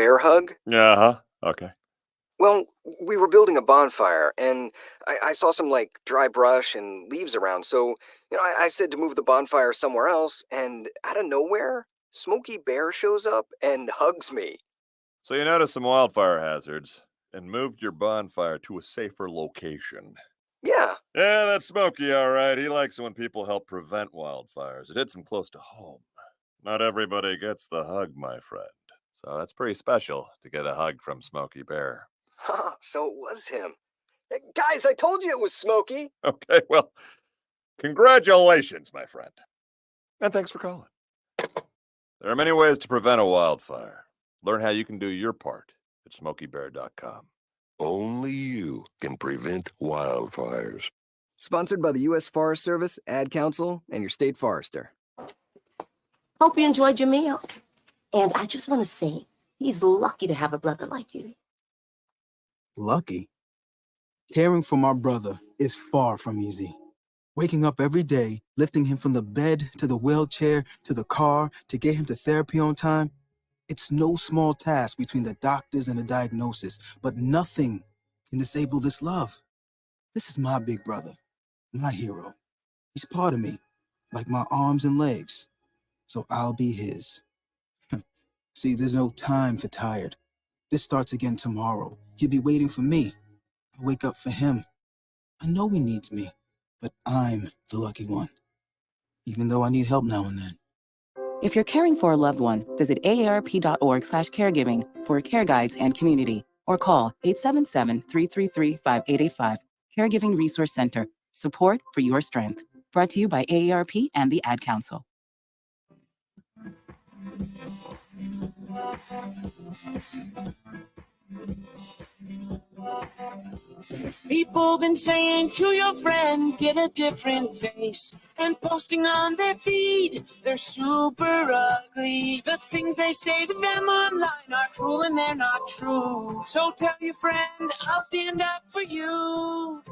bear hug? Uh-huh. Okay. Well, we were building a bonfire, and I saw some, dry brush and leaves around, so, I said to move the bonfire somewhere else, and out of nowhere, Smokey Bear shows up and hugs me. So you noticed some wildfire hazards and moved your bonfire to a safer location. Yeah. Yeah, that's Smokey, all right. He likes it when people help prevent wildfires. It hits him close to home. Not everybody gets the hug, my friend. So that's pretty special to get a hug from Smokey Bear. So it was him. Guys, I told you it was Smokey. Okay, well, congratulations, my friend. And thanks for calling. There are many ways to prevent a wildfire. Learn how you can do your part at SmokeyBear.com. Only you can prevent wildfires. Sponsored by the U.S. Forest Service, Ad Council, and your state forester. Hope you enjoyed your meal. And I just want to say, he's lucky to have a brother like you. Lucky? Caring for my brother is far from easy. Waking up every day, lifting him from the bed to the wheelchair to the car to get him to therapy on time, it's no small task between the doctors and the diagnosis, but nothing can disable this love. This is my big brother, my hero. He's part of me, like my arms and legs, so I'll be his. See, there's no time for tired. This starts again tomorrow. He'll be waiting for me. I wake up for him. I know he needs me, but I'm the lucky one, even though I need help now and then. If you're caring for a loved one, visit aarp.org/caregiving for care guides and community, or call 877-333-5885. Caregiving Resource Center. Support for your strength. Brought to you by AARP and the Ad Council. People been saying to your friend, get a different face, and posting on their feed, they're super ugly. The things they say to them online are cruel and they're not true. So tell your friend, I'll stand up for you.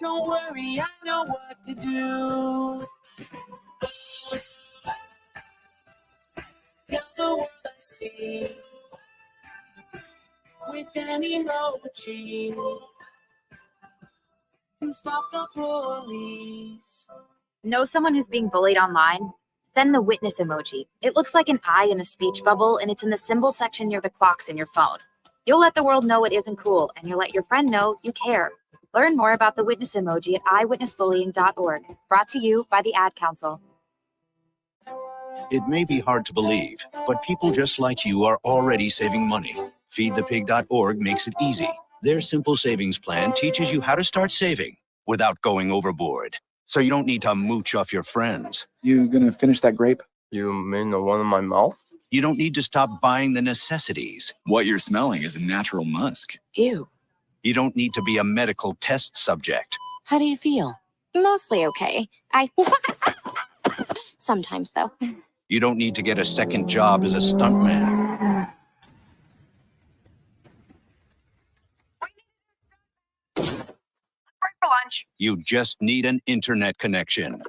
Don't worry, I know what to do. Tell the world I see with an emoji to stop the bullies. Know someone who's being bullied online? Send the witness emoji. It looks like an eye in a speech bubble, and it's in the symbol section near the clocks in your phone. You'll let the world know it isn't cool, and you'll let your friend know you care. Learn more about the witness emoji at eyewitnessbullying.org. Brought to you by the Ad Council. It may be hard to believe, but people just like you are already saving money. Feedthepig.org makes it easy. Their simple savings plan teaches you how to start saving without going overboard. So you don't need to mooch off your friends. You gonna finish that grape? You mean the one in my mouth? You don't need to stop buying the necessities. What you're smelling is a natural musk. Ew. You don't need to be a medical test subject. How do you feel? Mostly okay. Sometimes, though. You don't need to get a second job as a stuntman. Break for lunch. You just need an internet connection.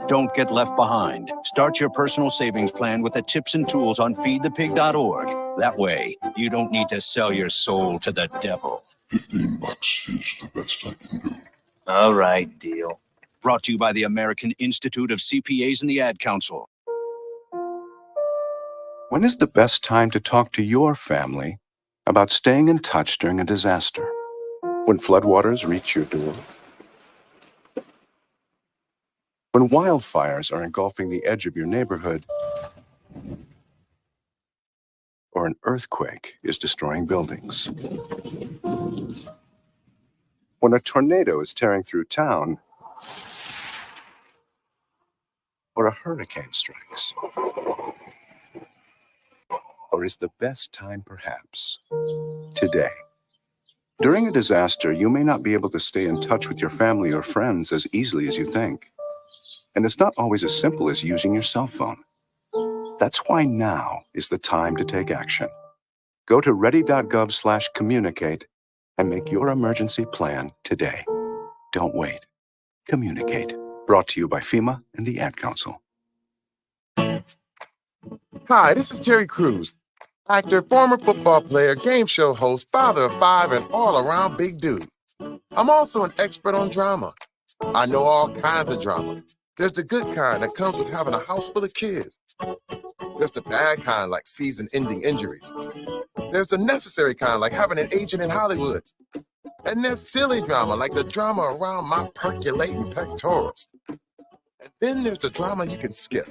Don't get left behind. Start your personal savings plan with the tips and tools on feedthepig.org. That way, you don't need to sell your soul to the devil. $15 is the best I can do. All right, deal. Brought to you by the American Institute of CPAs and the Ad Council. When is the best time to talk to your family about staying in touch during a disaster? When floodwaters reach your door? When wildfires are engulfing the edge of your neighborhood? Or an earthquake is destroying buildings? When a tornado is tearing through town? Or a hurricane strikes? Or is the best time perhaps today? During a disaster, you may not be able to stay in touch with your family or friends as easily as you think. And it's not always as simple as using your cell phone. That's why now is the time to take action. Go to ready.gov/communicate and make your emergency plan today. Don't wait. Communicate. Brought to you by FEMA and the Ad Council. Hi, this is Terry Crews. Actor, former football player, game show host, father of 5, and all-around big dude. I'm also an expert on drama. I know all kinds of drama. There's the good kind that comes with having a house full of kids. There's the bad kind like season-ending injuries. There's the necessary kind like having an agent in Hollywood. And there's silly drama like the drama around my percolating pectorals. And then there's the drama you can skip.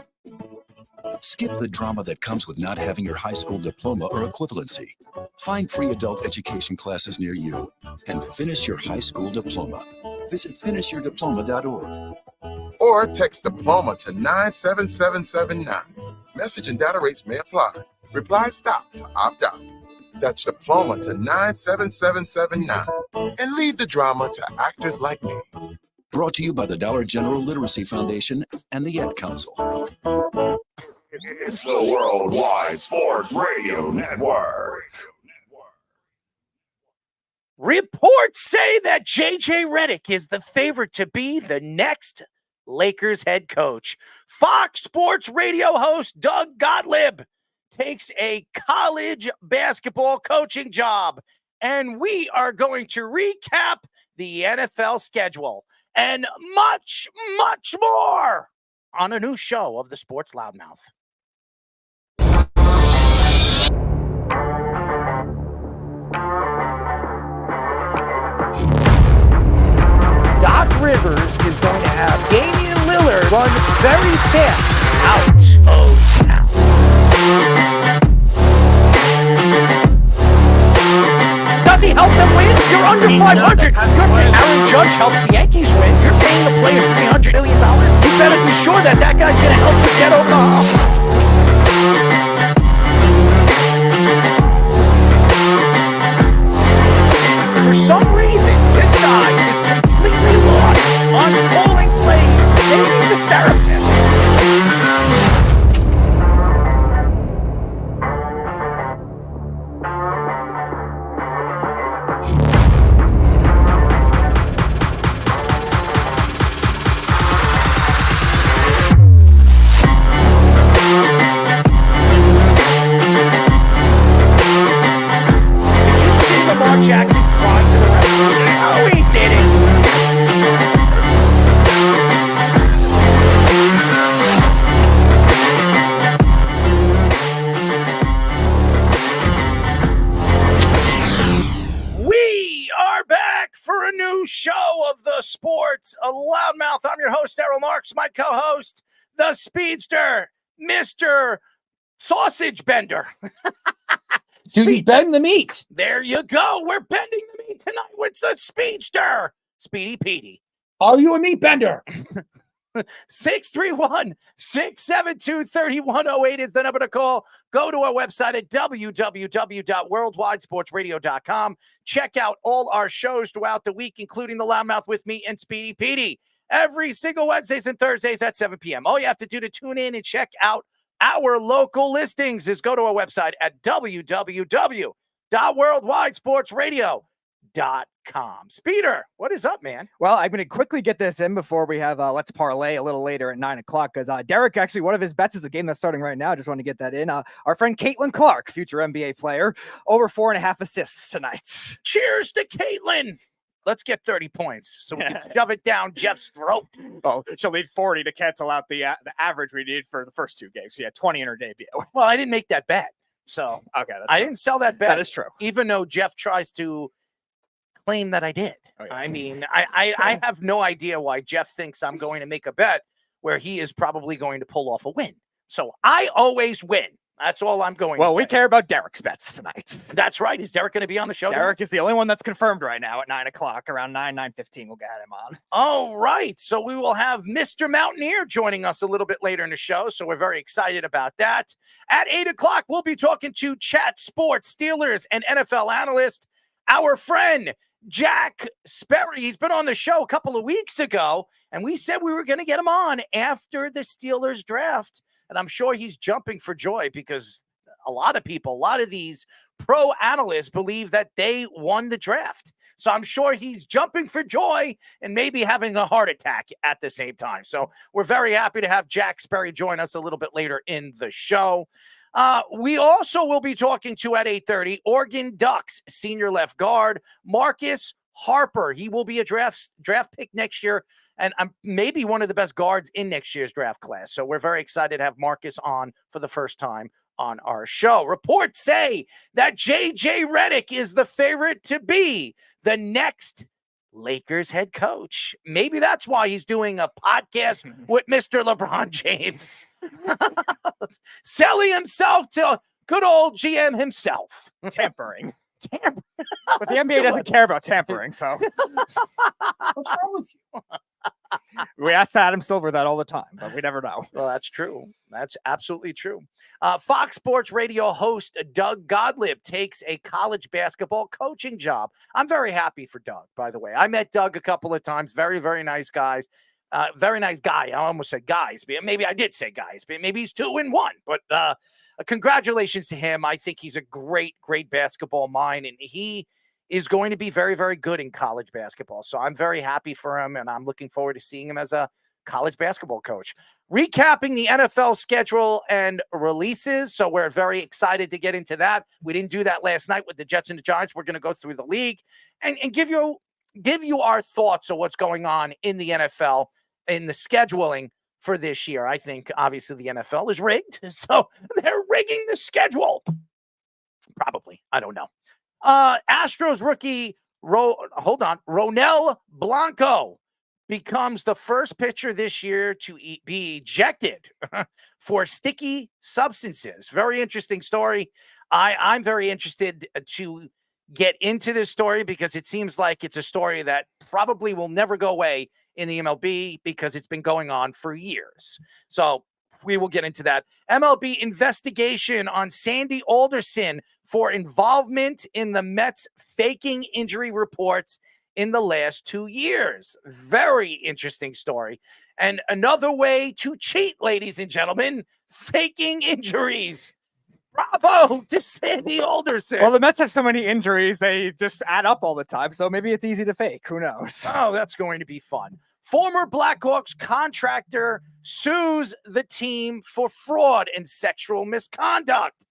Skip the drama that comes with not having your high school diploma or equivalency. Find free adult education classes near you and finish your high school diploma. Visit finishyourdiploma.org. Or text diploma to 97779. Message and data rates may apply. Reply stop to opt out. That's diploma to 97779. And leave the drama to actors like me. Brought to you by the Dollar General Literacy Foundation and the Ad Council. It's the Worldwide Sports Radio Network. Reports say that J.J. Redick is the favorite to be the next Lakers head coach. Fox Sports Radio host Doug Gottlieb takes a college basketball coaching job, and we are going to recap the NFL schedule and much, much more on a new show of the Sports Loudmouth. Doc Rivers is going to have Damian Lillard run very fast out of town. Does he help them win? You're under 500. Aaron Judge helps the Yankees win. You're paying the player $300 million. You better be sure that that guy's going to help you get over the hump. For some reason, this guy is completely lost on calling plays. Maybe he's a therapist. Did you see Lamar Jackson cry to the ref? No, he didn't. We are back for a new show of the Sports Loudmouth. I'm your host, Errol Marks. My co-host, the Speedster, Mr. Sausage Bender. Do you bend the meat? There you go. We're bending the meat tonight with the Speedster, Speedy Petey. Are you a meat bender? 631-672-3108 is the number to call. Go to our website at www.worldwidesportsradio.com. Check out all our shows throughout the week, including the Loudmouth with me and Speedy Petey, every single Wednesdays and Thursdays at 7 p.m. All you have to do to tune in and check out our local listings is go to our website at www.worldwidesportsradio.com. Speeder, what is up, man? Well, I'm going to quickly get this in before we have Let's Parlay a little later at 9 o'clock because Derek, actually, one of his bets is a game that's starting right now. Just want to get that in. Our friend Caitlin Clark, future NBA player, over 4.5 assists tonight. Cheers to Caitlin. Let's get 30 points so we can shove it down Jeff's throat. Oh, she'll need 40 to cancel out the average we need for the first two games. She had 20 in her debut. Well, I didn't make that bet. So okay, I didn't sell that bet. That is true. Even though Jeff tries to claim that I did. Oh, yeah. I mean, I have no idea why Jeff thinks I'm going to make a bet where he is probably going to pull off a win. So I always win. That's all I'm going to say. Well, we care about Derek's bets tonight. That's right. Is Derek going to be on the show? Derek is the only one that's confirmed right now at 9 o'clock. Around 9:15, we'll get him on. All right. So we will have Mr. Mountaineer joining us a little bit later in the show. So we're very excited about that. At 8 o'clock, we'll be talking to Chat Sports Steelers and NFL analyst, our friend Jack Sperry. He's been on the show a couple of weeks ago, and we said we were going to get him on after the Steelers draft. And I'm sure he's jumping for joy because a lot of these pro analysts believe that they won the draft. So I'm sure he's jumping for joy and maybe having a heart attack at the same time. So we're very happy to have Jack Sperry join us a little bit later in the show. We also will be talking to at 8:30 Oregon Ducks senior left guard Marcus Harper. He will be a draft pick next year, and maybe one of the best guards in next year's draft class. So we're very excited to have Marcus on for the first time on our show. Reports say that J.J. Redick is the favorite to be the next Lakers head coach. Maybe that's why he's doing a podcast with Mr. LeBron James. Selling himself to good old GM himself. Tampering. Tampering. But the NBA doesn't care about tampering, so. What's wrong with you? We ask Adam Silver that all the time, but we never know. Well, that's true. That's absolutely true. Fox Sports Radio host Doug Gottlieb takes a college basketball coaching job. I'm very happy for Doug, by the way. I met Doug a couple of times. Very, very nice guys. Very nice guy. I almost said guys. Maybe I did say guys. Maybe he's 2-1. But congratulations to him. I think he's a great, great basketball mind, and he is going to be very, very good in college basketball. So I'm very happy for him, and I'm looking forward to seeing him as a college basketball coach. Recapping the NFL schedule and releases. So we're very excited to get into that. We didn't do that last night with the Jets and the Giants. We're going to go through the league and give you our thoughts on what's going on in the NFL in the scheduling for this year. I think obviously the NFL is rigged, so they're rigging the schedule. Probably. I don't know. Astros rookie Ronel Blanco becomes the first pitcher this year to be ejected for sticky substances. Very interesting story. I'm very interested to get into this story because it seems like it's a story that probably will never go away in the MLB because it's been going on for years. So we will get into that. MLB investigation on Sandy Alderson for involvement in the Mets faking injury reports in the last 2 years. Very interesting story. And another way to cheat, ladies and gentlemen, faking injuries. Bravo to Sandy Alderson. Well, the Mets have so many injuries, they just add up all the time. So maybe it's easy to fake. Who knows? Oh, that's going to be fun. Former Blackhawks contractor sues the team for fraud and sexual misconduct.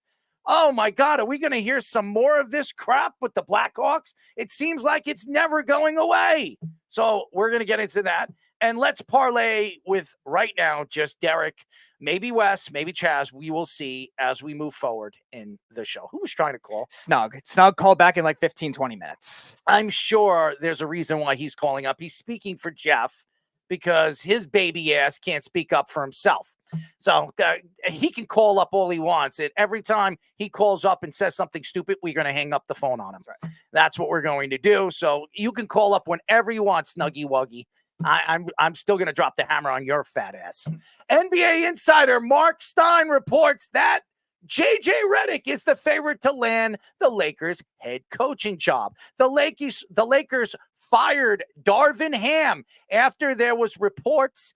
Oh, my God. Are we going to hear some more of this crap with the Blackhawks? It seems like it's never going away. So we're going to get into that. And let's parlay with right now just Derek, maybe Wes, maybe Chaz. We will see as we move forward in the show. Who was trying to call? Snug called back in like 15, 20 minutes. I'm sure there's a reason why he's calling up. He's speaking for Jeff because his baby ass can't speak up for himself. So he can call up all he wants. And every time he calls up and says something stupid, we're going to hang up the phone on him. Right. That's what we're going to do. So you can call up whenever you want, Snuggy Wuggy. I'm still going to drop the hammer on your fat ass. NBA insider Mark Stein reports that J.J. Redick is the favorite to land the Lakers head coaching job. The Lakers fired Darvin Ham after there was reports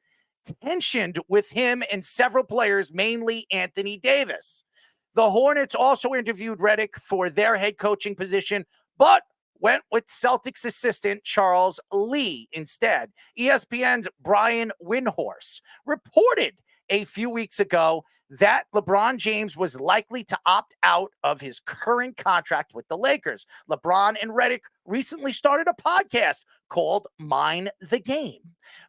tensioned with him and several players, mainly Anthony Davis. The Hornets also interviewed Redick for their head coaching position, but went with Celtics assistant Charles Lee instead. ESPN's Brian Windhorst reported a few weeks ago that LeBron James was likely to opt out of his current contract with the Lakers. LeBron and Redick recently started a podcast called Mind the Game.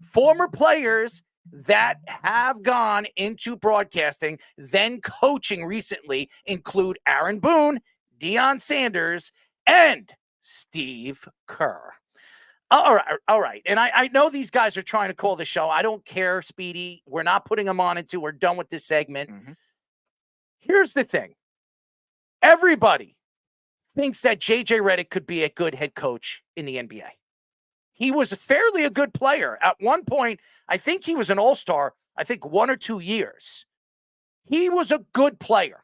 Former players that have gone into broadcasting, then coaching recently, include Aaron Boone, Deion Sanders, and Steve Kerr. All right. And I know these guys are trying to call the show. I don't care, Speedy. We're not putting them on until we're done with this segment. Mm-hmm. Here's the thing. Everybody thinks that J.J. Redick could be a good head coach in the NBA. He was fairly a good player. At one point, I think he was an all-star, 1 or 2 years. He was a good player.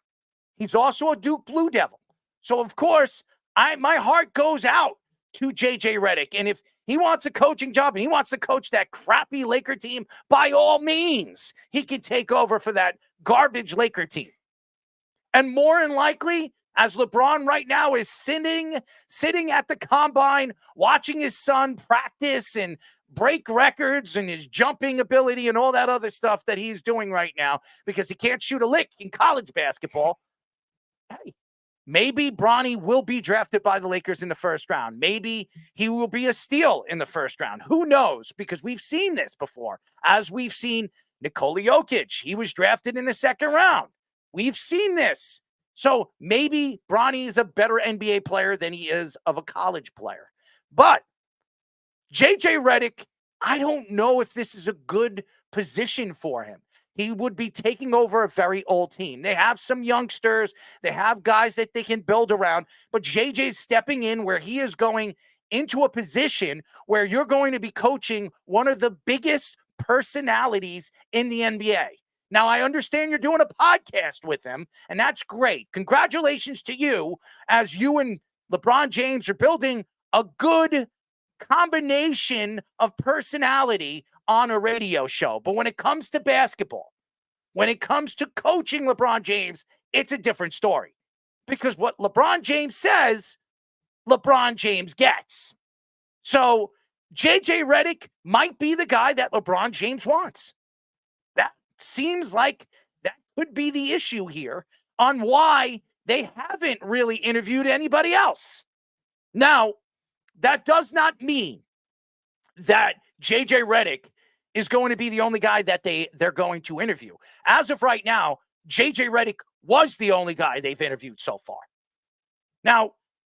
He's also a Duke Blue Devil. So, of course, my heart goes out to J.J. Redick. And if he wants a coaching job and he wants to coach that crappy Laker team, by all means, he can take over for that garbage Laker team. And more than likely, as LeBron right now is sitting at the combine, watching his son practice and break records and his jumping ability and all that other stuff that he's doing right now because he can't shoot a lick in college basketball. hey, maybe Bronny will be drafted by the Lakers in the first round. Maybe he will be a steal in the first round. Who knows? Because we've seen this before. As we've seen Nikola Jokic, he was drafted in the second round. We've seen this. So maybe Bronny is a better NBA player than he is of a college player. But JJ Redick, I don't know if this is a good position for him. He would be taking over a very old team. They have some youngsters. They have guys that they can build around. But JJ's stepping in where he is going into a position where you're going to be coaching one of the biggest personalities in the NBA. Now, I understand you're doing a podcast with him, and that's great. Congratulations to you as you and LeBron James are building a good combination of personality on a radio show. But when it comes to basketball, when it comes to coaching LeBron James, it's a different story. Because what LeBron James says, LeBron James gets. So JJ Redick might be the guy that LeBron James wants. That seems like that could be the issue here on why they haven't really interviewed anybody else. Now, that does not mean that JJ Redick is going to be the only guy that they're going to interview. As of right now, JJ Redick was the only guy they've interviewed so far. Now,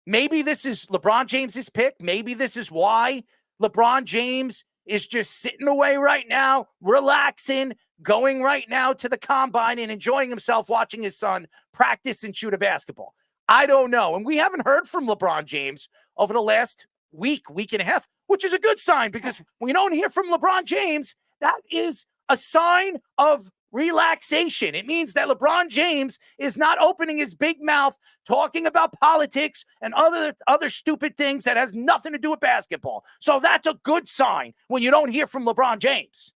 maybe this is LeBron James's pick. Maybe this is why LeBron James is just sitting away right now, relaxing, going right now to the combine and enjoying himself watching his son practice and shoot a basketball. I don't know. And we haven't heard from LeBron James over the last week and a half, which is a good sign because we don't hear from LeBron James. That is a sign of relaxation. It means that LeBron James is not opening his big mouth talking about politics and other stupid things that has nothing to do with basketball. So that's a good sign when you don't hear from LeBron James.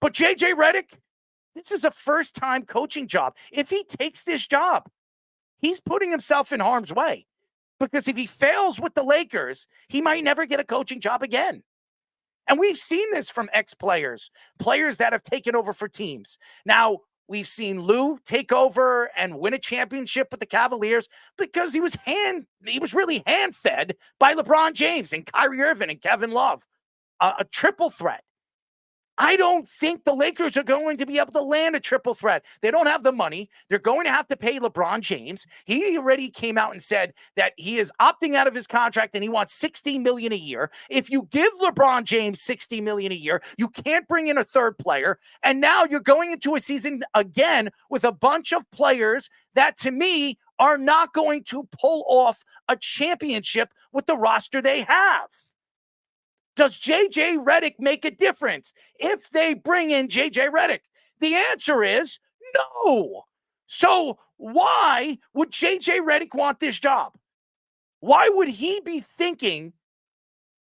But JJ Redick, this is a first-time coaching job. If he takes this job, he's putting himself in harm's way. Because if he fails with the Lakers, he might never get a coaching job again. And we've seen this from ex-players, players that have taken over for teams. Now, we've seen Lou take over and win a championship with the Cavaliers because he was really hand-fed by LeBron James and Kyrie Irving and Kevin Love, a triple threat. I don't think the Lakers are going to be able to land a triple threat. They don't have the money. They're going to have to pay LeBron James. He already came out and said that he is opting out of his contract and he wants $60 million a year. If you give LeBron James $60 million a year, you can't bring in a third player. And now you're going into a season again with a bunch of players that, to me, are not going to pull off a championship with the roster they have. Does JJ Redick make a difference if they bring in JJ Redick? The answer is no. So why would JJ Redick want this job? Why would he be thinking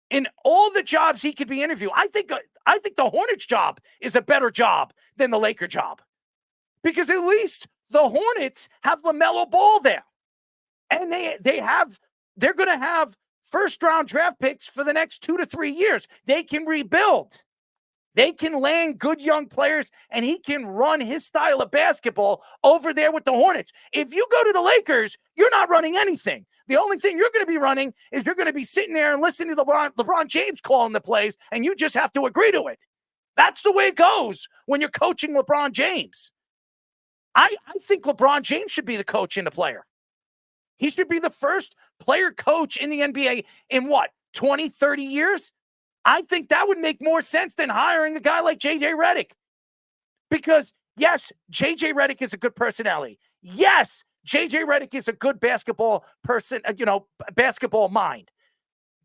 in all the jobs he could be interviewing? I think the Hornets job is a better job than the Laker job. Because at least the Hornets have LaMelo Ball there. And they're going to have first-round draft picks for the next 2 to 3 years. They can rebuild. They can land good young players, and he can run his style of basketball over there with the Hornets. If you go to the Lakers, you're not running anything. The only thing you're going to be running is you're going to be sitting there and listening to LeBron James calling the plays, and you just have to agree to it. That's the way it goes when you're coaching LeBron James. I think LeBron James should be the coach and the player. He should be the first player coach in the NBA in 20, 30 years? I think that would make more sense than hiring a guy like JJ Redick. Because, yes, JJ Redick is a good personality. Yes, JJ Redick is a good basketball person, basketball mind.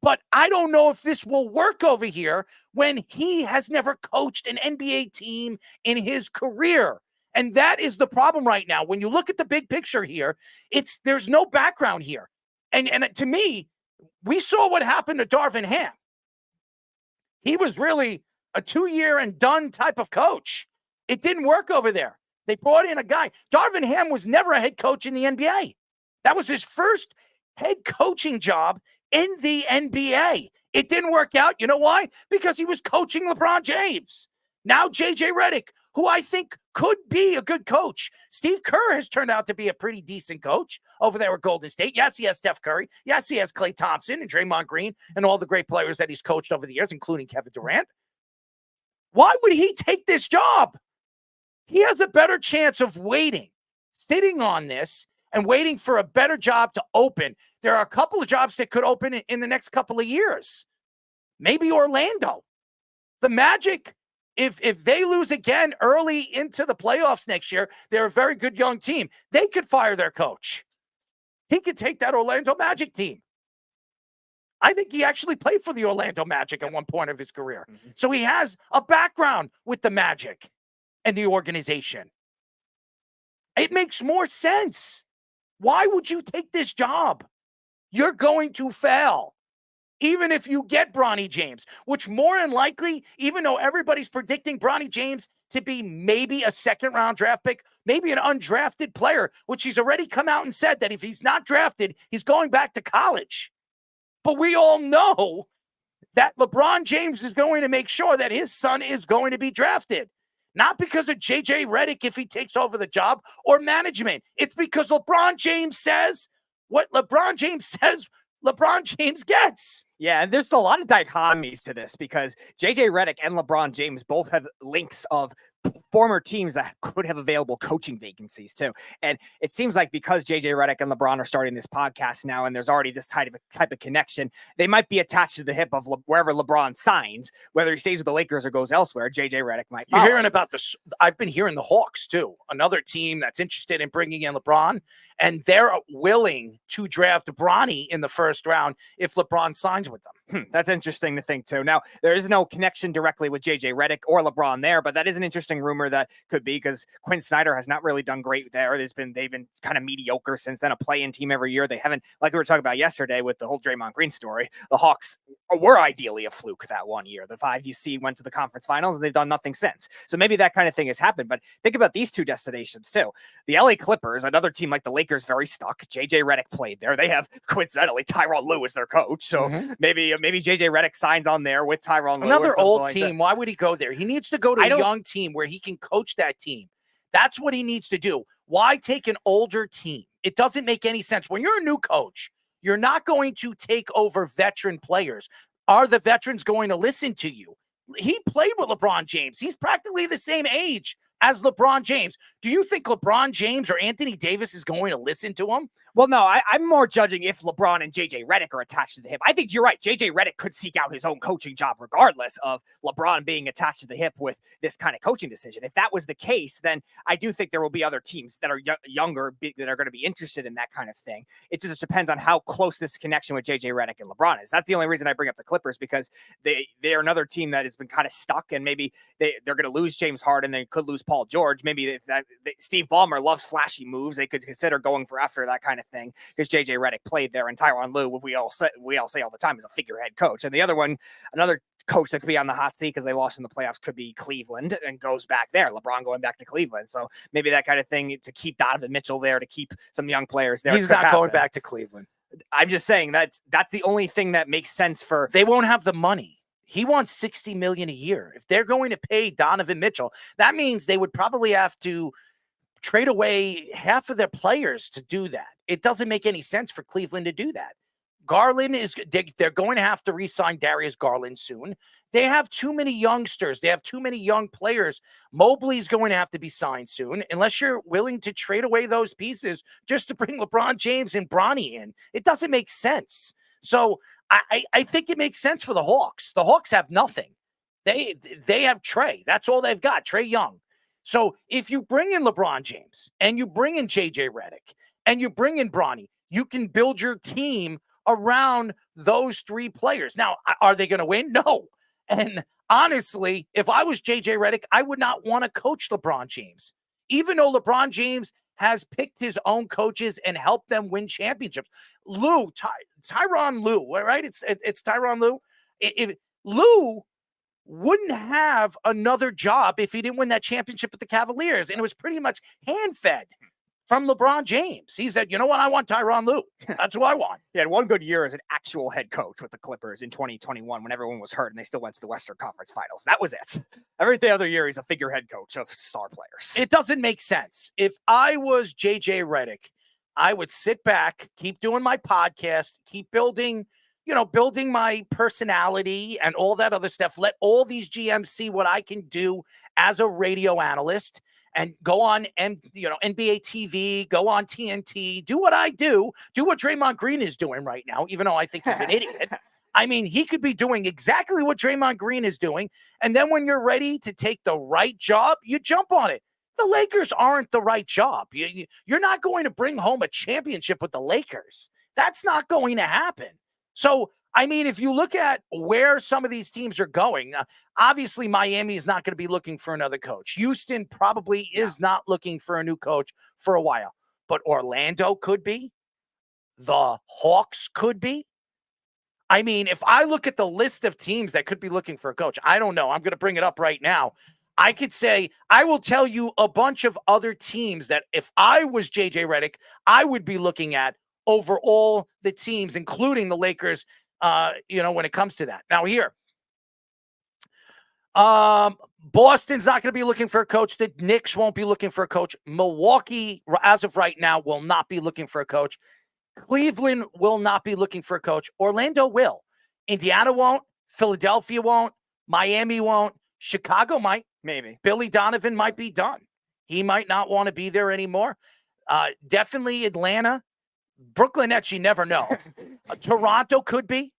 But I don't know if this will work over here when he has never coached an NBA team in his career. And that is the problem right now. When you look at the big picture here, there's no background here. And to me, we saw what happened to Darvin Ham. He was really a 2-year and done type of coach. It didn't work over there. They brought in a guy. Darvin Ham was never a head coach in the NBA. That was his first head coaching job in the NBA. It didn't work out. You know why? Because he was coaching LeBron James. Now JJ Redick, who I think could be a good coach. Steve Kerr has turned out to be a pretty decent coach over there at Golden State. Yes, he has Steph Curry. Yes, he has Klay Thompson and Draymond Green and all the great players that he's coached over the years, including Kevin Durant. Why would he take this job? He has a better chance of waiting, sitting on this and waiting for a better job to open. There are a couple of jobs that could open in the next couple of years. Maybe Orlando. The Magic, if they lose again early into the playoffs next year, they're a very good young team. They could fire their coach. He could take that Orlando Magic team. I think he actually played for the Orlando Magic at one point of his career. So he has a background with the Magic and the organization. It makes more sense. Why would you take this job? You're going to fail. Even if you get Bronny James, which more than likely, even though everybody's predicting Bronny James to be maybe a second-round draft pick, maybe an undrafted player, which he's already come out and said that if he's not drafted, he's going back to college. But we all know that LeBron James is going to make sure that his son is going to be drafted. Not because of J.J. Redick if he takes over the job or management. It's because LeBron James says what LeBron James says LeBron James gets. Yeah, and there's a lot of dichotomies to this because J.J. Redick and LeBron James both have links of former teams that could have available coaching vacancies too. And it seems like because J.J. Redick and LeBron are starting this podcast now and there's already this type of connection, they might be attached to the hip of wherever LeBron signs, whether he stays with the Lakers or goes elsewhere. J.J. Redick might follow. You're hearing about this. I've been hearing the Hawks too, another team that's interested in bringing in LeBron, and they're willing to draft Bronny in the first round if LeBron signs with them. That's interesting to think too. Now, there is no connection directly with J.J. Redick or LeBron there, but that is an interesting rumor that could be because Quinn Snyder has not really done great there. They've been kind of mediocre since then, a play-in team every year. They haven't, like we were talking about yesterday with the whole Draymond Green story, the Hawks were ideally a fluke that one year. The 5UC went to the conference finals and they've done nothing since. So maybe that kind of thing has happened, but think about these two destinations too. The LA Clippers, another team like the Lakers, very stuck. J.J. Redick played there. They have coincidentally Tyronn Lue as their coach. So maybe J.J. Redick signs on there with Tyronn Lue. Another old like team. Why would he go there? He needs to go to a young team where he can coach that team. That's what he needs to do. Why take an older team? It doesn't make any sense. When you're a new coach, you're not going to take over veteran players. Are the veterans going to listen to you? He played with LeBron James. He's practically the same age as LeBron James. Do you think LeBron James or Anthony Davis is going to listen to him? Well, no, I'm more judging if LeBron and J.J. Redick are attached to the hip. I think you're right. J.J. Redick could seek out his own coaching job regardless of LeBron being attached to the hip with this kind of coaching decision. If that was the case, then I do think there will be other teams that are younger that are going to be interested in that kind of thing. It just depends on how close this connection with J.J. Redick and LeBron is. That's the only reason I bring up the Clippers, because they are another team that has been kind of stuck, and maybe they're going to lose James Harden. They could lose Paul George. Maybe Steve Ballmer loves flashy moves. They could consider going for after that kind of thing, because J.J. Redick played there, and Tyronn Lue, we all say all the time, is a figurehead coach. And the other one, another coach that could be on the hot seat because they lost in the playoffs, could be Cleveland, and goes back there. LeBron going back to Cleveland. So maybe that kind of thing to keep Donovan Mitchell there, to keep some young players there. He's not going back to Cleveland. I'm just saying that's the only thing that makes sense for. They won't have the money. He wants $60 million a year. If they're going to pay Donovan Mitchell, that means they would probably have to trade away half of their players to do that. It doesn't make any sense for Cleveland to do that. Garland they're going to have to re-sign Darius Garland soon. They have too many youngsters. They have too many young players. Mobley's going to have to be signed soon, unless you're willing to trade away those pieces just to bring LeBron James and Bronny in. It doesn't make sense. So I think it makes sense for the Hawks. The Hawks have nothing. They have Trey. That's all they've got, Trey Young. So if you bring in LeBron James and you bring in J.J. Redick and you bring in Bronny, you can build your team around those three players. Now, are they going to win? No. And honestly, if I was J.J. Redick, I would not want to coach LeBron James. Even though LeBron James has picked his own coaches and helped them win championships. Tyronn Lue, right? It's Tyronn Lue. If Lue wouldn't have another job if he didn't win that championship with the Cavaliers, and it was pretty much hand-fed. from LeBron James. He said, you know what? I want Tyronn Lue. That's who I want. He had one good year as an actual head coach with the Clippers in 2021 when everyone was hurt and they still went to the Western Conference Finals. That was it. Every other year, he's a figurehead coach of star players. It doesn't make sense. If I was JJ Redick, I would sit back, keep doing my podcast, keep building my personality and all that other stuff. Let all these GMs see what I can do as a radio analyst and go on NBA TV, go on TNT, do what I do what Draymond Green is doing right now, even though I think he's an idiot. I mean, he could be doing exactly what Draymond Green is doing. And then when you're ready to take the right job, you jump on it. The Lakers aren't the right job. You're not going to bring home a championship with the Lakers. That's not going to happen. So, I mean, if you look at where some of these teams are going, obviously Miami is not going to be looking for another coach. Houston probably is not looking for a new coach for a while. But Orlando could be. The Hawks could be. I mean, if I look at the list of teams that could be looking for a coach, I don't know. I'm going to bring it up right now. I could say, I will tell you a bunch of other teams that if I was JJ Redick, I would be looking at over all the teams, including the Lakers, when it comes to that. Now here, Boston's not going to be looking for a coach. The Knicks won't be looking for a coach. Milwaukee, as of right now, will not be looking for a coach. Cleveland will not be looking for a coach. Orlando will. Indiana won't. Philadelphia won't. Miami won't. Chicago might. Maybe. Billy Donovan might be done. He might not want to be there anymore. Definitely Atlanta. Brooklyn Nets, you never know. Toronto could be.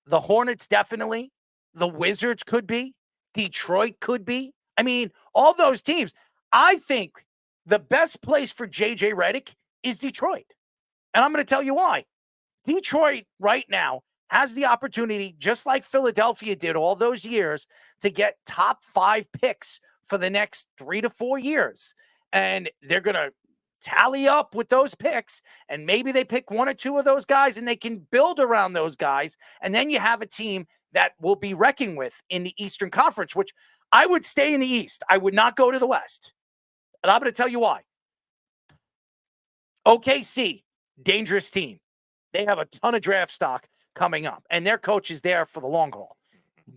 The Hornets, definitely. The Wizards could be. Detroit could be. I mean, all those teams. I think the best place for JJ Redick is Detroit. And I'm going to tell you why. Detroit right now has the opportunity, just like Philadelphia did all those years, to get top 5 picks for the next 3 to 4 years. And they're going to tally up with those picks, and maybe they pick 1 or 2 of those guys, and they can build around those guys. And then you have a team that will be reckoning with in the Eastern Conference, which I would stay in the East. I would not go to the West. And I'm going to tell you why. OKC, dangerous team. They have a ton of draft stock coming up, and their coach is there for the long haul.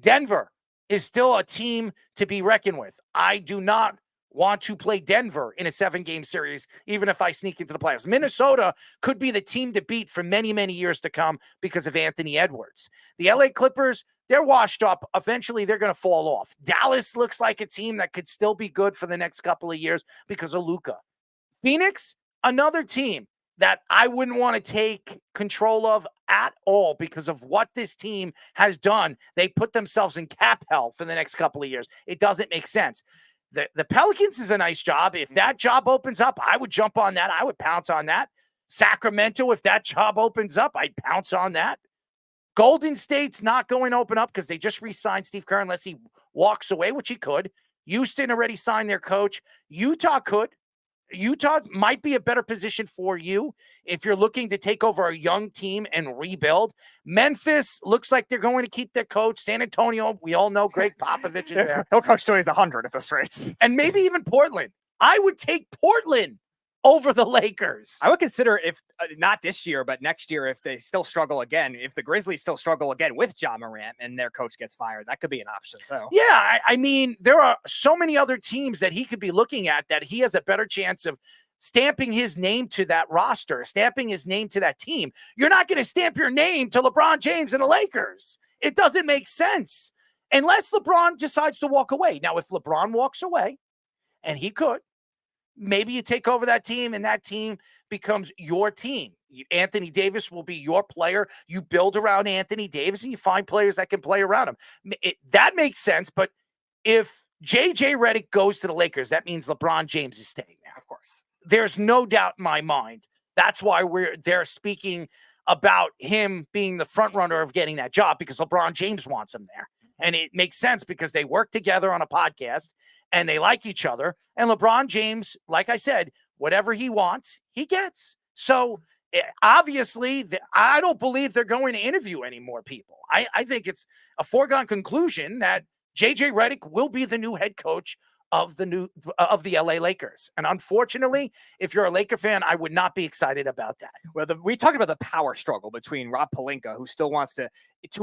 Denver is still a team to be reckoned with. I do not want to play Denver in a 7-game series, even if I sneak into the playoffs. Minnesota could be the team to beat for many, many years to come because of Anthony Edwards. The LA Clippers, they're washed up. Eventually, they're going to fall off. Dallas looks like a team that could still be good for the next couple of years because of Luka. Phoenix, another team that I wouldn't want to take control of at all because of what this team has done. They put themselves in cap hell for the next couple of years. It doesn't make sense. The Pelicans is a nice job. If that job opens up, I would jump on that. I would pounce on that. Sacramento, if that job opens up, I'd pounce on that. Golden State's not going to open up because they just re-signed Steve Kerr unless he walks away, which he could. Houston already signed their coach. Utah could. Utah might be a better position for you if you're looking to take over a young team and rebuild. Memphis looks like they're going to keep their coach. San Antonio, we all know Greg Popovich is there. He'll coach till he's 100 at this rate. And maybe even Portland. I would take Portland over the Lakers. I would consider if not this year, but next year, if they still struggle again, if the Grizzlies still struggle again with Ja Morant and their coach gets fired, that could be an option too. Yeah, I mean, there are so many other teams that he could be looking at that he has a better chance of stamping his name to that roster, stamping his name to that team. You're not going to stamp your name to LeBron James and the Lakers. It doesn't make sense unless LeBron decides to walk away. Now, if LeBron walks away, and he could, maybe you take over that team and that team becomes your team. Anthony Davis will be your player. You build around Anthony Davis and you find players that can play around him. That makes sense. But if JJ Redick goes to the Lakers, that means LeBron James is staying there. Of course. There's no doubt in my mind. That's why they're speaking about him being the front runner of getting that job because LeBron James wants him there. And it makes sense because they work together on a podcast and they like each other. And LeBron James, like I said, whatever he wants, he gets. So obviously, I don't believe they're going to interview any more people. I think it's a foregone conclusion that JJ Redick will be the new head coach of the LA Lakers. And unfortunately, if you're a Laker fan, I would not be excited about that. Well, we talked about the power struggle between Rob Pelinka, who still wants to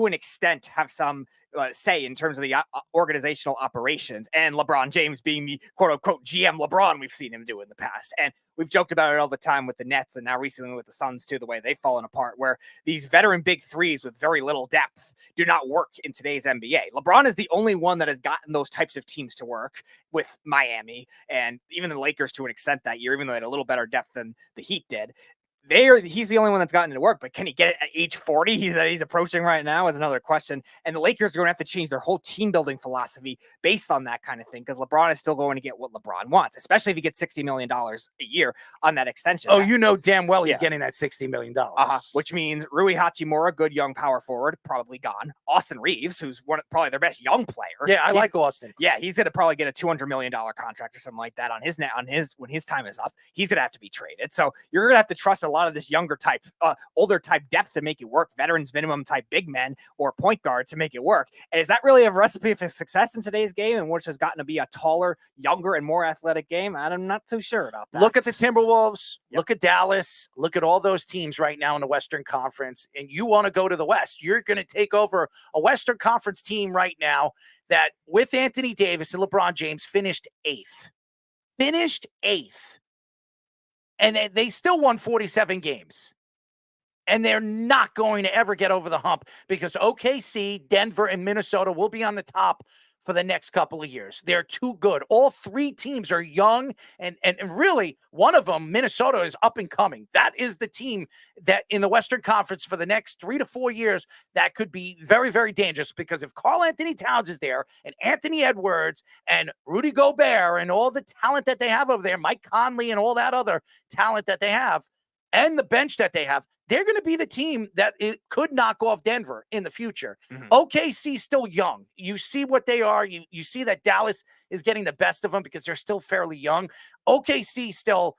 an extent, have some say in terms of the organizational operations, and LeBron James being the quote-unquote GM LeBron we've seen him do in the past. And we've joked about it all the time with the Nets, and now recently with the Suns too, the way they've fallen apart, where these veteran big threes with very little depth do not work in today's NBA. LeBron is the only one that has gotten those types of teams to work with Miami, and even the Lakers to an extent that year, even though they had a little better depth than the Heat did. He's the only one that's gotten it to work, but can he get it at age 40 that he's approaching right now is another question. And the Lakers are going to have to change their whole team building philosophy based on that kind of thing, because LeBron is still going to get what LeBron wants, especially if he gets $60 million a year on that extension. Oh, you know damn well he's getting that $60 million. Which means Rui Hachimura, good young power forward, probably gone. Austin Reeves, who's probably their best young player. Yeah, I like Austin. Yeah, he's going to probably get a $200 million contract or something like that when his time is up. He's going to have to be traded. So you're going to have to trust a lot of this younger type, older type depth to make it work, veterans minimum type big men or point guard to make it work. And is that really a recipe for success in today's game, and which has gotten to be a taller, younger, and more athletic game? I'm not too sure about that. Look at the Timberwolves, look at Dallas, look at all those teams right now in the Western Conference, and you want to go to the West. You're going to take over a Western Conference team right now that, with Anthony Davis and LeBron James, finished eighth. And they still won 47 games. And they're not going to ever get over the hump because OKC, Denver, and Minnesota will be on the top for the next couple of years. They're too good. All three teams are young, and really, one of them, Minnesota, is up and coming. That is the team that in the Western Conference for the next 3 to 4 years that could be very, very dangerous, because if Karl Anthony Towns is there and Anthony Edwards and Rudy Gobert and all the talent that they have over there, Mike Conley and all that other talent that they have, and the bench that they have, they're going to be the team that it could knock off Denver in the future. OKC still young. You see what they are. You see that Dallas is getting the best of them because they're still fairly young. OKC still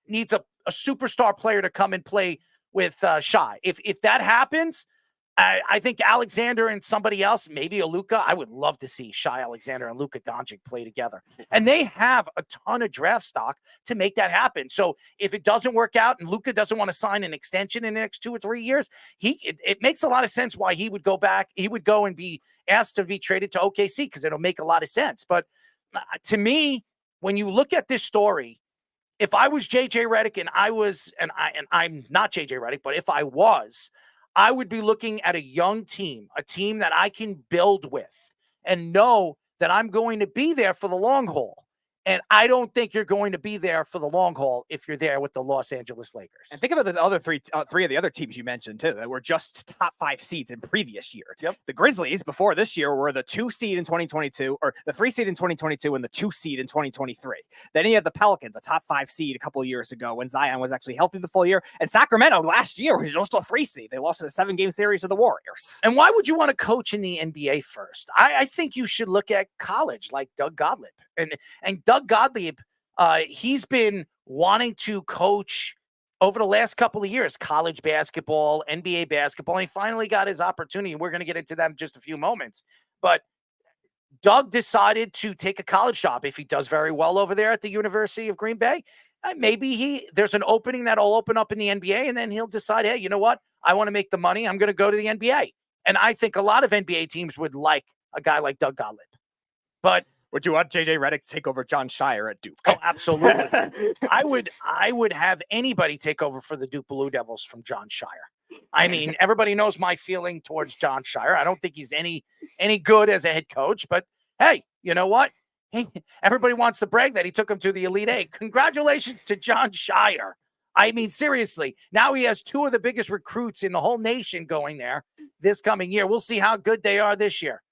needs a superstar player to come and play with Shai. If that happens, I think Alexander and somebody else, maybe a Luka. I would love to see Shai Alexander and Luka Doncic play together. And they have a ton of draft stock to make that happen. So if it doesn't work out and Luka doesn't want to sign an extension in the next 2 or 3 years, it makes a lot of sense why he would go back. He would go and be asked to be traded to OKC because it'll make a lot of sense. But to me, when you look at this story, if I was JJ Redick and I'm not JJ Redick, but if I was, I would be looking at a young team, a team that I can build with and know that I'm going to be there for the long haul. And I don't think you're going to be there for the long haul if you're there with the Los Angeles Lakers. And think about the other three of the other teams you mentioned too that were just top 5 seeds in previous years. Yep. The Grizzlies before this year were the 2 seed in 2022, or the 3 seed in 2022 and the 2 seed in 2023. Then you have the Pelicans, a top 5 seed a couple of years ago when Zion was actually healthy the full year. And Sacramento last year was just a 3 seed. They lost in a 7-game series to the Warriors. And why would you want to coach in the NBA first? I think you should look at college like Doug Gottlieb. And Doug Gottlieb, he's been wanting to coach over the last couple of years, college basketball, NBA basketball. And he finally got his opportunity. We're going to get into that in just a few moments. But Doug decided to take a college job. If he does very well over there at the University of Green Bay, maybe there's an opening that'll open up in the NBA, and then he'll decide, hey, you know what? I want to make the money. I'm going to go to the NBA. And I think a lot of NBA teams would like a guy like Doug Gottlieb. But would you want JJ Redick to take over John Shire at Duke? Oh, absolutely. I would have anybody take over for the Duke Blue Devils from John Shire. I mean, everybody knows my feeling towards John Shire. I don't think he's any good as a head coach, but hey, you know what? Hey, everybody wants to brag that he took him to the Elite Eight. Congratulations to John Shire. I mean, seriously, now he has 2 of the biggest recruits in the whole nation going there this coming year. We'll see how good they are this year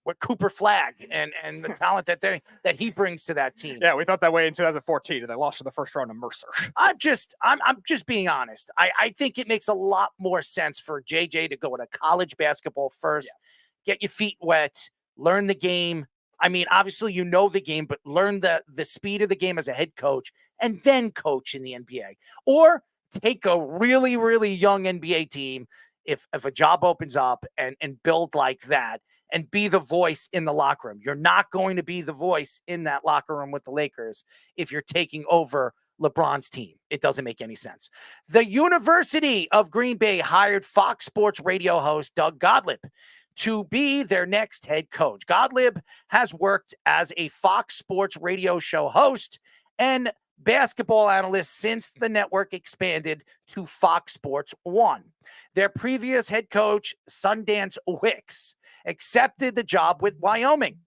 with Cooper Flagg and the talent that he brings to that team. Yeah, we thought that way in 2014, and they lost in the first round to Mercer. I'm just being honest. I think it makes a lot more sense for JJ to go to college basketball first, get your feet wet, learn the game. I mean, obviously you know the game, but learn the speed of the game as a head coach, and then coach in the NBA. Or take a really, really young NBA team, if a job opens up and build like that and be the voice in the locker room. You're not going to be the voice in that locker room with the Lakers if you're taking over LeBron's team. It doesn't make any sense. The University of Green Bay hired Fox Sports radio host Doug Gottlieb to be their next head coach. Gottlieb has worked as a Fox Sports radio show host and basketball analyst since the network expanded to Fox Sports 1. Their previous head coach, Sundance Wicks, accepted the job with Wyoming.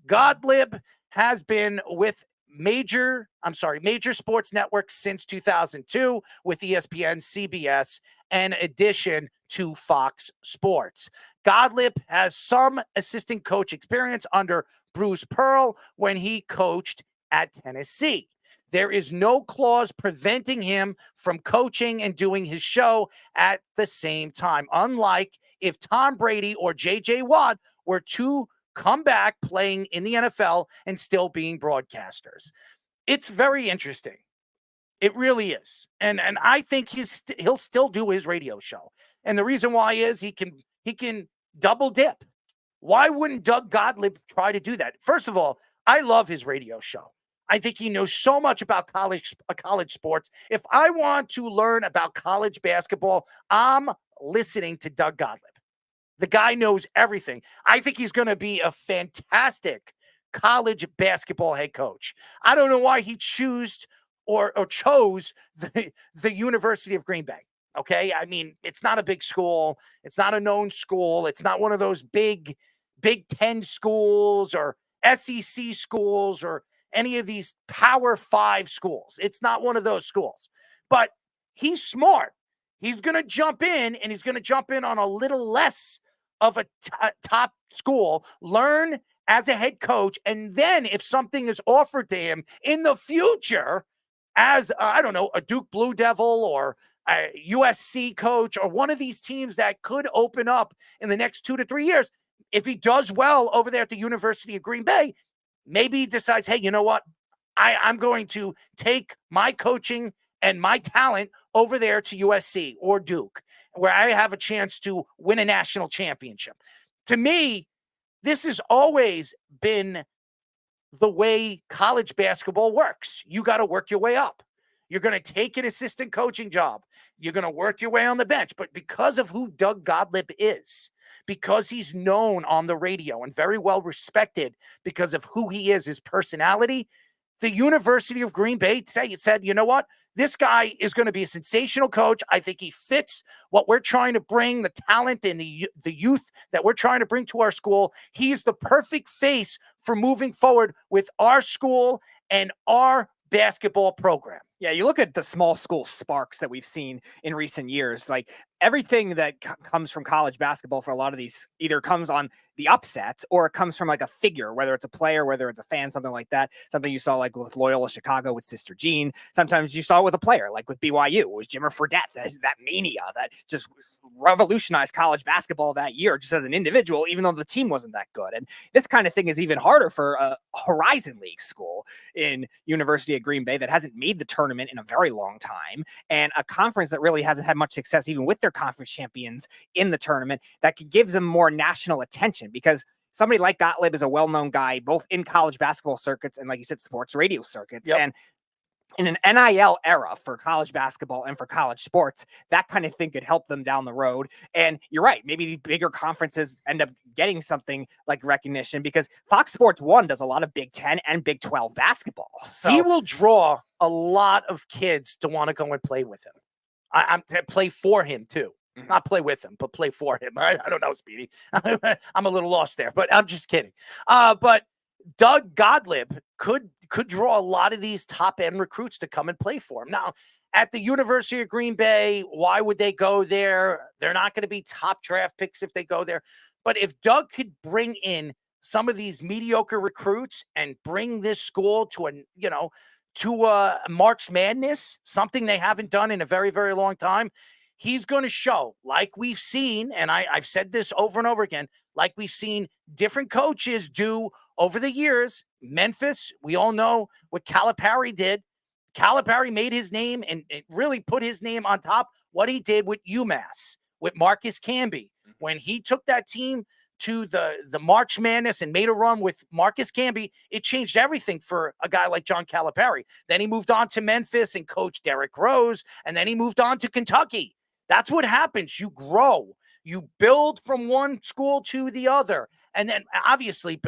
Gottlieb has been with major sports networks since 2002 with ESPN, CBS, and addition to Fox Sports. Gottlieb has some assistant coach experience under Bruce Pearl when he coached at Tennessee. There is no clause preventing him from coaching and doing his show at the same time, unlike if Tom Brady or J.J. Watt were to come back playing in the NFL and still being broadcasters. It's very interesting. It really is. And I think he'll still do his radio show. And the reason why is he can double dip. Why wouldn't Doug Gottlieb try to do that? First of all, I love his radio show. I think he knows so much about college sports. If I want to learn about college basketball, I'm listening to Doug Gottlieb. The guy knows everything. I think he's going to be a fantastic college basketball head coach. I don't know why he chose the University of Green Bay. Okay. I mean, it's not a big school. It's not a known school. It's not one of those Big Ten schools or SEC schools or any of these Power 5 schools. It's not one of those schools. But he's smart. He's going to jump in, and he's going to jump in on a little less of a top school, learn as a head coach, and then if something is offered to him in the future as, a Duke Blue Devil or a USC coach or one of these teams that could open up in the next 2 to 3 years, if he does well over there at the University of Green Bay, maybe he decides, hey, you know what? I'm going to take my coaching and my talent over there to USC or Duke, where I have a chance to win a national championship. To me, this has always been the way college basketball works. You got to work your way up. You're going to take an assistant coaching job. You're going to work your way on the bench. But because of who Doug Gottlieb is, because he's known on the radio and very well respected because of who he is, his personality, the University of Green Bay said, you know what? This guy is going to be a sensational coach. I think he fits what we're trying to bring, the talent and the youth that we're trying to bring to our school. He's the perfect face for moving forward with our school and our basketball program. Yeah, you look at the small school sparks that we've seen in recent years, like everything that comes from college basketball for a lot of these either comes on the upset or it comes from like a figure, whether it's a player, whether it's a fan, something like that. Something you saw like with Loyola Chicago with Sister Jean. Sometimes you saw it with a player, like with BYU. It was Jimmer Fredette, that mania that just revolutionized college basketball that year, just as an individual, even though the team wasn't that good. And this kind of thing is even harder for a Horizon League school in University of Green Bay that hasn't made the tournament in a very long time, and a conference that really hasn't had much success even with their conference champions in the tournament, that gives them more national attention, because somebody like Gottlieb is a well-known guy both in college basketball circuits and, like you said, sports radio circuits. Yep. And in an NIL era for college basketball and for college sports, that kind of thing could help them down the road. And you're right, maybe the bigger conferences end up getting something like recognition, because Fox Sports 1 does a lot of Big 10 and Big 12 basketball. So he will draw a lot of kids to want to go and play with him. I'm to play for him too. Mm-hmm. Not play with him, but play for him. I don't know, Speedy. I'm a little lost there, but I'm just kidding. But Doug Gottlieb could draw a lot of these top-end recruits to come and play for him. Now, at the University of Green Bay, why would they go there? They're not going to be top draft picks if they go there. But if Doug could bring in some of these mediocre recruits and bring this school to a March Madness, something they haven't done in a very, very long time, he's going to show, like we've seen, and I've said this over and over again, like we've seen different coaches do over the years. Memphis, we all know what Calipari did. Calipari made his name and really put his name on top what he did with UMass, with Marcus Camby. When he took that team to the March Madness and made a run with Marcus Camby, it changed everything for a guy like John Calipari. Then he moved on to Memphis and coached Derrick Rose, and then he moved on to Kentucky. That's what happens. You grow. You build from one school to the other. And then obviously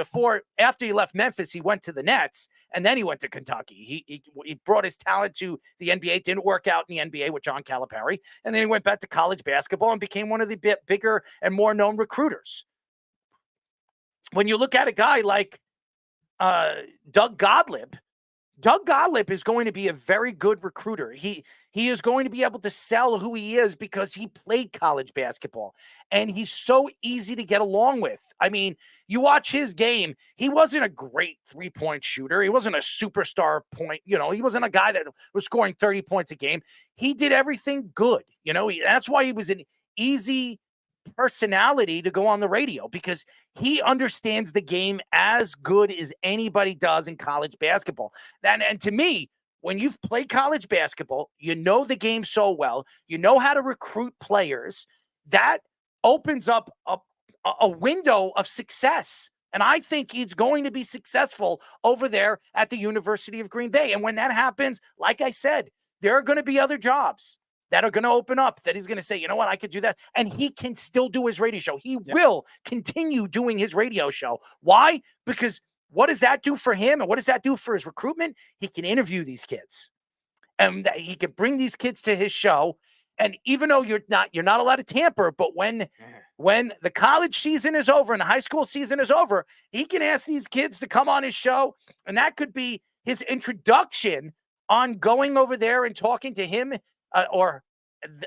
after he left Memphis, he went to the Nets, and then he went to Kentucky. He brought his talent to the NBA, didn't work out in the NBA with John Calipari, and then he went back to college basketball and became one of the bigger and more known recruiters. When you look at a guy like Doug Gottlieb is going to be a very good recruiter. He is going to be able to sell who he is because he played college basketball, and he's so easy to get along with. I mean, you watch his game, he wasn't a great three-point shooter. He wasn't a superstar point. He wasn't a guy that was scoring 30 points a game. He did everything good. That's why he was an easy personality to go on the radio, because he understands the game as good as anybody does in college basketball. And to me, when you've played college basketball, you know the game so well, you know how to recruit players, that opens up a window of success. And I think he's going to be successful over there at the University of Green Bay. And when that happens, like I said, there are going to be other jobs that are going to open up, that he's going to say, you know what, I could do that. And he can still do his radio show. He will continue doing his radio show. Why? Because what does that do for him? And what does that do for his recruitment? He can interview these kids, and he can bring these kids to his show. And even though you're not allowed to tamper, but when the college season is over and the high school season is over, he can ask these kids to come on his show. And that could be his introduction on going over there and talking to him or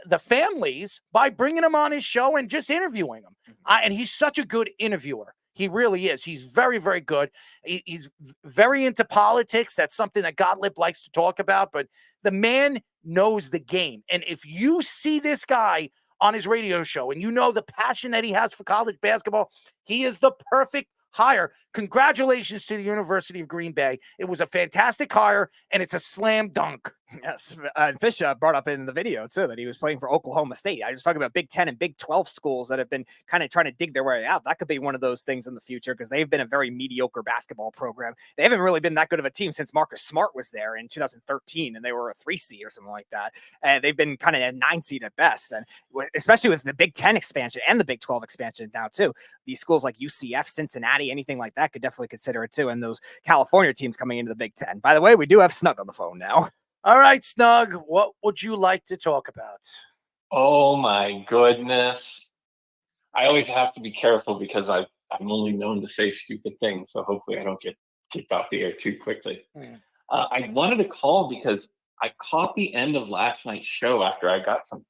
the families by bringing them on his show and just interviewing them. And he's such a good interviewer. He really is. He's very, very good. He's very into politics. That's something that Gottlieb likes to talk about, but the man knows the game. And if you see this guy on his radio show and you know the passion that he has for college basketball, he is the perfect hire. Congratulations to the University of Green Bay. It was a fantastic hire, and it's a slam dunk. Yes. Fish brought up in the video, too, that he was playing for Oklahoma State. I was talking about Big 10 and Big 12 schools that have been kind of trying to dig their way out. That could be one of those things in the future, because they've been a very mediocre basketball program. They haven't really been that good of a team since Marcus Smart was there in 2013, and they were a 3 seed or something like that. And they've been kind of a 9 seed at best. And especially with the Big 10 expansion and the Big 12 expansion now, too. These schools like UCF, Cincinnati, anything like that could definitely consider it, too. And those California teams coming into the Big 10. By the way, we do have Snug on the phone now. All right, Snug, what would you like to talk about? Oh, my goodness. I always have to be careful because I'm only known to say stupid things, so hopefully I don't get kicked off the air too quickly. I wanted to call because I caught the end of last night's show after I got some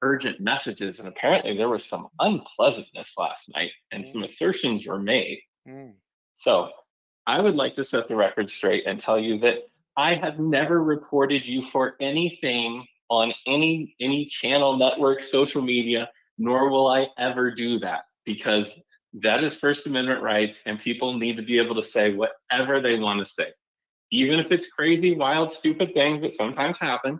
urgent messages, and apparently there was some unpleasantness last night, and some assertions were made. So I would like to set the record straight and tell you that I have never reported you for anything on any channel, network, social media, nor will I ever do that, because that is First Amendment rights, and people need to be able to say whatever they want to say, even if it's crazy, wild, stupid things that sometimes happen.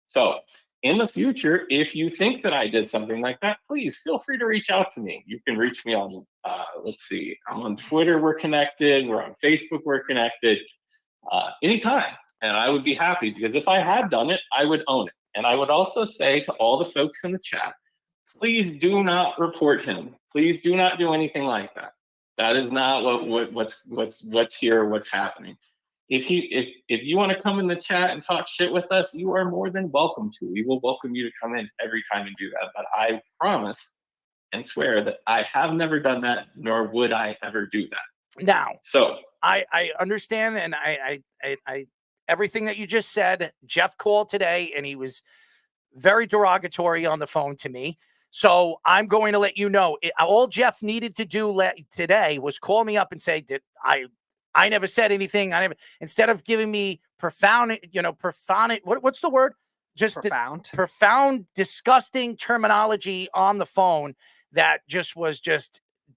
So in the future, if you think that I did something like that, please feel free to reach out to me. You can reach me on, let's see, I'm on Twitter, we're connected. We're on Facebook, we're connected. Anytime. And I would be happy, because if I had done it, I would own it. And I would also say to all the folks in the chat, please do not report him. Please do not do anything like that. That is not what's here, what's happening. If you want to come in the chat and talk shit with us, you are more than welcome to. We will welcome you to come in every time and do that. But I promise and swear that I have never done that, nor would I ever do that. Now, so I understand, and I everything that you just said. Jeff called today, and he was very derogatory on the phone to me. So I'm going to let you know. All Jeff needed to do today was call me up and say, "Did I never said anything. Instead of giving me profound, what's the word? Just profound, disgusting terminology on the phone that was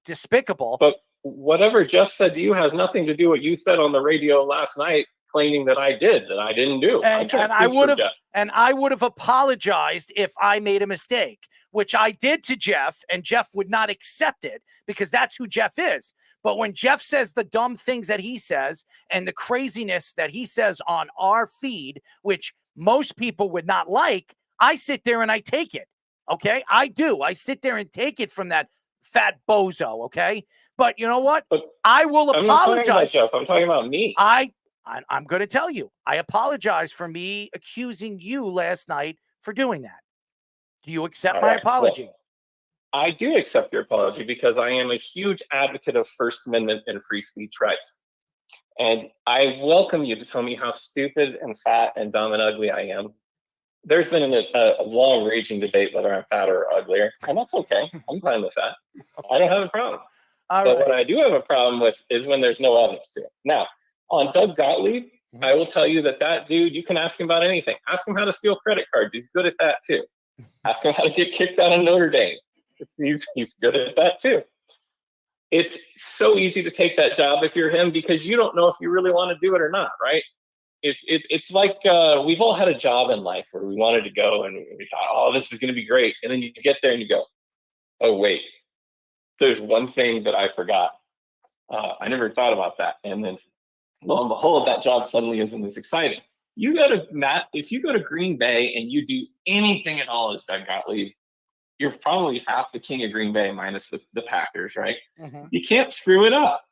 despicable." But whatever Jeff said to you has nothing to do with what you said on the radio last night, claiming that I didn't do. And I would have apologized if I made a mistake. which I did to Jeff, and Jeff would not accept it because that's who Jeff is. But when Jeff says the dumb things that he says and the craziness that he says on our feed, which most people would not like, I sit there and I take it. Okay, I do. I sit there and take it from that fat bozo. Okay, but you know what? I will I'm not talking about apologize. Jeff. I'm talking about me. I'm going to tell you. I apologize for me accusing you last night for doing that. Do you accept my apology? Well, I do accept your apology because I am a huge advocate of First Amendment and free speech rights. And I welcome you to tell me how stupid and fat and dumb and ugly I am. There's been a long raging debate whether I'm fatter or uglier, and that's okay. I'm fine with that. I don't have a problem. But what I do have a problem with is when there's no evidence to it. Now, on Doug Gottlieb, I will tell you that dude, you can ask him about anything. Ask him how to steal credit cards. He's good at that too. Ask him how to get kicked out of Notre Dame. He's good at that too. It's so easy to take that job if you're him because you don't know if you really want to do it or not, right? It's like we've all had a job in life where we wanted to go and we thought, oh, this is going to be great. And then you get there and you go, oh, wait, there's one thing that I forgot. I never thought about that. And then lo and behold, that job suddenly isn't as exciting. If you go to Green Bay and you do anything at all as Doug Gottlieb, you're probably half the king of Green Bay minus the Packers, right? Mm-hmm. You can't screw it up.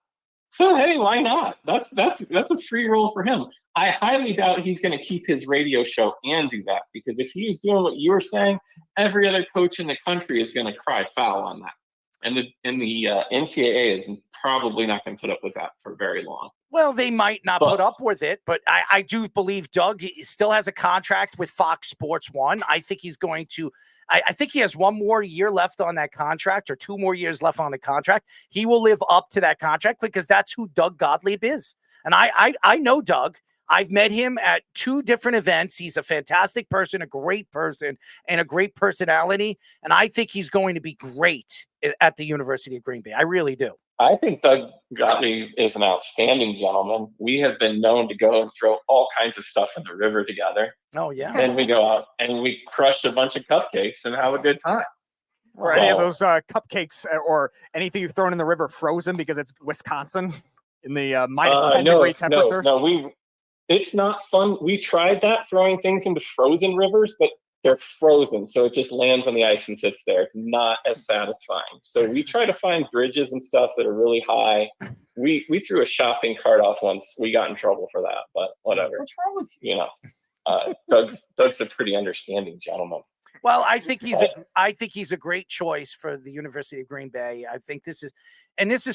So hey, why not? That's a free roll for him. I highly doubt he's going to keep his radio show and do that because if he's doing what you were saying, every other coach in the country is going to cry foul on that, and the NCAA is probably not going to put up with that for very long. Well, they might not put up with it, but I do believe Doug still has a contract with Fox Sports 1. I think he's going to. I think he has one more year left on that contract or 2 more years left on the contract. He will live up to that contract because that's who Doug Gottlieb is. And I know Doug. I've met him at 2 different events. He's a fantastic person, a great person, and a great personality. And I think he's going to be great at the University of Green Bay. I really do. I think Doug Gottlieb is an outstanding gentleman. We have been known to go and throw all kinds of stuff in the river together. Oh, yeah. Then we go out and we crush a bunch of cupcakes and have a good time. Or any of those cupcakes or anything you've thrown in the river frozen because it's Wisconsin in the minus 10 degree temperatures? No, it's not fun. We tried that, throwing things into frozen rivers, but they're frozen, so it just lands on the ice and sits there. It's not as satisfying. So we try to find bridges and stuff that are really high. We threw a shopping cart off once. We got in trouble for that, but whatever. What's wrong with you? You know, Doug's a pretty understanding gentleman. Well, I think he's a great choice for the University of Green Bay. I think this is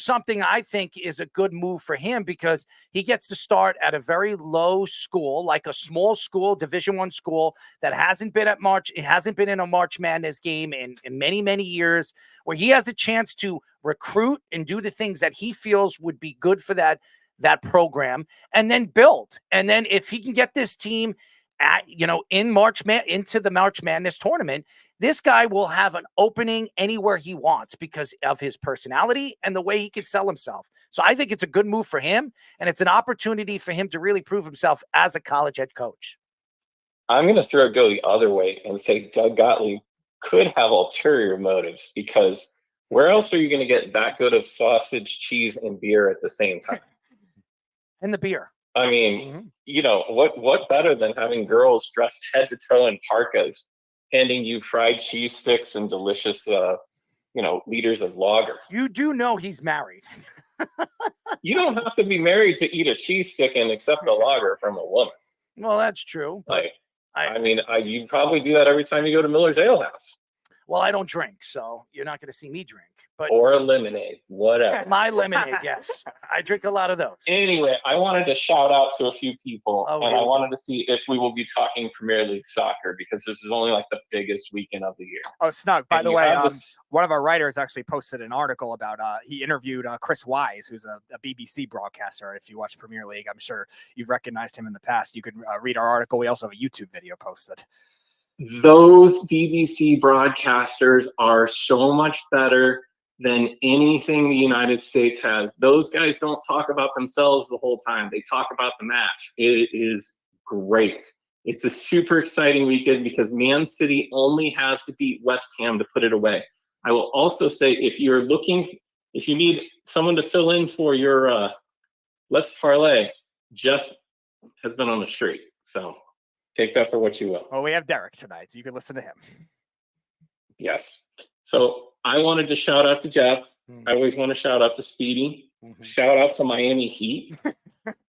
something I think is a good move for him because he gets to start at a very low school, like a small school, Division I school that hasn't been in a March Madness game in many, many years, where he has a chance to recruit and do the things that he feels would be good for that program, and then build. And then if he can get this team into the March Madness tournament, this guy will have an opening anywhere he wants because of his personality and the way he can sell himself. So I think it's a good move for him, and it's an opportunity for him to really prove himself as a college head coach. I'm going to go the other way and say Doug Gottlieb could have ulterior motives because where else are you going to get that good of sausage, cheese, and beer at the same time? And the beer. I mean, you know, what better than having girls dressed head to toe in parkas, handing you fried cheese sticks and delicious, liters of lager. You do know he's married. You don't have to be married to eat a cheese stick and accept a lager from a woman. Well, that's true. You probably do that every time you go to Miller's Ale House. Well, I don't drink, so you're not going to see me drink. Or a lemonade, whatever. My lemonade, yes. I drink a lot of those. Anyway, I wanted to shout out to a few people, and I wanted to see if we will be talking Premier League soccer because this is only like the biggest weekend of the year. Oh, Snug. By the way, one of our writers actually posted an article about he interviewed Chris Wise, who's a BBC broadcaster. If you watch Premier League, I'm sure you've recognized him in the past. You can read our article. We also have a YouTube video posted. Those BBC broadcasters are so much better than anything the United States has. Those guys don't talk about themselves the whole time. They talk about the match. It is great. It's a super exciting weekend because Man City only has to beat West Ham to put it away. I will also say, if you need someone to fill in for your Let's Parlay, Jeff has been on the street. So take that for what you will. Well, we have Derek tonight, so you can listen to him. Yes. So I wanted to shout out to Jeff. I always want to shout out to Speedy. Shout out to Miami Heat.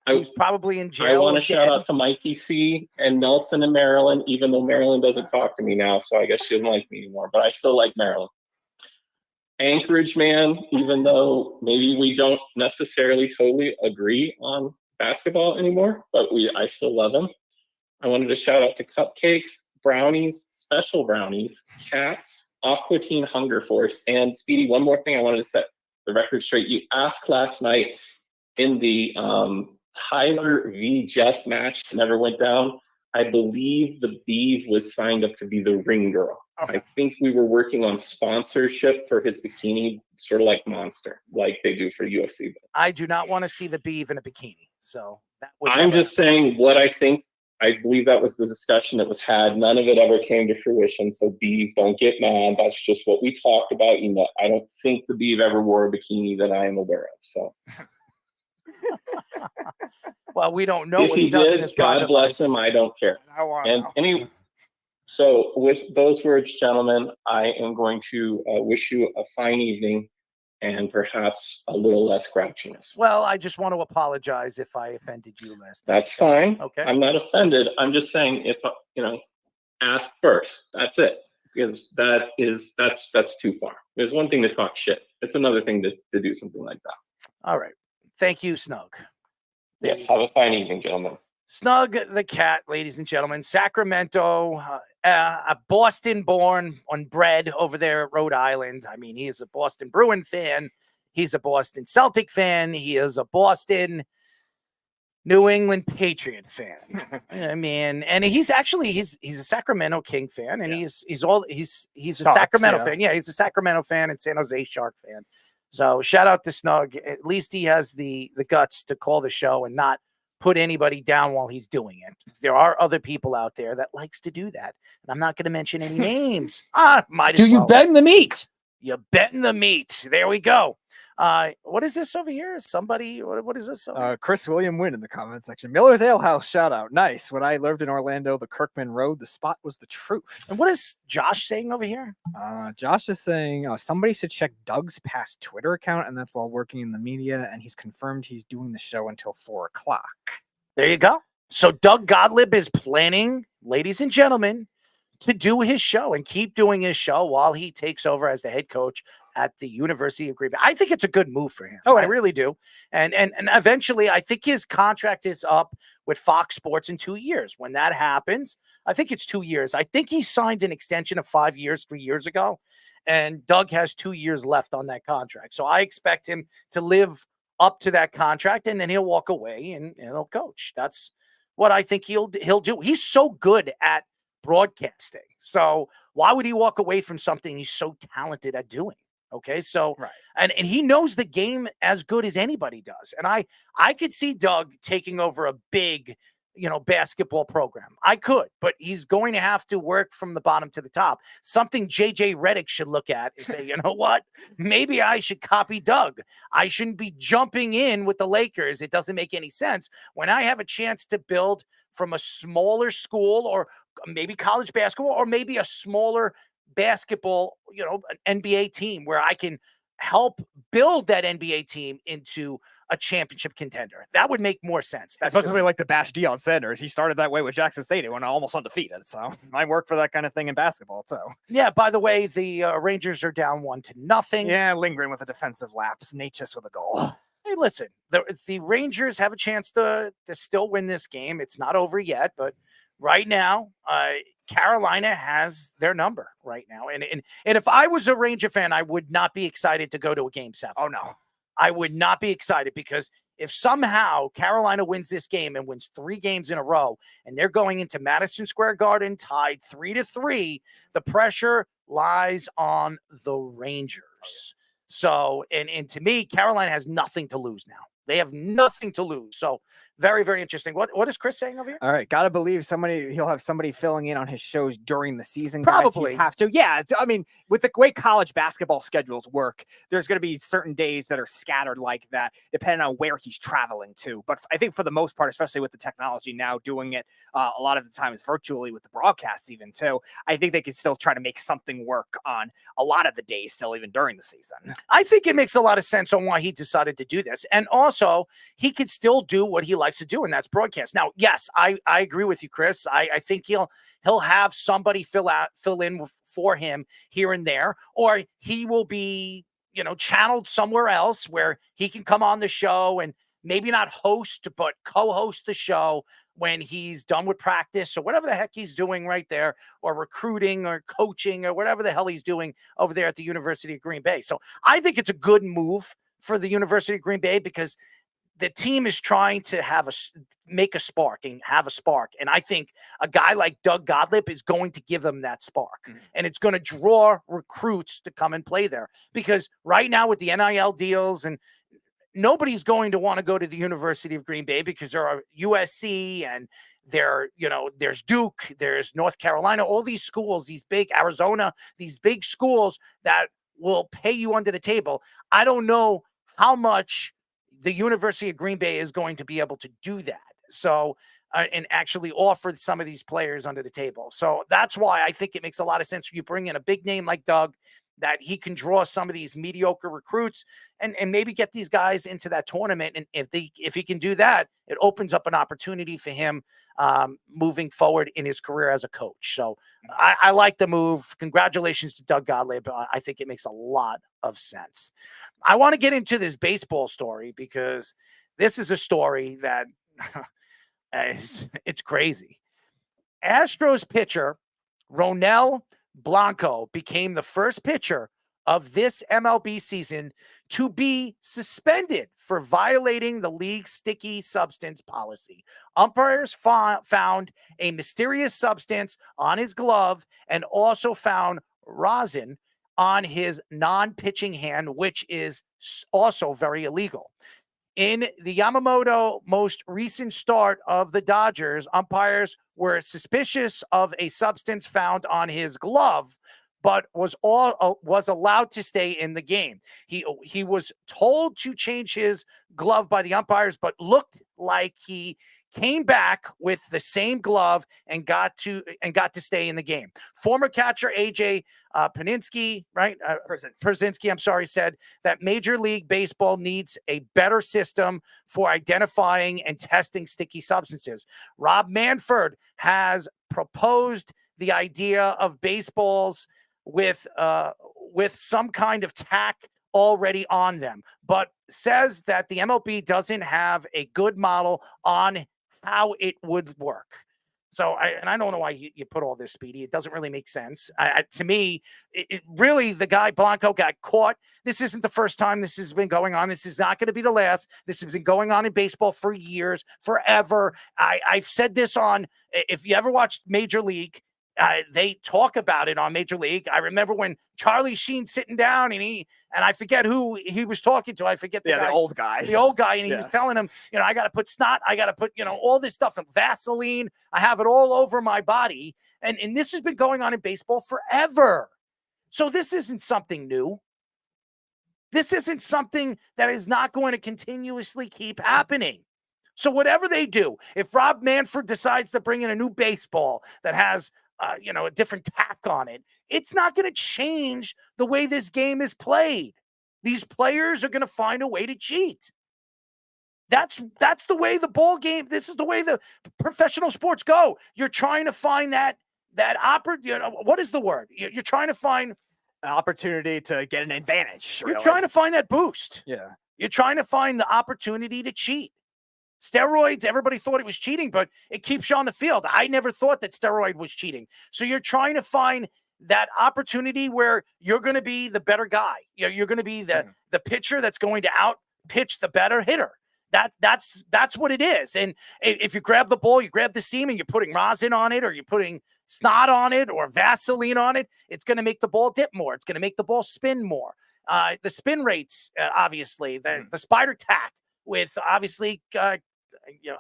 Who's probably in jail. I want to again. shout out to Mikey C and Nelson in Maryland, even though Maryland doesn't talk to me now, so I guess she doesn't like me anymore, but I still like Maryland. Anchorage man, even though maybe we don't necessarily totally agree on basketball anymore, but I still love him. I wanted to shout out to Cupcakes, Brownies, Special Brownies, Cats, Aqua Teen Hunger Force, and Speedy, one more thing I wanted to set the record straight. You asked last night in the Tyler v. Jeff match that never went down. I believe the Beeve was signed up to be the ring girl. I think we were working on sponsorship for his bikini, sort of like Monster, like they do for UFC. I do not want to see the Beeve in a bikini. So that would I'm just saying what I think. I believe that was the discussion that was had. None of it ever came to fruition. So Beeve, don't get mad. That's just what we talked about. You know, I don't think the Beeve ever wore a bikini that I am aware of. So. Well, we don't know if what he does in did, his God private bless life. him. I don't care. So with those words, gentlemen, I am going to wish you a fine evening and perhaps a little less grouchiness. Well, I just want to apologize if I offended you last night. That's fine. Okay. I'm not offended. I'm just saying, if ask first. That's it. Because that's too far. There's one thing to talk shit. It's another thing to do something like that. All right. Thank you, Snug. Yes. Have a fine evening, gentlemen. Snug the cat, ladies and gentlemen. Sacramento, a Boston-born on bred over there at Rhode Island. I mean, he is a Boston Bruin fan. He's a Boston Celtic fan. He is a Boston New England Patriot fan. I mean, and he's a Sacramento King fan, and he's a Sacramento fan. Yeah, he's a Sacramento fan and San Jose Shark fan. So shout out to Snug. At least he has the guts to call the show and not put anybody down while he's doing it. There are other people out there that likes to do that. And I'm not going to mention any names. Do you bet in the meat? You betting the meat. There we go. What is this over here? Somebody, what is this? Chris William Wynn in the comment section. Miller's Ale House, shout out. Nice. When I lived in Orlando, the Kirkman Road, the spot was the truth. And what is Josh saying over here? Josh is saying somebody should check Doug's past Twitter account, and that's while working in the media, and he's confirmed he's doing the show until 4 o'clock. There you go. So Doug Gottlieb is planning, ladies and gentlemen, to do his show and keep doing his show while he takes over as the head coach at the University of Green Bay. I think it's a good move for him. I really do. And eventually, I think his contract is up with Fox Sports in 2 years. When that happens, I think it's 2 years. I think he signed an extension of 5 years 3 years ago, and Doug has 2 years left on that contract. So I expect him to live up to that contract, and then he'll walk away and he'll coach. That's what I think he'll do. He's so good at broadcasting. So why would he walk away from something he's so talented at doing? Okay, so and he knows the game as good as anybody does. And I could see Doug taking over a big, basketball program. I could, but he's going to have to work from the bottom to the top. Something JJ Redick should look at and say, you know what? Maybe I should copy Doug. I shouldn't be jumping in with the Lakers. It doesn't make any sense when I have a chance to build from a smaller school or maybe college basketball or maybe a smaller basketball, an NBA team where I can help build that NBA team into a championship contender. That would make more sense. That's supposed to be like the Bash Deion Sanders. He started that way with Jackson State. He went almost undefeated. So I work for that kind of thing in basketball. So yeah, by the way, the Rangers are down 1-0. Yeah, lingering with a defensive lapse. Natchez with a goal. Hey, listen, the Rangers have a chance to still win this game. It's not over yet, but right now, Carolina has their number right now. And if I was a Ranger fan, I would not be excited to go to a Game 7. Oh, no. I would not be excited because if somehow Carolina wins this game and wins 3 games in a row and they're going into Madison Square Garden tied 3-3, the pressure lies on the Rangers. So, and to me, Carolina has nothing to lose now. They have nothing to lose. So Very, very interesting. What is Chris saying over here? All right, gotta believe he'll have somebody filling in on his shows during the season. Probably. Guys, have to. Yeah, I mean, with the way college basketball schedules work, there's going to be certain days that are scattered like that, depending on where he's traveling to. But I think for the most part, especially with the technology now doing it a lot of the time is virtually with the broadcasts even too, I think they can still try to make something work on a lot of the days still even during the season. I think it makes a lot of sense on why he decided to do this. And also, he could still do what he likes to do, and that's broadcast. Now, yes, I agree with you, Chris. I think he'll have somebody fill in for him here and there, or he will be, channeled somewhere else where he can come on the show and maybe not host, but co-host the show when he's done with practice or whatever the heck he's doing right there, or recruiting or coaching or whatever the hell he's doing over there at the University of Green Bay. So I think it's a good move for the University of Green Bay because the team is trying to make a spark and have a spark. And I think a guy like Doug Gottlieb is going to give them that spark. And it's going to draw recruits to come and play there. Because right now with the NIL deals, and nobody's going to want to go to the University of Green Bay because there are USC and there's Duke, there's North Carolina, all these schools, these big Arizona, these big schools that will pay you under the table. I don't know how much the University of Green Bay is going to be able to do that. So, and actually offer some of these players under the table. So that's why I think it makes a lot of sense. You bring in a big name like Doug, that he can draw some of these mediocre recruits and maybe get these guys into that tournament. And if he can do that, it opens up an opportunity for him moving forward in his career as a coach. So I like the move. Congratulations to Doug Gottlieb. I think it makes a lot of sense. I want to get into this baseball story because this is a story that it's crazy. Astros pitcher Ronel Blanco became the first pitcher of this MLB season to be suspended for violating the league's sticky substance policy. Umpires found a mysterious substance on his glove and also found rosin on his non-pitching hand, which is also very illegal. In the Yamamoto most recent start of the Dodgers, umpires were suspicious of a substance found on his glove, but was allowed to stay in the game. He was told to change his glove by the umpires, but looked like he came back with the same glove and got to stay in the game. Former catcher AJ Pierzynski, said that Major League Baseball needs a better system for identifying and testing sticky substances. Rob Manfred has proposed the idea of baseballs with some kind of tack already on them, but says that the MLB doesn't have a good model on how it would work. So I don't know why you put all this, Speedy. It doesn't really make sense. To me, it really, the guy Blanco got caught. This isn't the first time this has been going on. This is not going to be the last. This has been going on in baseball for years, forever. I've said this on, if you ever watched Major League, they talk about it on Major League. I remember when Charlie Sheen sitting down and I forget who he was talking to. I forget the old guy. The old guy. And he was telling him, I got to put snot. I got to put, all this stuff and Vaseline. I have it all over my body. And this has been going on in baseball forever. So this isn't something new. This isn't something that is not going to continuously keep happening. So whatever they do, if Rob Manfred decides to bring in a new baseball that has a different tack on it, it's not going to change the way this game is played. These players are going to find a way to cheat. That's the way the ball game, this is the way the professional sports go. You're trying to find that what is the word? You're trying to find an opportunity to get an advantage. You're trying to find that boost. Yeah. You're trying to find the opportunity to cheat. Steroids, everybody thought it was cheating, but it keeps you on the field. I never thought that steroid was cheating. So you're trying to find that opportunity where you're going to be the better guy. You're going to be the pitcher that's going to out pitch the better hitter. That's what it is. And if you grab the ball, you grab the seam and you're putting rosin on it, or you're putting snot on it or Vaseline on it, it's going to make the ball dip more. It's going to make the ball spin more. The spin rates, obviously, the spider tack with obviously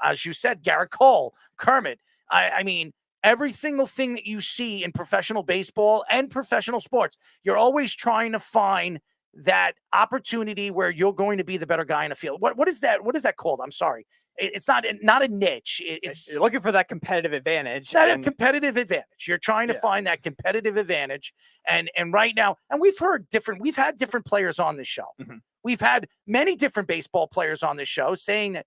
as you said, Garrett Cole, Kermit. I mean, every single thing that you see in professional baseball and professional sports, you're always trying to find that opportunity where you're going to be the better guy in the field. What is that? What is that called? I'm sorry. It's not a niche. It's you're looking for that competitive advantage. A competitive advantage. You're trying to find that competitive advantage. And right now, and we've had different players on this show. Mm-hmm. We've had many different baseball players on this show saying that,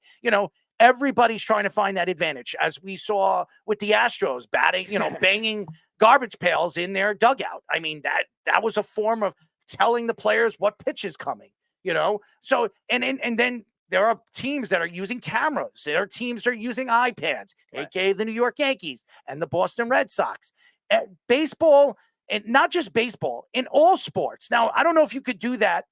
everybody's trying to find that advantage, as we saw with the Astros batting, banging garbage pails in their dugout. I mean, that was a form of telling the players what pitch is coming, So, and then there are teams that are using cameras. There are teams that are using iPads, aka the New York Yankees and the Boston Red Sox. Baseball, and not just baseball, in all sports. Now, I don't know if you could do that.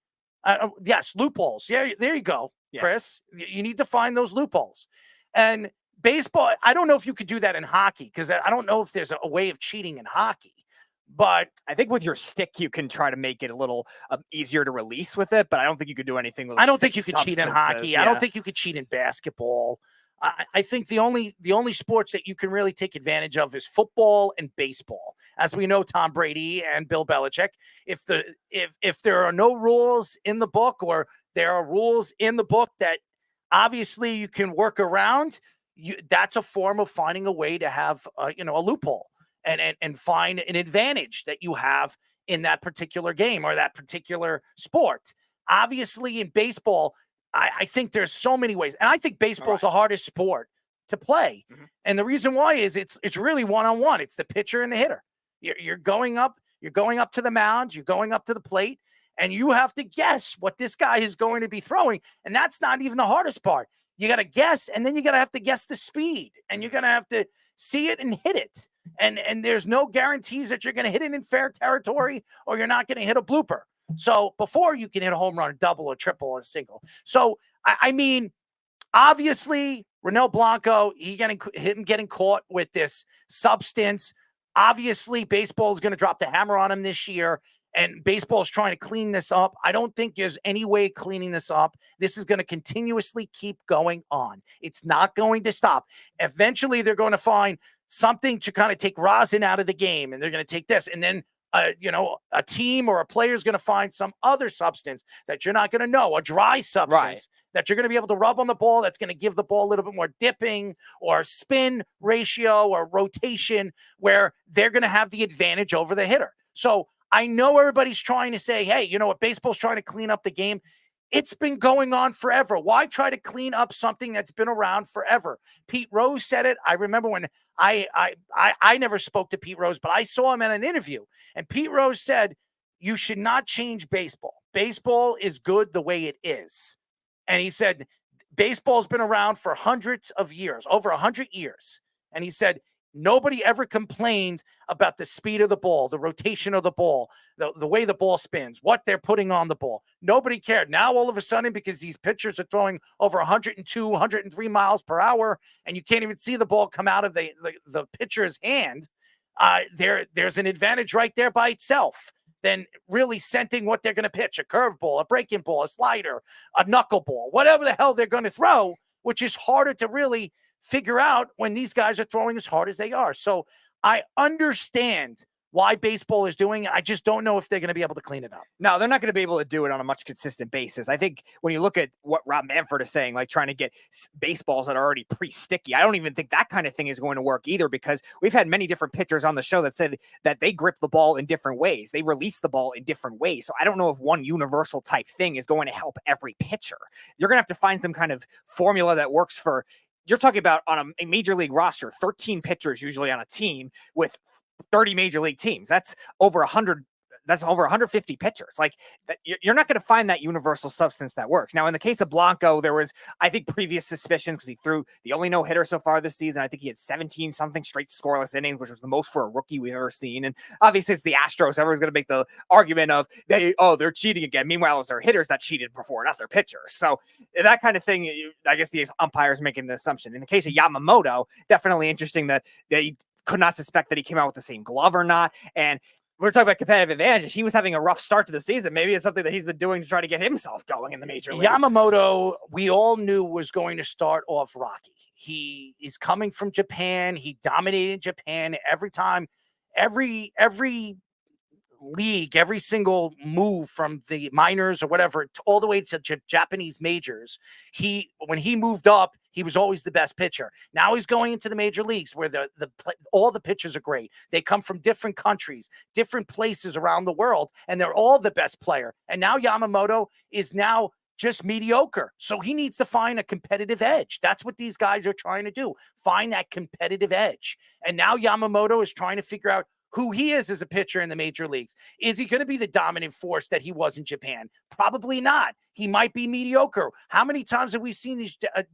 Yes, loopholes. Yeah, there you go, Chris. You need to find those loopholes. And baseball, I don't know if you could do that in hockey, because I don't know if there's a way of cheating in hockey. But I think with your stick, you can try to make it a little easier to release with it. But I don't think you could do anything with. I don't think you could cheat in hockey. Yeah. I don't think you could cheat in basketball. I think the only sports that you can really take advantage of is football and baseball. As we know, Tom Brady and Bill Belichick. If there are no rules in the book, or there are rules in the book that obviously you can work around, that's a form of finding a way to have a loophole. And find an advantage that you have in that particular game or that particular sport. Obviously, in baseball, I think there's so many ways. And I think baseball is the hardest sport to play. Mm-hmm. And the reason why is it's really one-on-one. It's the pitcher and the hitter. You're going up to the mound, you're going up to the plate, and you have to guess what this guy is going to be throwing. And that's not even the hardest part. You got to guess, and then you got to have to guess the speed, and you're going to have to see it and hit it. And there's no guarantees that you're going to hit it in fair territory, or you're not going to hit a blooper. So before you can hit a home run, a double, a triple, or a single. So, I mean, obviously, Ronel Blanco, him getting caught with this substance. Obviously, baseball is going to drop the hammer on him this year. And baseball is trying to clean this up. I don't think there's any way cleaning this up. This is going to continuously keep going on. It's not going to stop. Eventually, they're going to find something to kind of take rosin out of the game, and they're going to take this. And then, a team or a player is going to find some other substance that you're not going to know, a dry substance that you're going to be able to rub on the ball that's going to give the ball a little bit more dipping or spin ratio or rotation, where they're going to have the advantage over the hitter. So I know everybody's trying to say, hey, what baseball's trying to clean up the game. It's been going on forever. Why try to clean up something that's been around forever? Pete Rose said it. I remember when I never spoke to Pete Rose, but I saw him in an interview. And Pete Rose said, you should not change baseball. Baseball is good the way it is. And he said, baseball's been around for hundreds of years, over 100 years. And he said, nobody ever complained about the speed of the ball, the rotation of the ball, the way the ball spins, what they're putting on the ball. Nobody cared. Now, all of a sudden, because these pitchers are throwing over 102, 103 miles per hour, and you can't even see the ball come out of the pitcher's hand, there's an advantage right there by itself than really scenting what they're going to pitch, a curveball, a breaking ball, a slider, a knuckleball, whatever the hell they're going to throw, which is harder to really figure out when these guys are throwing as hard as they are. So I understand why baseball is doing it. I just don't know if they're going to be able to clean it up. No, they're not going to be able to do it on a much consistent basis. I think when you look at what Rob Manfred is saying, like trying to get baseballs that are already pre-sticky, I don't even think that kind of thing is going to work either, because we've had many different pitchers on the show that said that they grip the ball in different ways. They release the ball in different ways. So I don't know if one universal type thing is going to help every pitcher. You're going to have to find some kind of formula that works for. You're talking about on a major league roster, 13 pitchers usually on a team with 30 major league teams. That's over 100. That's over 150 pitchers. Like, you're not going to find that universal substance that works. Now, in the case of Blanco, there was, I think, previous suspicion because he threw the only no-hitter so far this season. I think he had 17-something straight scoreless innings, which was the most for a rookie we've ever seen. And obviously, it's the Astros. Everyone's going to make the argument of, they're cheating again. Meanwhile, it's their hitters that cheated before, not their pitchers. So that kind of thing, I guess the umpires making the assumption. In the case of Yamamoto, definitely interesting that they could not suspect that he came out with the same glove or not. And we're talking about competitive advantages. He was having a rough start to the season. Maybe it's something that he's been doing to try to get himself going in the major leagues. Yamamoto, we all knew was going to start off rocky. He is coming from Japan. He dominated Japan every time, every league, every single move from the minors or whatever, all the way to Japanese majors. When he moved up, he was always the best pitcher. Now he's going into the major leagues where all the pitchers are great. They come from different countries, different places around the world, and they're all the best player. And now Yamamoto is now just mediocre. So he needs to find a competitive edge. That's what these guys are trying to do. Find that competitive edge. And now Yamamoto is trying to figure out who he is as a pitcher in the major leagues. Is he going to be the dominant force that he was in Japan? Probably not. He might be mediocre. How many times have we seen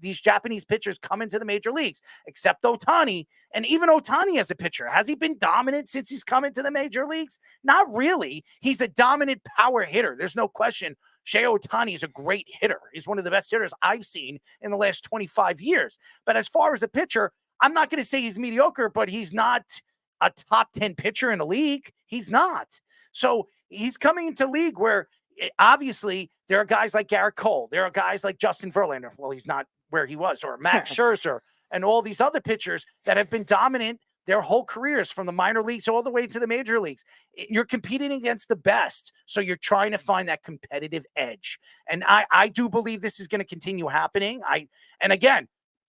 these Japanese pitchers come into the major leagues, except Ohtani? And even Ohtani as a pitcher, has he been dominant since he's come into the major leagues? Not really. He's a dominant power hitter. There's no question. Shohei Ohtani is a great hitter. He's one of the best hitters I've seen in the last 25 years. But as far as a pitcher, I'm not going to say he's mediocre, but he's not a top 10 pitcher in the league. He's not. So he's coming into a league where obviously there are guys like Garrett Cole. There are guys like Justin Verlander. Well, he's not where he was, or Max Scherzer and all these other pitchers that have been dominant their whole careers from the minor leagues all the way to the major leagues. You're competing against the best. So you're trying to find that competitive edge. And I do believe this is going to continue happening.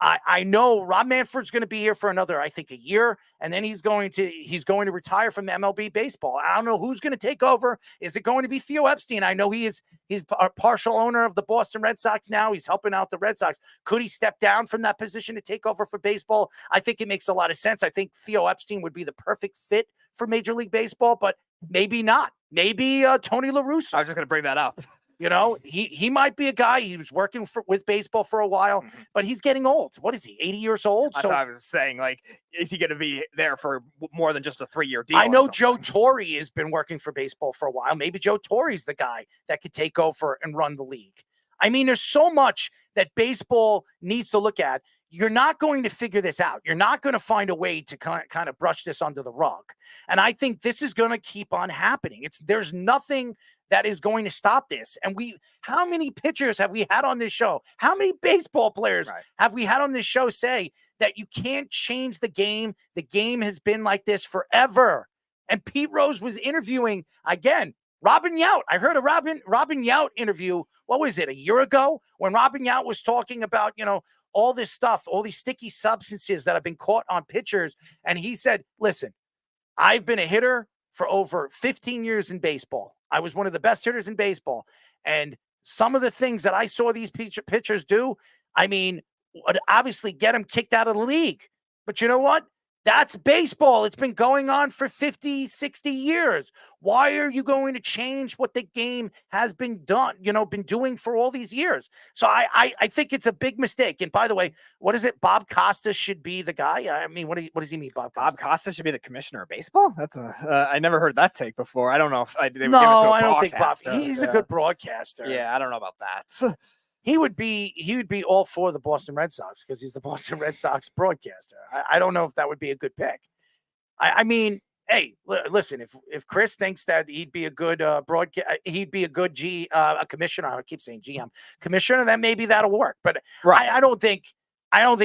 I know Rob Manfred's going to be here for another, I think, a year, and then he's going to retire from MLB baseball. I don't know who's going to take over. Is it going to be Theo Epstein? I know he's a partial owner of the Boston Red Sox now. He's helping out the Red Sox. Could he step down from that position to take over for baseball? I think it makes a lot of sense. I think Theo Epstein would be the perfect fit for Major League Baseball, but maybe not. Maybe Tony La Russa. I was just going to bring that up. You know, he might be a guy. He was working with baseball for a while, but he's getting old. What is he, 80 years old? So I was saying, like, is he going to be there for more than just a 3-year deal? I know Joe Torre has been working for baseball for a while. Maybe Joe Torre's the guy that could take over and run the league. I mean, there's so much that baseball needs to look at. You're not going to figure this out. You're not going to find a way to kind of brush this under the rug. And I think this is going to keep on happening. There's nothing that is going to stop this. And how many pitchers have we had on this show? How many baseball players have we had on this show say that you can't change the game? The game has been like this forever. And Pete Rose was interviewing, again, Robin Yount. I heard a Robin Yount interview, what was it, a year ago? When Robin Yount was talking about, all this stuff, all these sticky substances that have been caught on pitchers. And he said, listen, I've been a hitter for over 15 years in baseball. I was one of the best hitters in baseball. And some of the things that I saw these pitchers do, I mean, would obviously get them kicked out of the league. But you know what? That's baseball. It's been going on for 50, 60 years. Why are you going to change what the game has been doing for all these years? So I think it's a big mistake. And by the way, what is it? Bob Costas should be the guy? I mean, what does he mean, Bob Costas? Bob Costas should be the commissioner of baseball? That's I never heard that take before. I don't know if they would give it to a No, I don't think Bob. broadcaster. He's a good broadcaster. Yeah, I don't know about that. He would be all for the Boston Red Sox because he's the Boston Red Sox broadcaster. I don't know if that would be a good pick. I mean, hey, listen, if Chris thinks that he'd be a good he'd be a good a commissioner. I keep saying GM commissioner, then maybe that'll work. But I don't think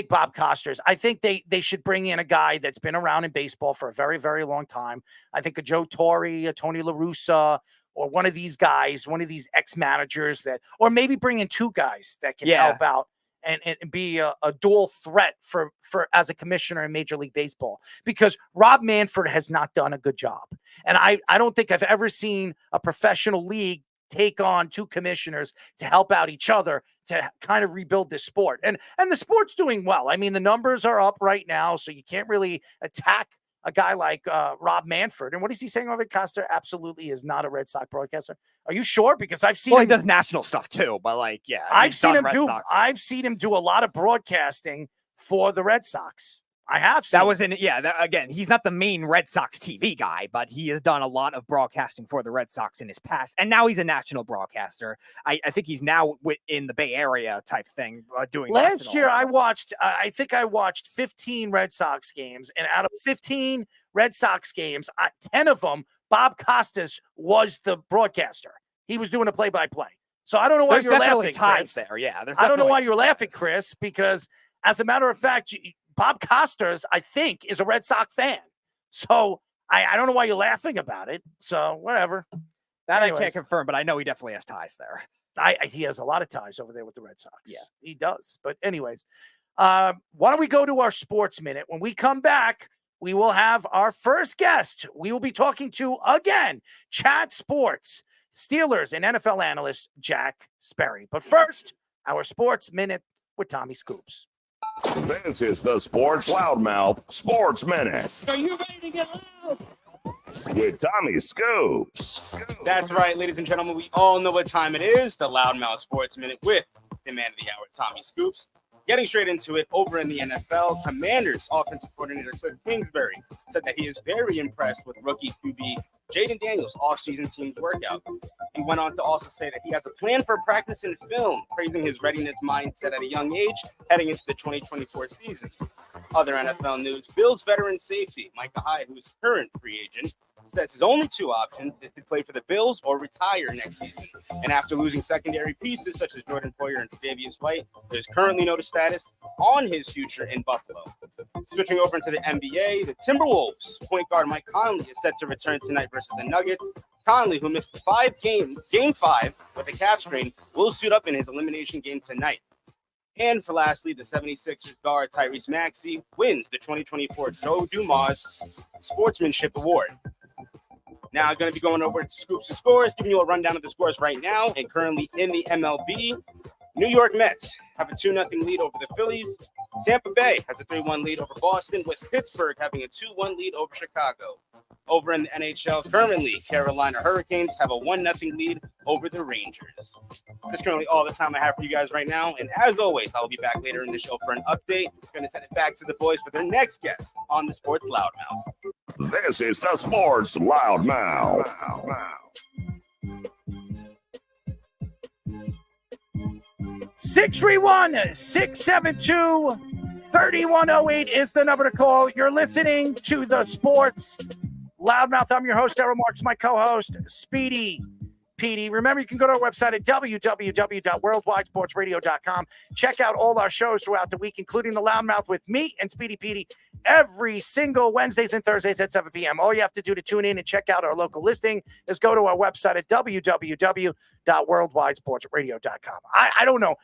Bob Costas. I think they should bring in a guy that's been around in baseball for a very, very long time. I think a Joe Torre, a Tony La Russa, or one of these guys, one of these ex-managers or maybe bring in two guys that can help out and be a dual threat for as a commissioner in Major League Baseball, because Rob Manfred has not done a good job. And I don't think I've ever seen a professional league take on two commissioners to help out each other to kind of rebuild this sport. And the sport's doing well. I mean, the numbers are up right now, so you can't really attack a guy like Rob Manfred. And what is he saying over Costa? Absolutely is not a Red Sox broadcaster. Are you sure? Because I've seen he does national stuff too, but I've seen him do a lot of broadcasting for the Red Sox. I have seen. That was again, he's not the main Red Sox TV guy, but he has done a lot of broadcasting for the Red Sox in his past. And now he's a national broadcaster. I think he's now in the Bay Area type thing doing. Last year, I think I watched 15 Red Sox games, and out of 15 Red Sox games, 10 of them Bob Costas was the broadcaster. He was doing a play-by-play. So I don't know why There's you're definitely laughing, ties Chris. there. Yeah, there's I don't know definitely why you're laughing, ties. Chris, because as a matter of fact, Bob Costas, I think, is a Red Sox fan. So I don't know why you're laughing about it. So whatever. That I Anyways. can't confirm, but I know he definitely has ties there. He has a lot of ties over there with the Red Sox. Yeah, he does. But anyways, why don't we go to our sports minute? When we come back, we will have our first guest. We will be talking to, again, Chat Sports, Steelers and NFL analyst Jack Sperry. But first, our sports minute with Tommy Scoops. This is the Sports Loudmouth Sports Minute Are you ready to get loud? with Tommy Scoops. That's right, ladies and gentlemen. We all know what time it is. The Loudmouth Sports Minute with the man of the hour, Tommy Scoops. Getting straight into it, over in the NFL, Commanders offensive coordinator Cliff Kingsbury said that he is very impressed with rookie QB Jaden Daniels' offseason team's workout. He went on to also say that he has a plan for practice and film, praising his readiness mindset at a young age heading into the 2024 season. Other NFL news, Bills veteran safety Micah Hyde, who is a current free agent, says his only two options is to play for the Bills or retire next season. And after losing secondary pieces such as Jordan Poyer and Davius White, there's currently no status on his future in Buffalo. Switching over into the NBA, the Timberwolves point guard Mike Conley is set to return tonight versus the Nuggets. Conley, who missed game 5 with a calf strain, will suit up in his elimination game tonight. And for lastly, the 76ers guard Tyrese Maxey wins the 2024 Joe Dumas Sportsmanship Award. Now, I'm going to be going over to Scoops and Scores, giving you a rundown of the scores right now. And currently in the MLB, New York Mets have a 2-0 lead over the Phillies. Tampa Bay has a 3-1 lead over Boston, with Pittsburgh having a 2-1 lead over Chicago. Over in the NHL, currently, Carolina Hurricanes have a 1-0 lead over the Rangers. That's currently all the time I have for you guys right now. And as always, I'll be back later in the show for an update. I'm going to send it back to the boys for their next guest on the Sports Loudmouth. This is the Sports Loudmouth. 631-672-3108 is the number to call. You're listening to the Sports Loudmouth. I'm your host, Errol Marks, my co-host, Speedy Petey. Remember, you can go to our website at www.worldwidesportsradio.com. Check out all our shows throughout the week, including the Loudmouth with me and Speedy Petey every single Wednesdays and Thursdays at 7 p.m. All you have to do to tune in and check out our local listing is go to our website at www.worldwidesportsradio.com. I don't know.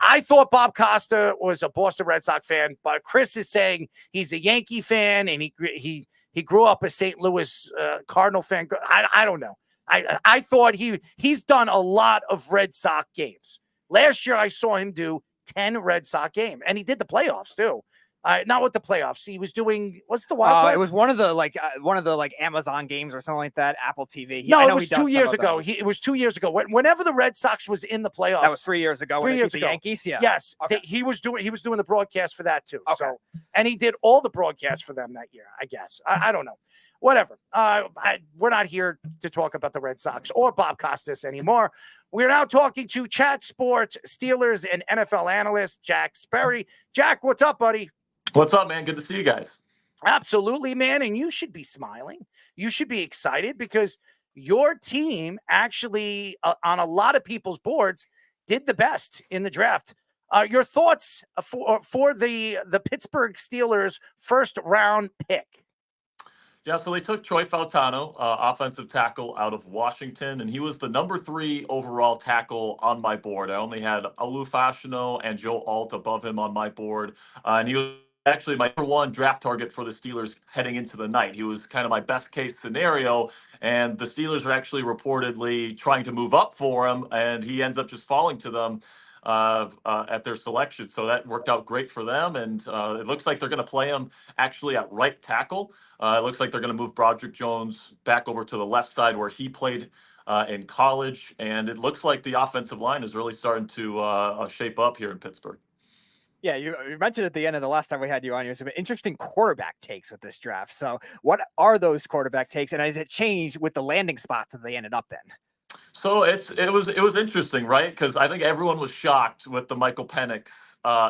I thought Bob Costa was a Boston Red Sox fan, but Chris is saying he's a Yankee fan and he grew up a St. Louis Cardinal fan. I don't know. I thought he's done a lot of Red Sox games. Last year, I saw him do 10 Red Sox games, and he did the playoffs too. Not with the playoffs. He was doing, what's the wild card? It was one of the Amazon games or something like that, Apple TV. No, it was 2 years ago. It was 2 years ago. Whenever the Red Sox was in the playoffs. That was 3 years ago. 3 years ago. The Yankees, yeah. Yes. Okay. He was doing the broadcast for that too. Okay. So, and he did all the broadcasts for them that year, I guess. I don't know. Whatever. We're not here to talk about the Red Sox or Bob Costas anymore. We're now talking to Chat Sports, Steelers, and NFL analyst Jack Sperry. Jack, what's up, buddy? What's up, man? Good to see you guys. Absolutely, man. And you should be smiling. You should be excited because your team actually, on a lot of people's boards, did the best in the draft. Your thoughts for the Pittsburgh Steelers first round pick? Yeah, so they took Troy Fautano, offensive tackle out of Washington, and he was the number 3 overall tackle on my board. I only had Olu Fashanu and Joe Alt above him on my board, and he was actually my number 1 draft target for the Steelers heading into the night. He was kind of my best case scenario, and the Steelers are actually reportedly trying to move up for him, and he ends up just falling to them at their selection. So that worked out great for them, and it looks like they're going to play him actually at right tackle. It looks like they're going to move Broderick Jones back over to the left side where he played in college, and it looks like the offensive line is really starting to shape up here in Pittsburgh. Yeah, you mentioned at the end of the last time we had you on, you had some interesting quarterback takes with this draft. So what are those quarterback takes, and has it changed with the landing spots that they ended up in? So it was interesting, right? Because I think everyone was shocked with the Michael Penix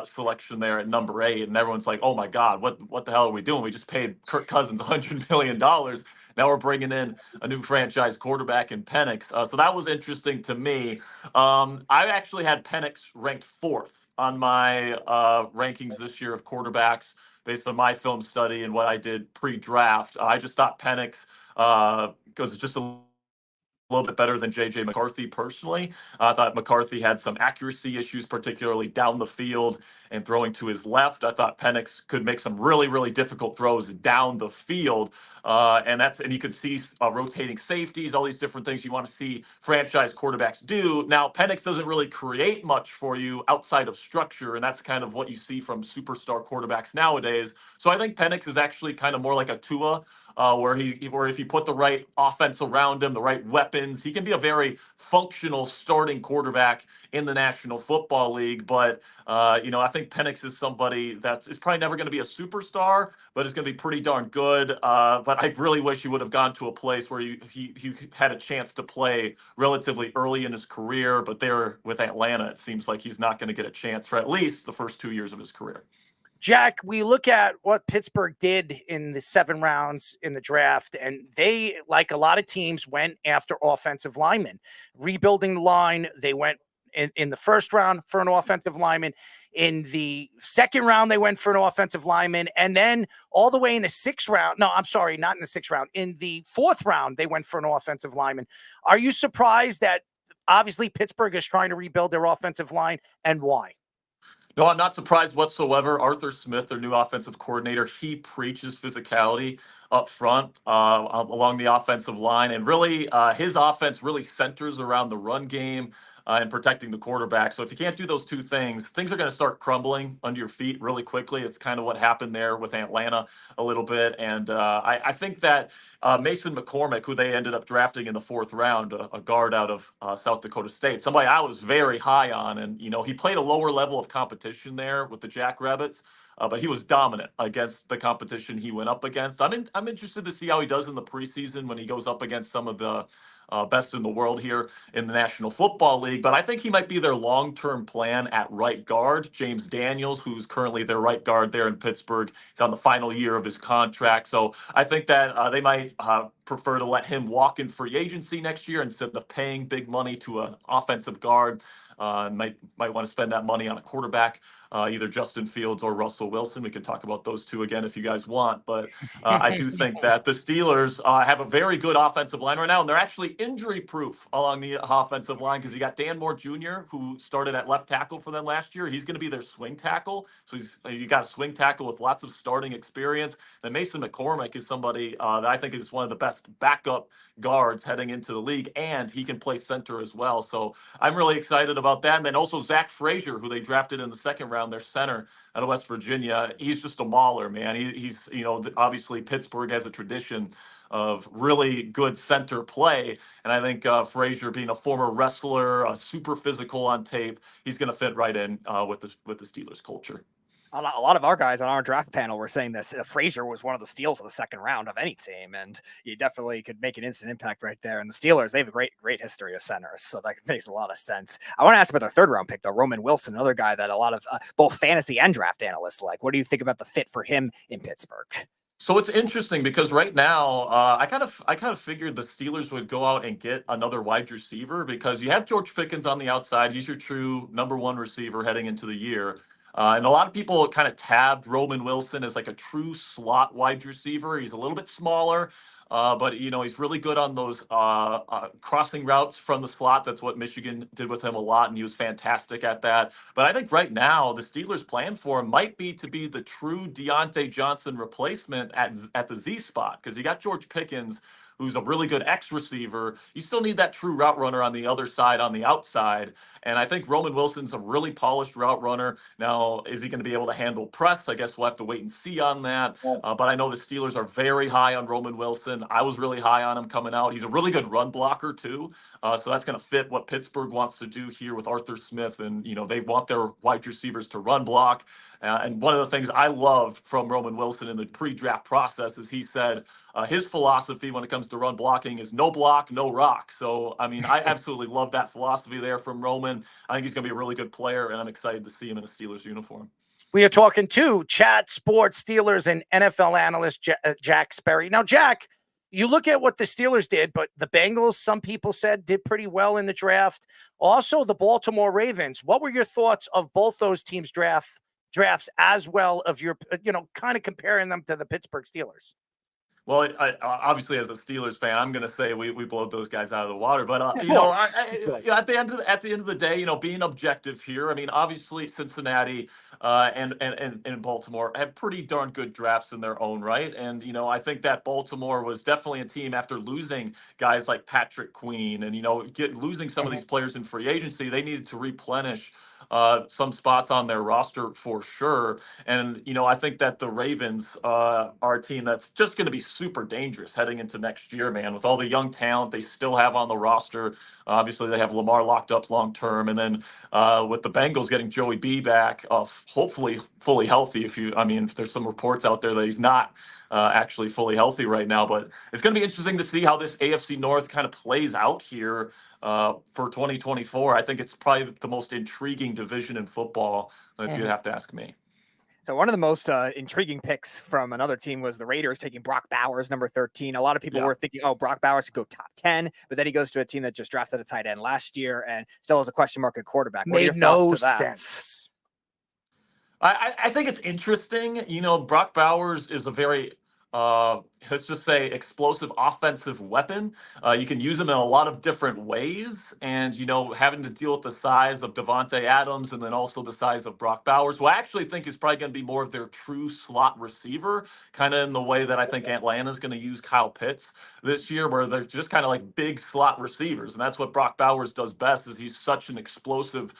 selection there at number 8, and everyone's like, "Oh my God, what the hell are we doing? We just paid Kirk Cousins $100 million." Now we're bringing in a new franchise quarterback in Penix. So that was interesting to me. I actually had Penix ranked 4th on my rankings this year of quarterbacks based on my film study and what I did pre-draft. I just thought Penix, because it's just a little bit better than J.J. McCarthy personally. I thought McCarthy had some accuracy issues, particularly down the field and throwing to his left. I thought Penix could make some really, really difficult throws down the field. And you could see rotating safeties, all these different things you want to see franchise quarterbacks do. Now, Penix doesn't really create much for you outside of structure, and that's kind of what you see from superstar quarterbacks nowadays. So I think Penix is actually kind of more like a Tua, where if you put the right offense around him, the right weapons, he can be a very functional starting quarterback in the National Football League. But I think Penix is somebody that is probably never going to be a superstar, but is going to be pretty darn good. But I really wish he would have gone to a place where he had a chance to play relatively early in his career. But there with Atlanta, it seems like he's not going to get a chance for at least the first 2 years of his career. Jack, we look at what Pittsburgh did in the 7 rounds in the draft, and they, like a lot of teams, went after offensive linemen, rebuilding the line. They went in the first round for an offensive lineman. In the second round, they went for an offensive lineman. And then all the way in the 6th round. No, I'm sorry, not in the 6th round. In the 4th round, they went for an offensive lineman. Are you surprised that obviously Pittsburgh is trying to rebuild their offensive line, and why? No, I'm not surprised whatsoever. Arthur Smith, their new offensive coordinator, he preaches physicality up front along the offensive line. And really, his offense really centers around the run game and protecting the quarterback. So if you can't do those two things are going to start crumbling under your feet really quickly. It's kind of what happened there with Atlanta a little bit. And I think that Mason McCormick, who they ended up drafting in the 4th round, a guard out of South Dakota State, somebody I was very high on. And, he played a lower level of competition there with the Jackrabbits. But he was dominant against the competition he went up against. I'm interested to see how he does in the preseason when he goes up against some of the best in the world here in the National Football League. But I think he might be their long-term plan at right guard. James Daniels, who's currently their right guard there in Pittsburgh, is on the final year of his contract. So I think that they might prefer to let him walk in free agency next year instead of paying big money to an offensive guard. Might want to spend that money on a quarterback, either Justin Fields or Russell Wilson. We can talk about those two again if you guys want. But I do think that the Steelers have a very good offensive line right now, and they're actually injury-proof along the offensive line because you got Dan Moore Jr., who started at left tackle for them last year. He's going to be their swing tackle. So you got a swing tackle with lots of starting experience. Then Mason McCormick is somebody that I think is one of the best backup guards heading into the league, and he can play center as well. So I'm really excited about that. And then also Zach Frazier, who they drafted in the 2nd round, their center out of West Virginia. He's just a mauler, man. He's obviously Pittsburgh has a tradition of really good center play. And I think Frazier, being a former wrestler, super physical on tape, he's going to fit right in with the Steelers culture. A lot of our guys on our draft panel were saying this. Frazier was one of the steals of the 2nd round of any team, and he definitely could make an instant impact right there. And the Steelers, they have a great history of centers, so that makes a lot of sense. I want to ask about their 3rd round pick, though, Roman Wilson, another guy that a lot of both fantasy and draft analysts like. What do you think about the fit for him in Pittsburgh? So it's interesting because right now, I kind of figured the Steelers would go out and get another wide receiver because you have George Pickens on the outside. He's your true number 1 receiver heading into the year. And a lot of people kind of tabbed Roman Wilson as like a true slot wide receiver. He's a little bit smaller, but he's really good on those crossing routes from the slot. That's what Michigan did with him a lot, and he was fantastic at that. But I think right now the Steelers' plan for him might be to be the true Deontay Johnson replacement at the Z spot because you got George Pickens, who's a really good X receiver. You still need that true route runner on the other side, on the outside. And I think Roman Wilson's a really polished route runner. Now, is he going to be able to handle press? I guess we'll have to wait and see on that. But I know the Steelers are very high on Roman Wilson. I was really high on him coming out. He's a really good run blocker, too. So that's going to fit what Pittsburgh wants to do here with Arthur Smith. And, they want their wide receivers to run block. And one of the things I loved from Roman Wilson in the pre-draft process is he said his philosophy when it comes to run blocking is no block, no rock. So, I absolutely love that philosophy there from Roman. I think he's going to be a really good player, and I'm excited to see him in a Steelers uniform. We are talking to Chat Sports Steelers and NFL analyst Jack Sperry. Now, Jack, You look at what the Steelers did, but the Bengals, some people said, did pretty well in the draft. Also, the Baltimore Ravens. What were your thoughts of both those teams' drafts as well of your, kind of comparing them to the Pittsburgh Steelers? Well, I obviously, as a Steelers fan, I'm going to say we blow those guys out of the water. But Of at the end of the day, being objective here, I mean, obviously Cincinnati and Baltimore had pretty darn good drafts in their own right, and I think that Baltimore was definitely a team after losing guys like Patrick Queen and losing some of these players in free agency, they needed to replenish some spots on their roster for sure. And, I think that the Ravens are a team that's just going to be super dangerous heading into next year, man, with all the young talent they still have on the roster. Obviously, they have Lamar locked up long term. And then with the Bengals getting Joey B back, hopefully fully healthy. If there's some reports out there that he's not actually fully healthy right now. But it's going to be interesting to see how this AFC North kind of plays out here for 2024. I think it's probably the most intriguing division in football, if you'd have to ask me. So one of the most intriguing picks from another team was the Raiders taking Brock Bowers, number 13. A lot of people were thinking, Brock Bowers could go top 10, but then he goes to a team that just drafted a tight end last year and still has a question mark at quarterback. What are your thoughts to that? Sense. I think it's interesting. Brock Bowers is a very, let's just say, explosive offensive weapon. You can use him in a lot of different ways. And, having to deal with the size of Devontae Adams and then also the size of Brock Bowers, who I actually think is probably going to be more of their true slot receiver, kind of in the way that I think Atlanta's going to use Kyle Pitts this year, where they're just kind of like big slot receivers. And that's what Brock Bowers does best, is he's such an explosive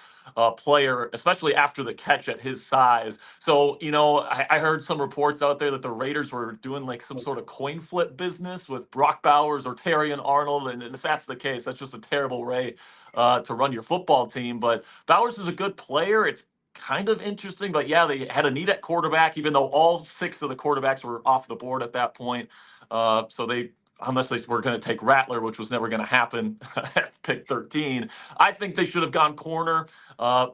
player, especially after the catch at his size. So, I heard some reports out there that the Raiders were doing like some sort of coin flip business with Brock Bowers or Terrion Arnold. And if that's the case, that's just a terrible way to run your football team. But Bowers is a good player. It's kind of interesting, but yeah, they had a need at quarterback, even though all 6 of the quarterbacks were off the board at that point. Unless they were going to take Rattler, which was never going to happen at pick 13. I think they should have gone corner,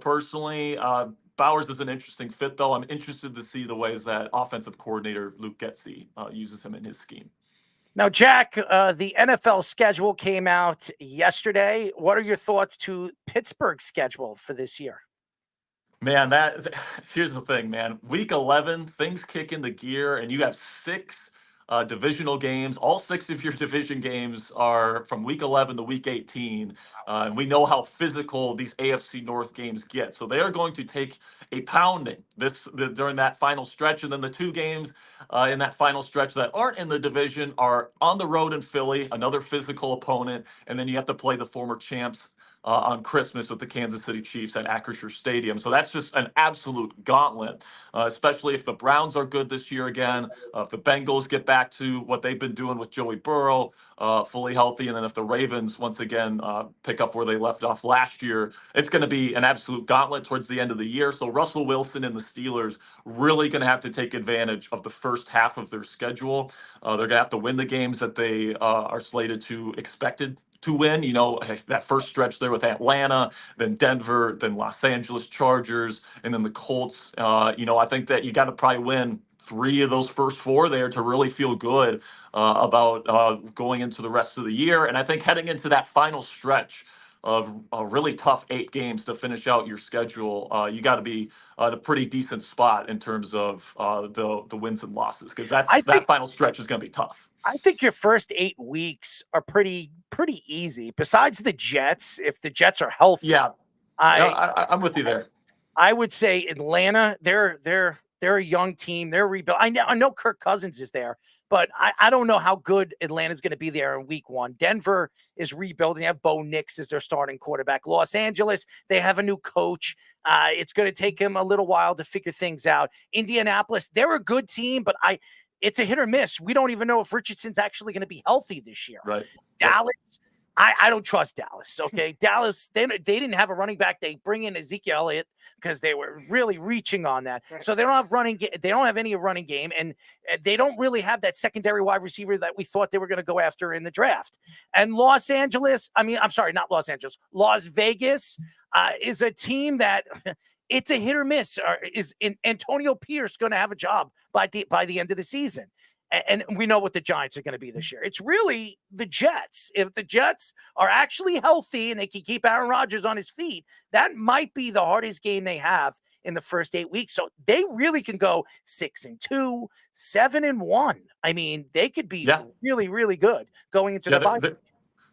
personally. Bowers is an interesting fit, though. I'm interested to see the ways that offensive coordinator Luke Getsy uses him in his scheme. Now, Jack, the NFL schedule came out yesterday. What are your thoughts to Pittsburgh's schedule for this year? Man, here's the thing, man. Week 11, things kick into gear, and you have 6 divisional games. All 6 of your division games are from week 11 to week 18. And we know how physical these AFC North games get. So they are going to take a pounding during that final stretch. And then the 2 games in that final stretch that aren't in the division are on the road in Philly, another physical opponent. And then you have to play the former champs on Christmas with the Kansas City Chiefs at Acrisure Stadium. So that's just an absolute gauntlet, especially if the Browns are good this year again, if the Bengals get back to what they've been doing with Joey Burrow, fully healthy, and then if the Ravens once again pick up where they left off last year, it's going to be an absolute gauntlet towards the end of the year. So Russell Wilson and the Steelers really going to have to take advantage of the first half of their schedule. They're going to have to win the games that they are slated to expected to win, that first stretch there with Atlanta, then Denver, then Los Angeles Chargers, and then the Colts. I think that you got to probably win 3 of those first 4 there to really feel good about going into the rest of the year. And I think heading into that final stretch of a really tough 8 games to finish out your schedule, you got to be at a pretty decent spot in terms of the wins and losses, because that final stretch is going to be tough. I think your first 8 weeks are pretty easy. Besides the Jets, if the Jets are healthy, I'm with you there. I would say Atlanta. They're a young team. They're rebuilt. I know Kirk Cousins is there, but I don't know how good Atlanta's going to be there in week 1. Denver is rebuilding. They have Bo Nix as their starting quarterback. Los Angeles, they have a new coach. It's going to take him a little while to figure things out. Indianapolis, they're a good team, but it's a hit or miss. We don't even know if Richardson's actually going to be healthy this year. Right. Dallas, I don't trust Dallas. Okay. Dallas, they didn't have a running back. They bring in Ezekiel Elliott because they were really reaching on that. So they don't have they don't have any running game, and they don't really have that secondary wide receiver that we thought they were going to go after in the draft. And Las Vegas is a team that it's a hit or miss. Is Antonio Pierce going to have a job by the end of the season? And we know what the Giants are going to be this year. It's really the Jets. If the Jets are actually healthy and they can keep Aaron Rodgers on his feet, that might be the hardest game they have in the first 8 weeks. So they really can go 6-2, 7-1. I mean, they could be really, really good going into the bye.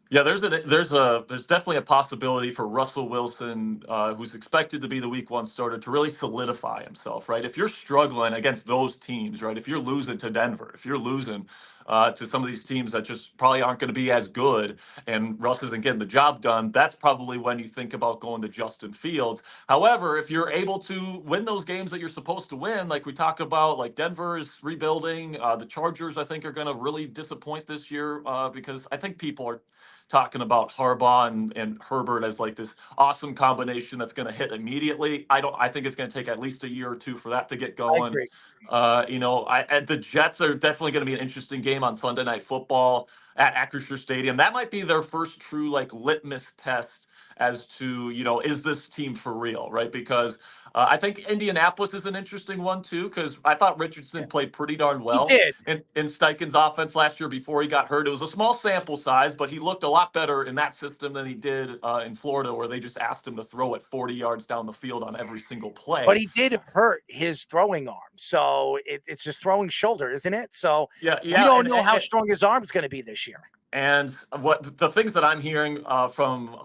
Yeah, there's definitely a possibility for Russell Wilson, who's expected to be the Week 1 starter, to really solidify himself, right? If you're struggling against those teams, right? If you're losing to Denver, if you're losing to some of these teams that just probably aren't going to be as good, and Russ isn't getting the job done, that's probably when you think about going to Justin Fields. However, if you're able to win those games that you're supposed to win, like we talk about, like Denver is rebuilding, the Chargers, I think, are going to really disappoint this year because I think people are talking about Harbaugh and Herbert as like this awesome combination that's going to hit immediately. I think it's going to take at least a year or two for that to get going. I agree. The Jets are definitely going to be an interesting game on Sunday Night Football at Acrisure Stadium. That might be their first true like litmus test as to, is this team for real, right? Because I think Indianapolis is an interesting one too, because I thought Richardson played pretty darn well in Steichen's offense last year before he got hurt. It was a small sample size, but he looked a lot better in that system than he did in Florida, where they just asked him to throw it 40 yards down the field on every single play. But he did hurt his throwing arm, so it's just throwing shoulder, isn't it? So we don't know how strong his arm is going to be this year. And what the things that I'm hearing from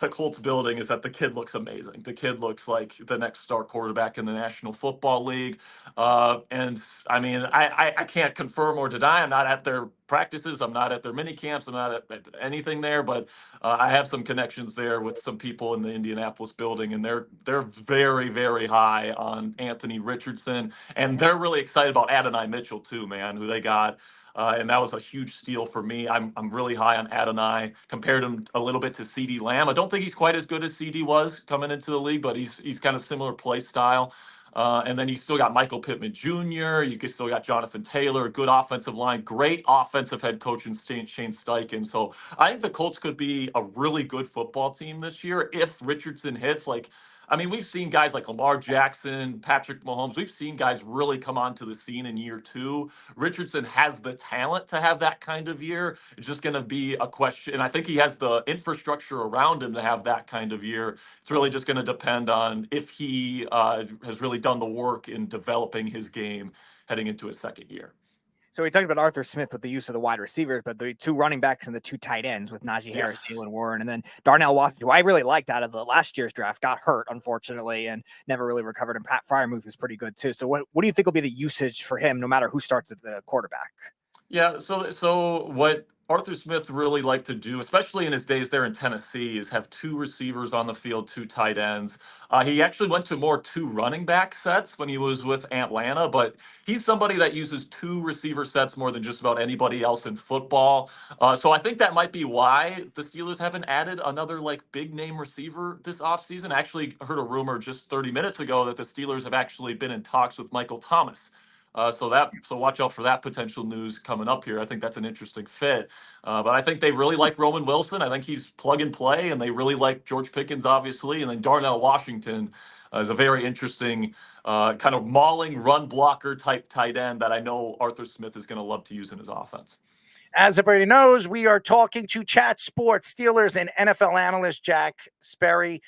the Colts building is that the kid looks amazing. The kid looks like the next star quarterback in the National Football League. And I mean, I can't confirm or deny. I'm not at their practices. I'm not at their mini camps. I'm not at anything there. But I have some connections there with some people in the Indianapolis building, and they're very, very high on Anthony Richardson, and they're really excited about Adonai Mitchell too, man, who they got. And that was a huge steal for me. I'm really high on Adonai. Compared him a little bit to CeeDee Lamb. I don't think he's quite as good as CeeDee was coming into the league, but he's kind of similar play style. And then you still got Michael Pittman Jr. You still got Jonathan Taylor, good offensive line, great offensive head coach in Shane Steichen. So I think the Colts could be a really good football team this year if Richardson hits. We've seen guys like Lamar Jackson, Patrick Mahomes. We've seen guys really come onto the scene in year 2. Richardson has the talent to have that kind of year. It's just going to be a question. And I think he has the infrastructure around him to have that kind of year. It's really just going to depend on if he has really done the work in developing his game heading into his second year. So we talked about Arthur Smith with the use of the wide receivers, but the 2 running backs and the 2 tight ends with Najee Harris, Jalen Warren, and then Darnell Washington, who I really liked out of the last year's draft, got hurt, unfortunately, and never really recovered. And Pat Freiermuth was pretty good, too. So what do you think will be the usage for him, no matter who starts at the quarterback? Yeah, so what Arthur Smith really liked to do, especially in his days there in Tennessee, is have 2 receivers on the field, 2 tight ends. He actually went to more 2 running back sets when he was with Atlanta, but he's somebody that uses 2 receiver sets more than just about anybody else in football. So I think that might be why the Steelers haven't added another big name receiver this offseason. I actually heard a rumor just 30 minutes ago that the Steelers have actually been in talks with Michael Thomas. So watch out for that potential news coming up here. I think that's an interesting fit. But I think they really like Roman Wilson. I think he's plug and play, and they really like George Pickens, obviously. And then Darnell Washington is a very interesting kind of mauling run blocker type tight end that I know Arthur Smith is going to love to use in his offense. As everybody knows, we are talking to Chat Sports Steelers and NFL analyst Jack Sperry.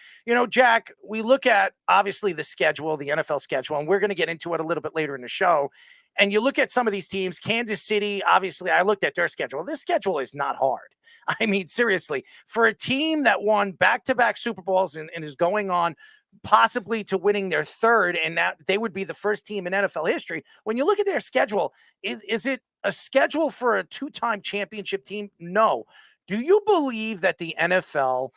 Jack, we look at obviously the schedule, the NFL schedule, and we're going to get into it a little bit later in the show. And you look at some of these teams, Kansas City, obviously I looked at their schedule. This schedule is not hard. I mean, seriously, for a team that won back-to-back Super Bowls and is going on possibly to winning their 3rd, and that they would be the first team in NFL history. When you look at their schedule, is it a schedule for a 2-time championship team? No. Do you believe that the NFL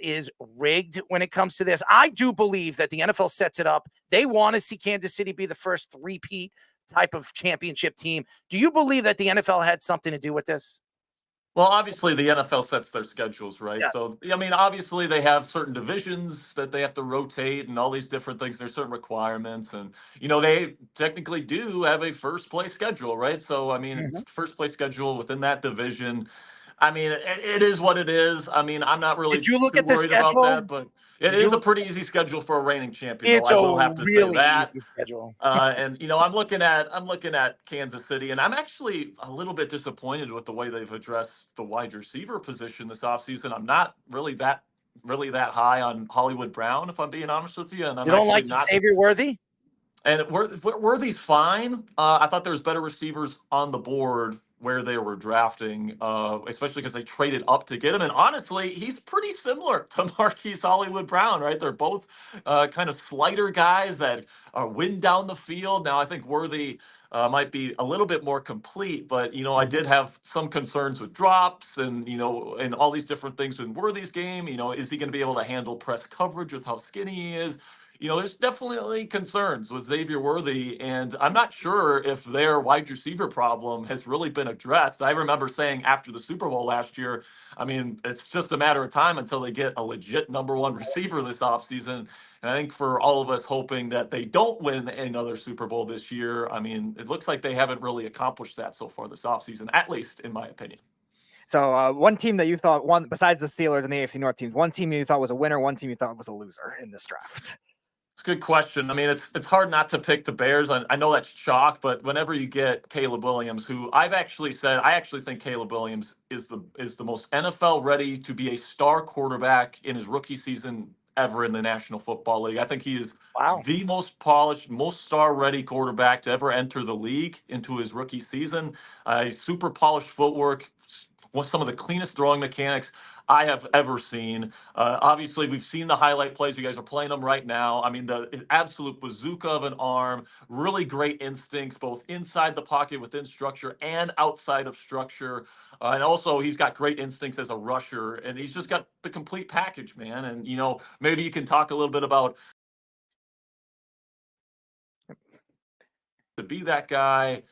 is rigged when it comes to this? I do believe that the NFL sets it up. They want to see Kansas City be the first repeat type of championship team. Do you believe that the NFL had something to do with this? Well, obviously the NFL sets their schedules, right? Yes. So, obviously they have certain divisions that they have to rotate and all these different things. There's certain requirements, and, they technically do have a first place schedule, right? So, first place schedule within that division. I mean, it is what it is. I mean, I'm not really Did you look too at the worried about schedule? that, but it Did you is a look? pretty easy schedule for a reigning champion, though. It's I a will have to say really that. easy schedule. And I'm looking at Kansas City, and I'm actually a little bit disappointed with the way they've addressed the wide receiver position this offseason. I'm not really that high on Hollywood Brown, if I'm being honest with you, and I'm You don't actually like not. Xavier Worthy? And Worthy's fine. I thought there was better receivers on the board where they were drafting, especially because they traded up to get him. And honestly, he's pretty similar to Marquise Hollywood Brown, right? They're both kind of slighter guys that win down the field. Now, I think Worthy might be a little bit more complete, but I did have some concerns with drops and and all these different things in Worthy's game. Is he going to be able to handle press coverage with how skinny he is? There's definitely concerns with Xavier Worthy, and I'm not sure if their wide receiver problem has really been addressed. I remember saying after the Super Bowl last year, I mean, it's just a matter of time until they get a legit number one receiver this offseason. And I think for all of us hoping that they don't win another Super Bowl this year, I mean, it looks like they haven't really accomplished that so far this offseason, at least in my opinion. So one team that you thought won, besides the Steelers and the AFC North teams, one team you thought was a winner, one team you thought was a loser in this draft. It's a good question. I mean, it's hard not to pick the Bears. I know that's chalk, but whenever you get Caleb Williams, who I actually think Caleb Williams is the most NFL ready to be a star quarterback in his rookie season ever in the National Football League. I think he is the most polished, most star ready quarterback to ever enter the league into his rookie season. Super polished footwork, some of the cleanest throwing mechanics I have ever seen. Obviously, we've seen the highlight plays. You guys are playing them right now. I mean, the absolute bazooka of an arm, really great instincts, both inside the pocket within structure and outside of structure. And also, he's got great instincts as a rusher, and he's just got the complete package, man. And, maybe you can talk a little bit about to be that guy.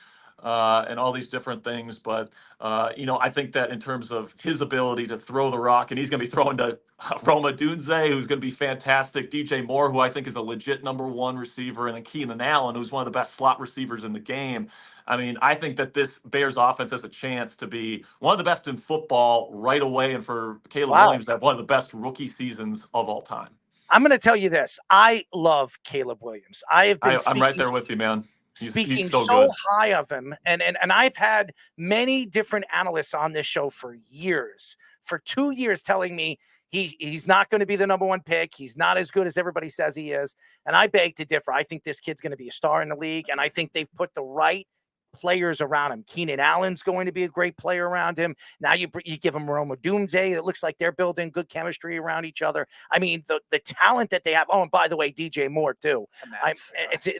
And all these different things. But, I think that in terms of his ability to throw the rock, and he's going to be throwing to Rome Odunze, who's going to be fantastic, DJ Moore, who I think is a legit number one receiver, and then Keenan Allen, who's one of the best slot receivers in the game. I mean, I think that this Bears offense has a chance to be one of the best in football right away, and for Caleb Williams to have one of the best rookie seasons of all time. I'm going to tell you this. I love Caleb Williams. I'm right there with you, man. Speaking he's so good. high of him, and I've had many different analysts on this show for years, for 2 years, telling me he's not going to be the number one pick. He's not as good as everybody says he is, and I beg to differ. I think this kid's going to be a star in the league, and I think they've put the right players around him. Keenan Allen's going to be a great player around him. Now you give him Rome Odunze. It looks like they're building good chemistry around each other. I mean, the talent that they have. Oh, and by the way, DJ Moore too.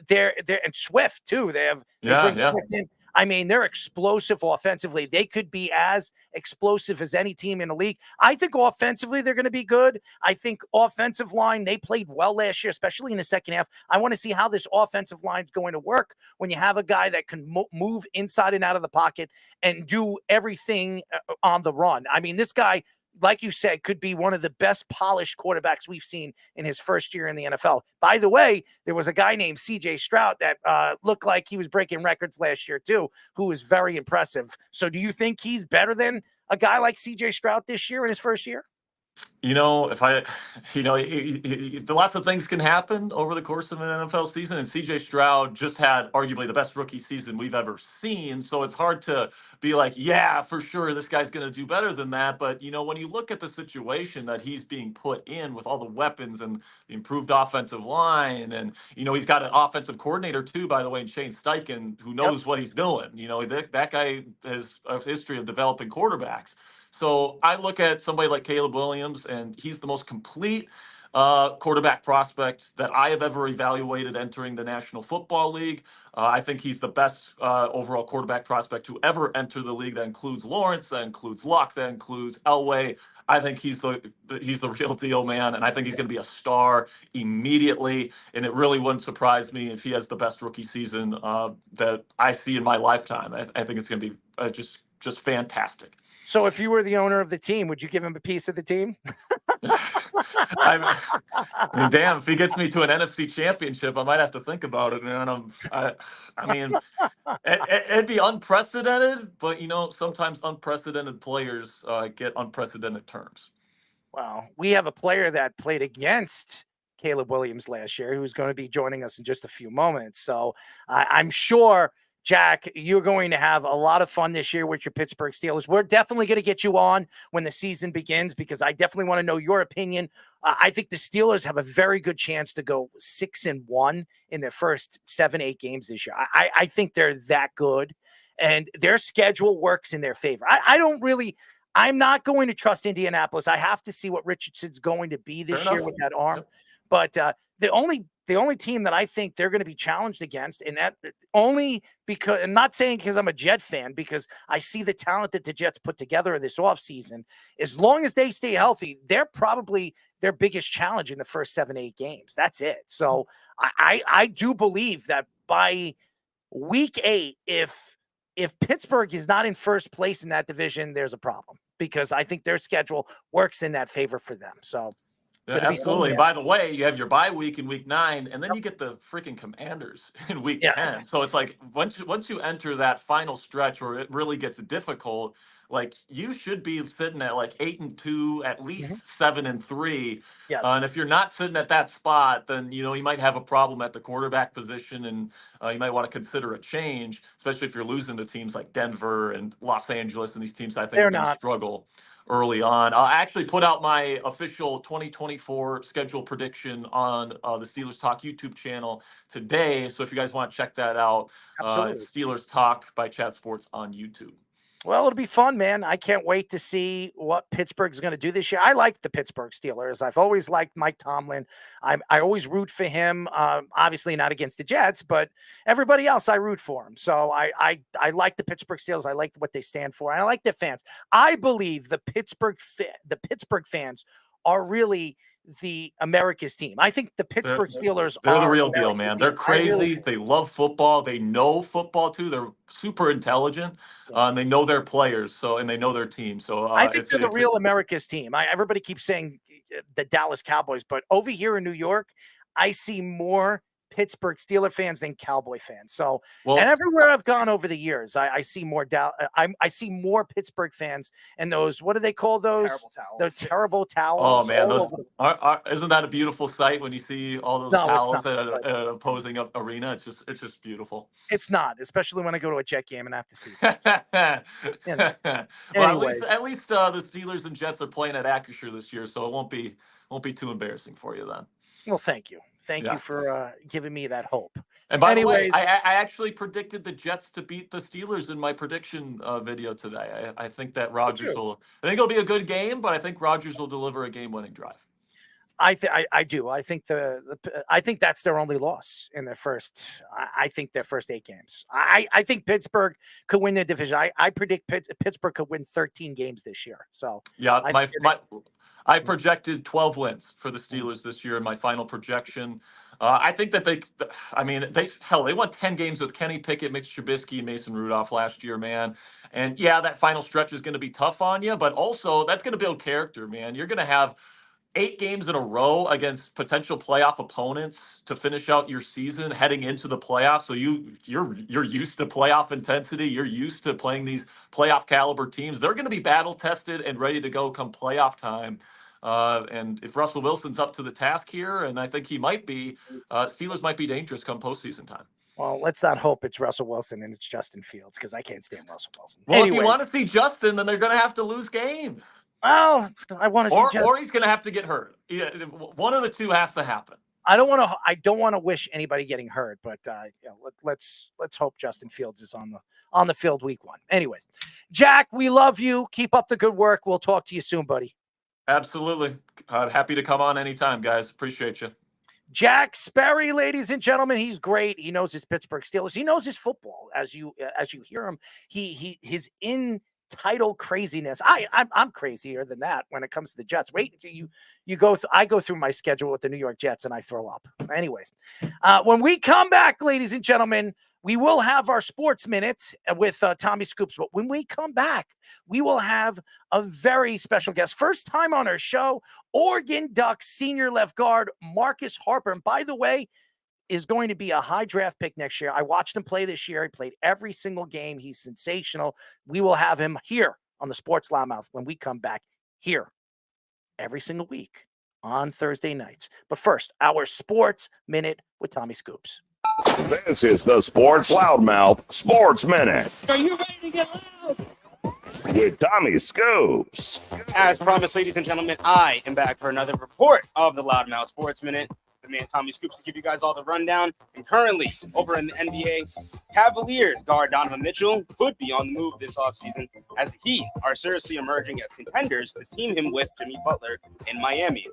They're and Swift too. They bring Swift in. I mean, they're explosive offensively. They could be as explosive as any team in the league. I think offensively they're going to be good. I think offensive line, they played well last year, especially in the second half. I want to see how this offensive line is going to work when you have a guy that can move inside and out of the pocket and do everything on the run. I mean, this guy, like you said, could be one of the best polished quarterbacks we've seen in his first year in the NFL. By the way, there was a guy named CJ Stroud that looked like he was breaking records last year too, who was very impressive. So do you think he's better than a guy like CJ Stroud this year in his first year? Lots of things can happen over the course of an NFL season, and CJ Stroud just had arguably the best rookie season we've ever seen. So it's hard to be like, yeah, for sure, this guy's going to do better than that. But, when you look at the situation that he's being put in with all the weapons and the improved offensive line, and, he's got an offensive coordinator too, by the way, in Shane Steichen, who knows what he's doing. That guy has a history of developing quarterbacks. So I look at somebody like Caleb Williams, and he's the most complete quarterback prospect that I have ever evaluated entering the National Football League. I think he's the best overall quarterback prospect to ever enter the league. That includes Lawrence, that includes Luck, that includes Elway. I think he's the real deal, man, and I think he's going to be a star immediately. And it really wouldn't surprise me if he has the best rookie season that I see in my lifetime. I think it's going to be just fantastic. So if you were the owner of the team, would you give him a piece of the team? I mean, damn, if he gets me to an NFC championship, I might have to think about it, man. I mean, it'd be unprecedented, but, sometimes unprecedented players get unprecedented terms. Well, we have a player that played against Caleb Williams last year who's going to be joining us in just a few moments. So I'm sure, Jack, you're going to have a lot of fun this year with your Pittsburgh Steelers. We're definitely going to get you on when the season begins because I definitely want to know your opinion. I think the Steelers have a very good chance to go 6-1 in their first 7-8 games this year. I think they're that good, and their schedule works in their favor. I'm not going to trust Indianapolis. I have to see what Richardson's going to be this year with that arm. Yep. But the only team that I think they're going to be challenged against, and that only because, I'm not saying because I'm a Jet fan, because I see the talent that the Jets put together this offseason. As long as they stay healthy, they're probably their biggest challenge in the first 7-8 games. That's it. So I do believe that by week 8, if Pittsburgh is not in first place in that division, there's a problem because I think their schedule works in that favor for them. So yeah, absolutely. And by the way, you have your bye week in week 9, and then you get the freaking Commanders in week 10. So it's like once you enter that final stretch where it really gets difficult, like you should be sitting at like 8-2, at least 7-3. Yes. And if you're not sitting at that spot, then you might have a problem at the quarterback position, and you might want to consider a change, especially if you're losing to teams like Denver and Los Angeles, and these teams I think are going to struggle early on. I'll actually put out my official 2024 schedule prediction on the Steelers Talk YouTube channel today. So if you guys want to check that out, it's Steelers Talk by Chat Sports on YouTube. Well, it'll be fun, man. I can't wait to see what Pittsburgh's going to do this year. I like the Pittsburgh Steelers. I've always liked Mike Tomlin. I always root for him. Obviously not against the Jets, but everybody else I root for him. So I like the Pittsburgh Steelers. I like what they stand for, and I like their fans. I believe the Pittsburgh fans are really the America's team. I think the Pittsburgh Steelers they're are the real America's deal, man. team. They're crazy. They love football. They know football too. They're super intelligent, and they know their players. And they know their team. So I think they're the real America's team. Everybody keeps saying the Dallas Cowboys, but over here in New York, I see more Pittsburgh Steeler fans than Cowboy fans. So, and everywhere I've gone over the years, I see more I see more Pittsburgh fans and those, what do they call those? Terrible towels. Those terrible towels. Oh man, those isn't that a beautiful sight when you see all those towels at an opposing arena? It's just beautiful. It's not, especially when I go to a Jet game and I have to see this. Well, at least the Steelers and Jets are playing at Acrisure this year, so it won't be too embarrassing for you then. Well, thank you. Thank you for giving me that hope. And by the way, I actually predicted the Jets to beat the Steelers in my prediction video today. I think that Rodgers I think it'll be a good game, but I think Rodgers will deliver a game-winning drive. I do. I think I think that's their only loss in their first. I think their first 8 games. I think Pittsburgh could win their division. I predict Pittsburgh could win 13 games this year. So yeah, I projected 12 wins for the Steelers this year in my final projection. I think that they won 10 games with Kenny Pickett, Mitch Trubisky, and Mason Rudolph last year, man. And yeah, that final stretch is going to be tough on you, but also that's going to build character, man. You're going to have 8 games in a row against potential playoff opponents to finish out your season heading into the playoffs. So you're used to playoff intensity. You're used to playing these playoff caliber teams. They're going to be battle tested and ready to go come playoff time. And if Russell Wilson's up to the task here, and I think he might be, Steelers might be dangerous come postseason time. Well, let's not hope it's Russell Wilson and it's Justin Fields, because I can't stand Russell Wilson. Well, if you want to see Justin, then they're going to have to lose games. Well, I want to see Justin. Or he's going to have to get hurt. Yeah, one of the two has to happen. I don't want to wish anybody getting hurt, but let's hope Justin Fields is on the field week 1. Anyways, Jack, we love you. Keep up the good work. We'll talk to you soon, buddy. Absolutely. Happy to come on anytime, guys. Appreciate you. Jack Sperry, ladies and gentlemen, he's great. He knows his Pittsburgh Steelers. He knows his football. As you hear him, his title craziness. I'm crazier than that when it comes to the Jets. Wait until you go. I go through my schedule with the New York Jets and I throw up. Anyways, when we come back, ladies and gentlemen, We will have our sports minutes with Tommy Scoops, but when we come back, we will have a very special guest. First time on our show, Oregon Ducks senior left guard Marcus Harper. And by the way, is going to be a high draft pick next year. I watched him play this year. He played every single game. He's sensational. We will have him here on the Sports Loudmouth when we come back here every single week on Thursday nights. But first, our Sports Minute with Tommy Scoops. This is the Sports Loudmouth Sports Minute Are you ready to get loud? with Tommy Scoops. As promised, ladies and gentlemen, I am back for another report of the Loudmouth Sports Minute. The man Tommy Scoops to give you guys all the rundown. And currently, over in the NBA, Cavaliers guard Donovan Mitchell could be on the move this offseason as the Heat are seriously emerging as contenders to team him with Jimmy Butler in Miami.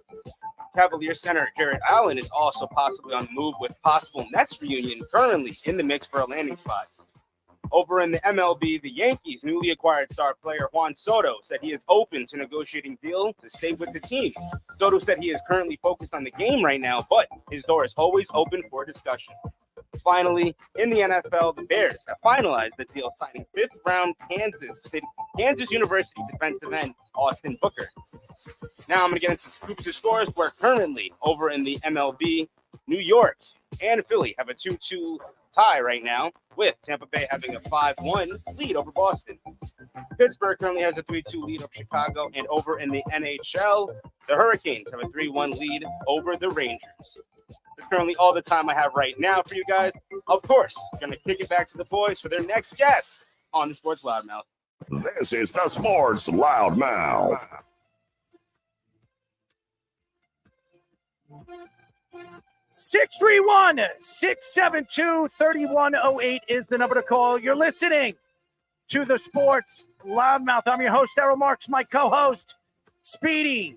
Cavaliers center Jared Allen is also possibly on the move with possible Nets reunion currently in the mix for a landing spot. Over in the MLB, the Yankees' newly acquired star player Juan Soto said he is open to negotiating deal to stay with the team. Soto said he is currently focused on the game right now, but his door is always open for discussion. Finally, in the NFL, the Bears have finalized the deal signing fifth-round Kansas University defensive end Austin Booker. Now I'm going to get into Scoops' scores, where currently over in the MLB, New York and Philly have a 2-2 tie right now, with Tampa Bay having a 5-1 lead over Boston. Pittsburgh currently has a 3-2 lead over Chicago, and over in the NHL, the Hurricanes have a 3-1 lead over the Rangers. That's currently all the time I have right now for you guys. Of course, going to kick it back to the boys for their next guest on the Sports Loudmouth. This is the Sports Loudmouth. Six 631-672-3108 is the number to call. You're listening to the Sports Loudmouth. I'm your host, Errol Marks, my co-host, Speedy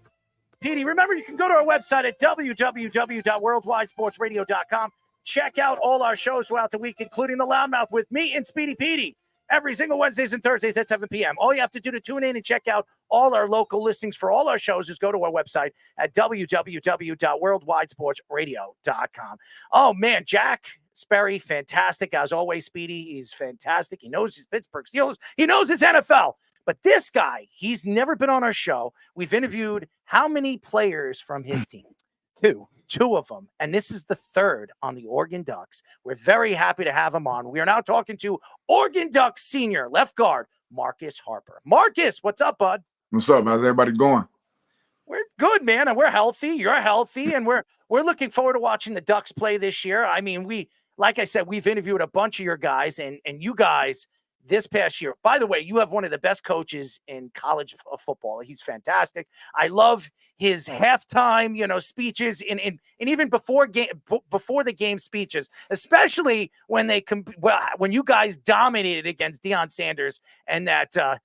Petey. Remember, you can go to our website at www.worldwidesportsradio.com. Check out all our shows throughout the week, including the Loudmouth with me and Speedy Petey, every single Wednesdays and Thursdays at 7 p.m. All you have to do to tune in and check out all our local listings for all our shows is go to our website at www.worldwidesportsradio.com. Oh, man, Jack Sperry, fantastic. As always, Speedy, he's fantastic. He knows his Pittsburgh Steelers. He knows his NFL. But this guy, he's never been on our show. We've interviewed how many players from his team? Two of them. And this is the third on the Oregon Ducks. We're very happy to have him on. We are now talking to Oregon Ducks senior left guard, Marcus Harper. Marcus, what's up, bud? What's up? How's everybody going? We're good, man, and we're healthy. You're healthy, and we're looking forward to watching the Ducks play this year. I mean, like I said, we've interviewed a bunch of your guys, and you guys this past year. By the way, you have one of the best coaches in college football. He's fantastic. I love his halftime, speeches, and even before the game speeches, especially when when you guys dominated against Deion Sanders and that that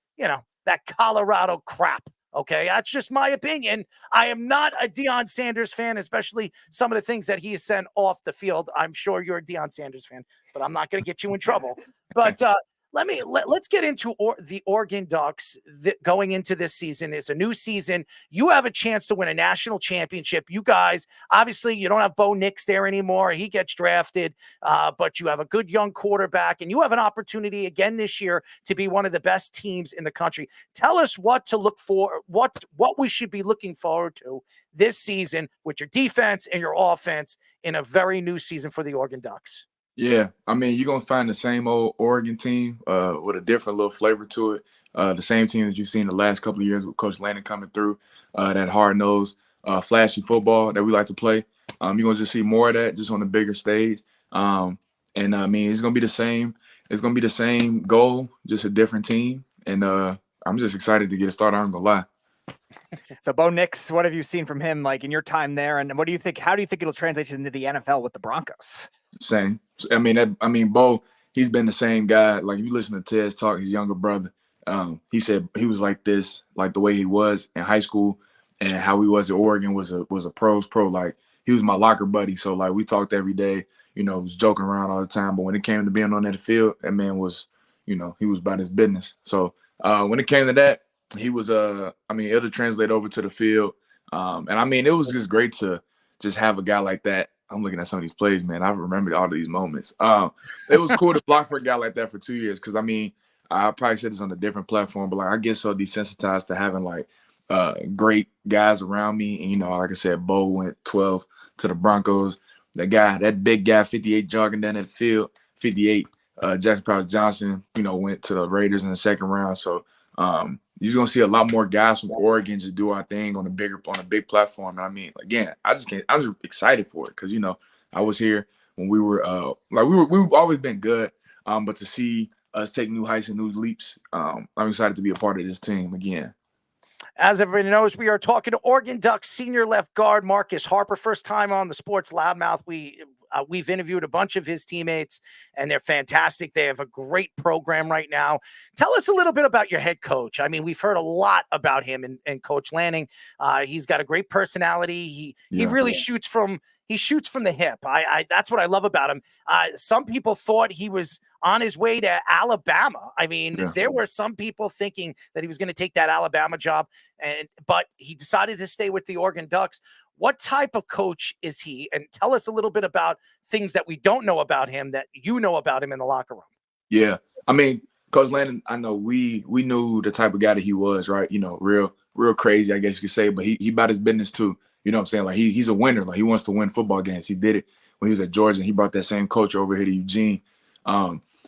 Colorado crap. Okay, that's just my opinion. I am not a Deion Sanders fan, especially some of the things that he has sent off the field. I'm sure you're a Deion Sanders fan, but I'm not going to get you in trouble. But let's get into the Oregon Ducks going into this season. It's a new season. You have a chance to win a national championship. You guys, obviously, you don't have Bo Nix there anymore. He gets drafted, but you have a good young quarterback, and you have an opportunity again this year to be one of the best teams in the country. Tell us what to look for, what we should be looking forward to this season with your defense and your offense in a very new season for the Oregon Ducks. Yeah, I mean, you're going to find the same old Oregon team with a different little flavor to it. The same team that you've seen the last couple of years with Coach Landon coming through, that hard-nosed, flashy football that we like to play. You're going to just see more of that just on the bigger stage. I mean, it's going to be the same. It's going to be the same goal, just a different team. And I'm just excited to get it started. I'm going to lie. So Bo Nix, what have you seen from him like in your time there? And what do you think? How do you think it'll translate into the NFL with the Broncos? Same. I mean, Bo, he's been the same guy. Like, if you listen to Ted's talk, his younger brother, he said he was like this, like the way he was in high school and how he was at Oregon was a pro. Like, he was my locker buddy. So, like, we talked every day, was joking around all the time. But when it came to being on that field, that man was, he was about his business. So, when it came to that, he was, it'll translate over to the field. And, I mean, it was just great to just have a guy like that I'm looking at some of these plays, man. I remembered all of these moments. It was cool to block for a guy like that for 2 years because, I mean, I probably said this on a different platform, but like I get so desensitized to having like great guys around me. And, you know, like I said, Bo went 12 to the Broncos. That big guy, 58 jogging down that field, 58. Jackson Powers Johnson, you know, went to the Raiders in the second round. So you're gonna see a lot more guys from Oregon just do our thing on a big platform. And I mean, again, I'm just excited for it because, you know, I was here when we were we've always been good. But to see us take new heights and new leaps, I'm excited to be a part of this team again. As everybody knows, we are talking to Oregon Ducks senior left guard Marcus Harper. First time on the Sports Loudmouth. We've interviewed a bunch of his teammates, and they're fantastic. They have a great program right now. Tell us a little bit about your head coach. I mean, we've heard a lot about him and Coach Lanning. He's got a great personality. He really shoots from the hip. That's what I love about him. Some people thought he was on his way to Alabama. I mean, there were some people thinking that he was going to take that Alabama job, but he decided to stay with the Oregon Ducks. What type of coach is he? And tell us a little bit about things that we don't know about him that you know about him in the locker room. Yeah. I mean, Coach Landon, I know we knew the type of guy that he was, right? You know, real crazy, I guess you could say, but he about his business too. You know what I'm saying? Like he's a winner. Like he wants to win football games. He did it when he was at Georgia, and he brought that same coach over here to Eugene.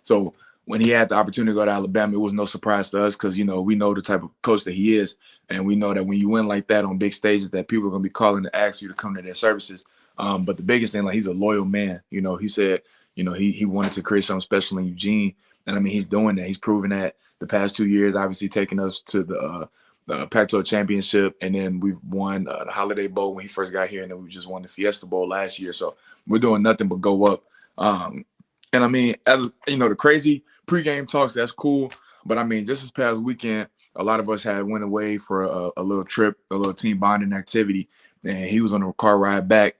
So when he had the opportunity to go to Alabama, it was no surprise to us because, you know, we know the type of coach that he is. And we know that when you win like that on big stages that people are going to be calling to ask you to come to their services. But the biggest thing, like he's a loyal man. You know, he said, you know, he wanted to create something special in Eugene. And I mean, he's doing that. He's proven that the past 2 years, obviously taking us to the Pac-12 championship. And then we've won the Holiday Bowl when he first got here. And then we just won the Fiesta Bowl last year. So we're doing nothing but go up. And I mean, as you know, the crazy pregame talks, that's cool. But I mean, just this past weekend, a lot of us went away for a little trip, a little team bonding activity. And he was on a car ride back,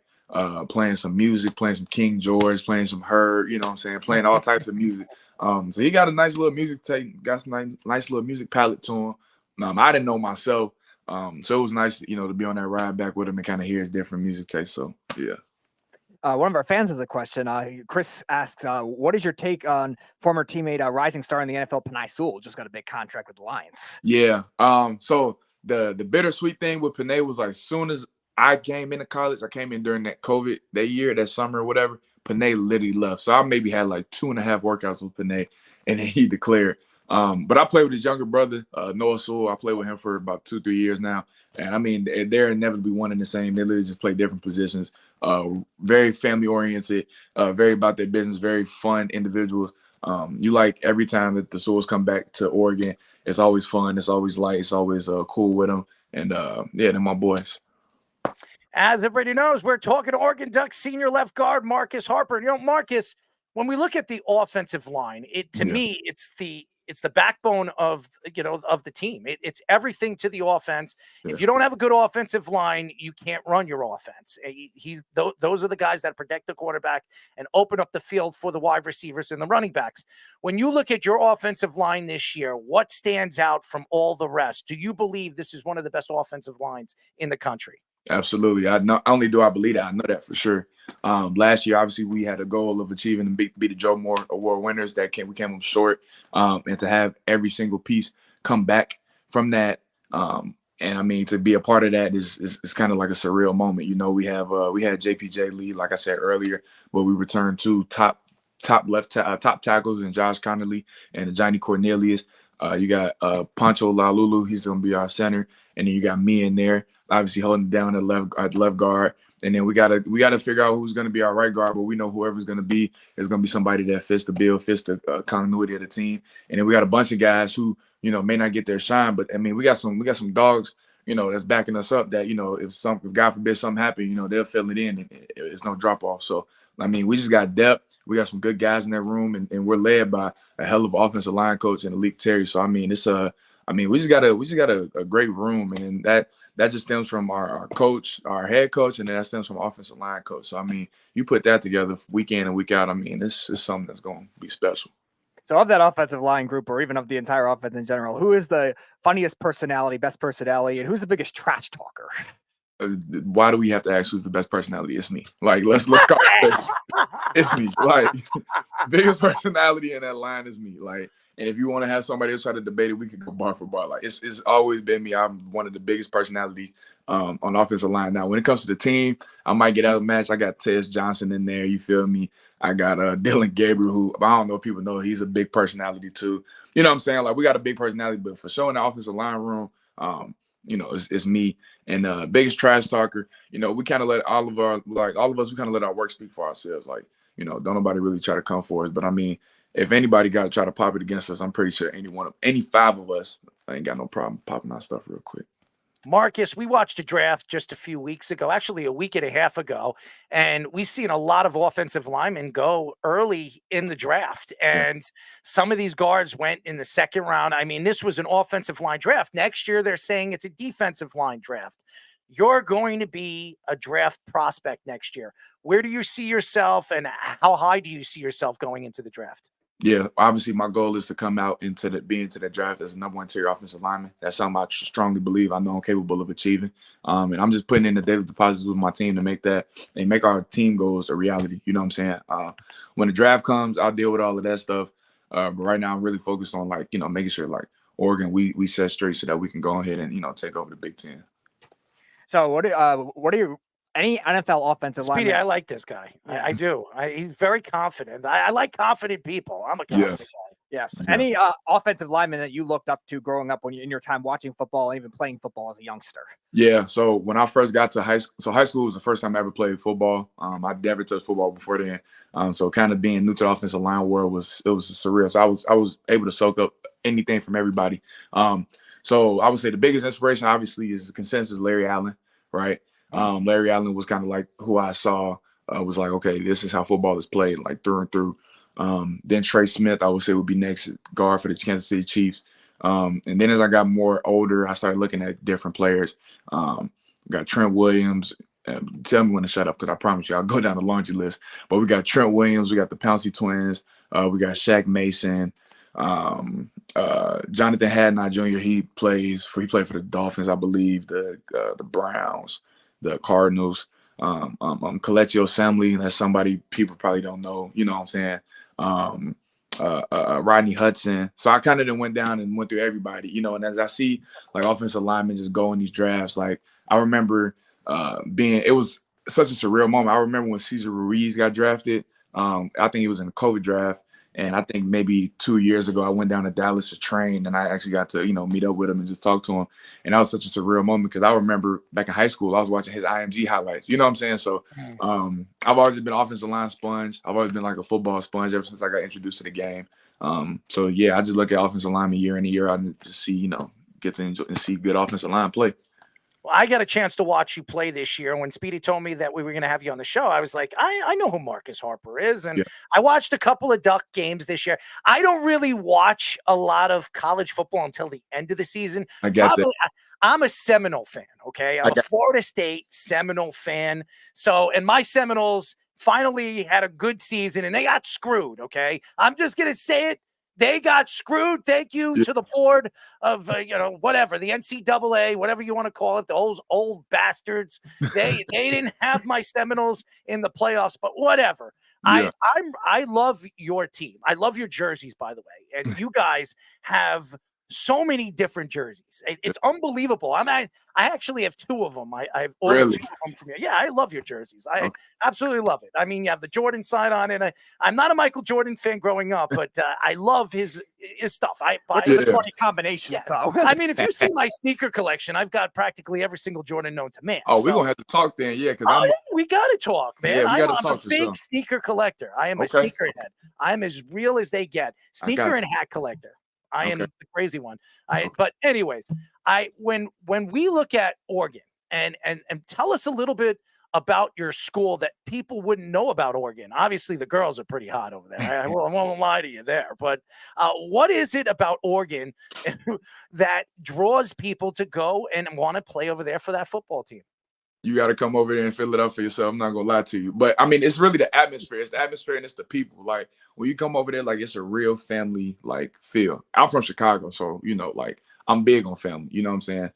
playing some music, playing some King George, playing some Herb, you know what I'm saying, playing all types of music. So he got a nice little music tape, got some nice little music palette to him. I didn't know myself. So it was nice, you know, to be on that ride back with him and kind of hear his different music taste. So, yeah. One of our fans of the question, Chris asks, what is your take on former teammate, rising star in the NFL, Panay Sewell, just got a big contract with the Lions? Yeah. So the bittersweet thing with Panay was like, as soon as I came into college, I came in during that COVID, that summer or whatever, Panay literally left. So I maybe had like 2.5 workouts with Panay, and then he declared. But I played with his younger brother, Noah Sewell. I played with him for about 2-3 years now. And I mean, they're inevitably one and the same. They literally just play different positions. Very family oriented, very about their business, very fun individuals. You like every time that the Sewells come back to Oregon, it's always fun. It's always light. It's always cool with them. And yeah, they're my boys. As everybody knows, we're talking to Oregon Ducks senior left guard Marcus Harper. You know, Marcus, when we look at the offensive line, to me, it's the backbone of the team. It's everything to the offense. Yeah. If you don't have a good offensive line, you can't run your offense. Those are the guys that protect the quarterback and open up the field for the wide receivers and the running backs. When you look at your offensive line this year, what stands out from all the rest? Do you believe this is one of the best offensive lines in the country? Absolutely. Not only do I believe that, I know that for sure. Last year, obviously, we had a goal of achieving and be the Joe Moore Award winners. We came up short, and to have every single piece come back from that, and I mean, to be a part of that is kind of like a surreal moment. You know, we had JPJ Lee, like I said earlier, but we returned 2 top tackles in Josh Connolly and Johnny Cornelius. You got Pancho Lalulu, he's going to be our center, and then you got me in there, obviously holding down at left guard. And then we gotta figure out who's going to be our right guard, but we know whoever's going to be is going to be somebody that fits the bill, fits the continuity of the team. And then we got a bunch of guys who, you know, may not get their shine, but I mean, we got some dogs, you know, that's backing us up that, you know, if God forbid something happen, you know, they'll fill it in and it's no drop off. So, I mean, we just got depth. We got some good guys in that room, and we're led by a hell of an offensive line coach and Alik Terry. So, I mean, we just got a great room, and that just stems from our coach, our head coach, and then that stems from offensive line coach. So, I mean, you put that together week in and week out. I mean, this is something that's going to be special. So, of that offensive line group, or even of the entire offense in general, who is the funniest personality, best personality, and who's the biggest trash talker? why do we have to ask who's the best personality? It's me. Like, let's call it. It's me. Like, biggest personality in that line is me. Like, and if you want to have somebody else try to debate it, we could go bar for bar. Like, it's always been me. I'm one of the biggest personalities on the offensive line. Now, when it comes to the team, I might get outmatched. I got Tez Johnson in there. You feel me? I got Dylan Gabriel, who I don't know if people know, he's a big personality too. You know what I'm saying? Like, we got a big personality, but for showing the offensive line room, you know, it's me. And biggest trash talker, you know, we kind of let all of us, we kind of let our work speak for ourselves. Like, you know, don't nobody really try to come for us. But I mean, if anybody got to try to pop it against us, I'm pretty sure any 5 of us, I ain't got no problem popping our stuff real quick. Marcus, we watched a draft just a few weeks ago, actually a week and a half ago, and we've seen a lot of offensive linemen go early in the draft. And some of these guards went in the second round. I mean, this was an offensive line draft. Next year, they're saying it's a defensive line draft. You're going to be a draft prospect next year. Where do you see yourself, and how high do you see yourself going into the draft? Yeah, obviously my goal is to come out into the draft as a number 1 tier offensive lineman. That's something I strongly believe I know I'm capable of achieving. And I'm just putting in the daily deposits with my team to make that and make our team goals a reality. You know what I'm saying? When the draft comes, I'll deal with all of that stuff. But right now I'm really focused on, like, you know, making sure, like, Oregon, we set straight so that we can go ahead and, you know, take over the Big Ten. So what are your any NFL offensive line? Speedy, I like this guy. Yeah. I do. He's very confident. I like confident people. I'm a confident guy. Yes. Yeah. Any offensive lineman that you looked up to growing up when you in your time watching football and even playing football as a youngster? Yeah. So when I first got to high school was the first time I ever played football. I never touched football before then. So kind of being new to the offensive line world was surreal. So I was able to soak up anything from everybody. So I would say the biggest inspiration obviously is the consensus Larry Allen, right? Larry Allen was kind of like who I saw was like, okay, this is how football is played, like through and through. Then Trey Smith, I would say, would be next guard for the Kansas City Chiefs. And then as I got more older, I started looking at different players. Got Trent Williams. Tell me when to shut up, because I promise you I'll go down the laundry list. But we got Trent Williams. We got the Pouncey twins. We got Shaq Mason. Jonathan Hadnot Jr. He played for the Dolphins, I believe, the Browns, the Cardinals. Coleccio Assembly, that's somebody people probably don't know. You know what I'm saying? Rodney Hudson. So I kind of went down and went through everybody, you know. And as I see like offensive linemen just go in these drafts, like I remember it was such a surreal moment. I remember when Cesar Ruiz got drafted. I think it was in the COVID draft. And I think maybe 2 years ago, I went down to Dallas to train, and I actually got to, you know, meet up with him and just talk to him. And that was such a surreal moment, because I remember back in high school, I was watching his IMG highlights. You know what I'm saying? So I've always been an offensive line sponge. I've always been like a football sponge ever since I got introduced to the game. So, yeah, I just look at offensive linemen year in and year out and just see, you know, get to enjoy and see good offensive line play. Well, I got a chance to watch you play this year. When Speedy told me that we were going to have you on the show, I was like, I know who Marcus Harper is. And I watched a couple of Duck games this year. I don't really watch a lot of college football until the end of the season. I get that. I'm a Seminole fan, okay? I'm a Florida State Seminole fan. So, and my Seminoles finally had a good season, and they got screwed, okay? I'm just going to say it. They got screwed. Thank you to the board of, whatever, the NCAA, whatever you want to call it, those old bastards. They didn't have my Seminoles in the playoffs, but whatever. Yeah. I love your team. I love your jerseys, by the way. And you guys have so many different jerseys. It's unbelievable. I actually have 2 of them. I've ordered 2 of them from you. Yeah, I love your jerseys. I absolutely love it. I mean, you have the Jordan sign on it. I'm not a Michael Jordan fan growing up, but I love his stuff. I buy the 20 combinations, though. I mean, if you see my sneaker collection, I've got practically every single Jordan known to man. Oh, we're going to have to talk then, yeah. Because we got to talk, man. Yeah, I'm a big sneaker collector. I am a sneakerhead. I'm as real as they get. Sneaker and hat collector. I am the crazy one. But anyways, when we look at Oregon and tell us a little bit about your school that people wouldn't know about Oregon. Obviously, the girls are pretty hot over there. I won't lie to you there. But what is it about Oregon that draws people to go and want to play over there for that football team? You got to come over there and fill it up for yourself. I'm not gonna lie to you, but I mean, it's really the atmosphere. It's the atmosphere and it's the people. Like when you come over there, like it's a real family like feel. I'm from Chicago, so like I'm big on family. You know what I'm saying?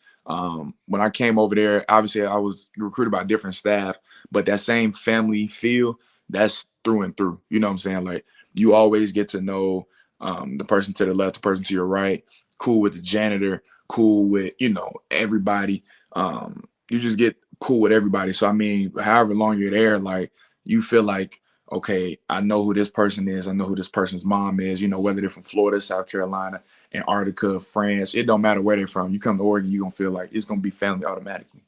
When I came over there, obviously I was recruited by different staff, but that same family feel, that's through and through. You know what I'm saying? Like you always get to know the person to the left, the person to your right. Cool with the janitor. Cool with everybody. You just get cool with everybody. So I mean, however long you're there, like you feel like, okay, I know who this person is. I know who this person's mom is. Whether they're from Florida, South Carolina, Antarctica, France, it don't matter where they're from. You come to Oregon, you're gonna feel like it's gonna be family automatically.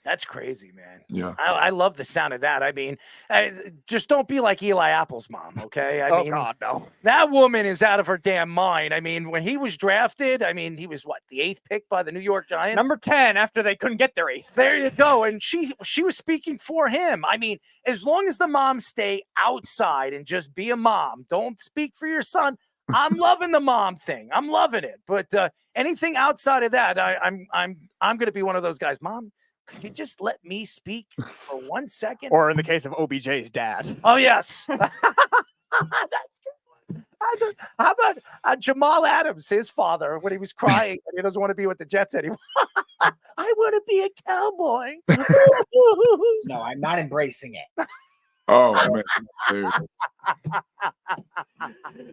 That's crazy, man. Yeah. I love the sound of that. I mean, just don't be like Eli Apple's mom, okay? I mean, God, no. That woman is out of her damn mind. I mean, when he was drafted, I mean, he was the 8th pick by the New York Giants? Number 10 after they couldn't get their 8th. There you go. And she was speaking for him. I mean, as long as the moms stay outside and just be a mom, don't speak for your son. I'm loving the mom thing. I'm loving it. But anything outside of that, I'm going to be one of those guys. Mom, could you just let me speak for 1 second? Or in the case of OBJ's dad. Oh, yes. That's good. How about Jamal Adams, his father, when he was crying and he doesn't want to be with the Jets anymore? I want to be a Cowboy. No, I'm not embracing it. Oh, man.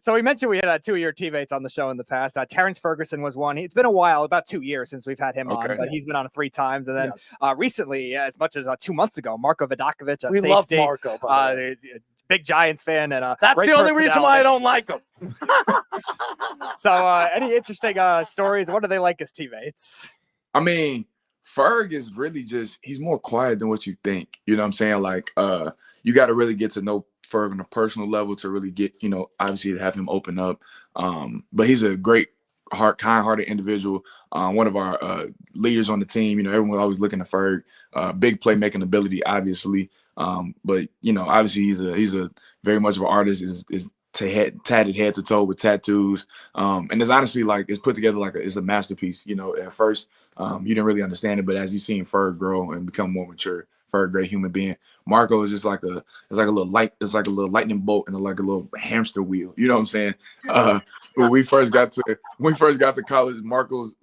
So we mentioned we had 2 of your teammates on the show in the past. Terrence Ferguson was one. It's been a while, about 2 years since we've had him on, but he's been on 3 times. And then recently, as much as 2 months ago, Marko Vidakovic. We love Marko. Big Giants fan. And that's the only reason why I don't like him. So any interesting stories? What are they like as teammates? I mean, Ferg is really he's more quiet than what you think. You know what I'm saying? Like, you got to really get to know Ferg on a personal level to really get, obviously to have him open up. But he's a great, kind-hearted individual. One of our leaders on the team. Everyone's always looking at Ferg. Big playmaking ability, obviously. But obviously he's a very much of an artist. Is tatted head to toe with tattoos. And it's honestly it's put together it's a masterpiece. At first you didn't really understand it, but as you've seen Ferg grow and become more mature, Ferg, a great human being. Marko is just like a little lightning bolt and a little hamster wheel. You know what I'm saying? When we first got to college, Marco's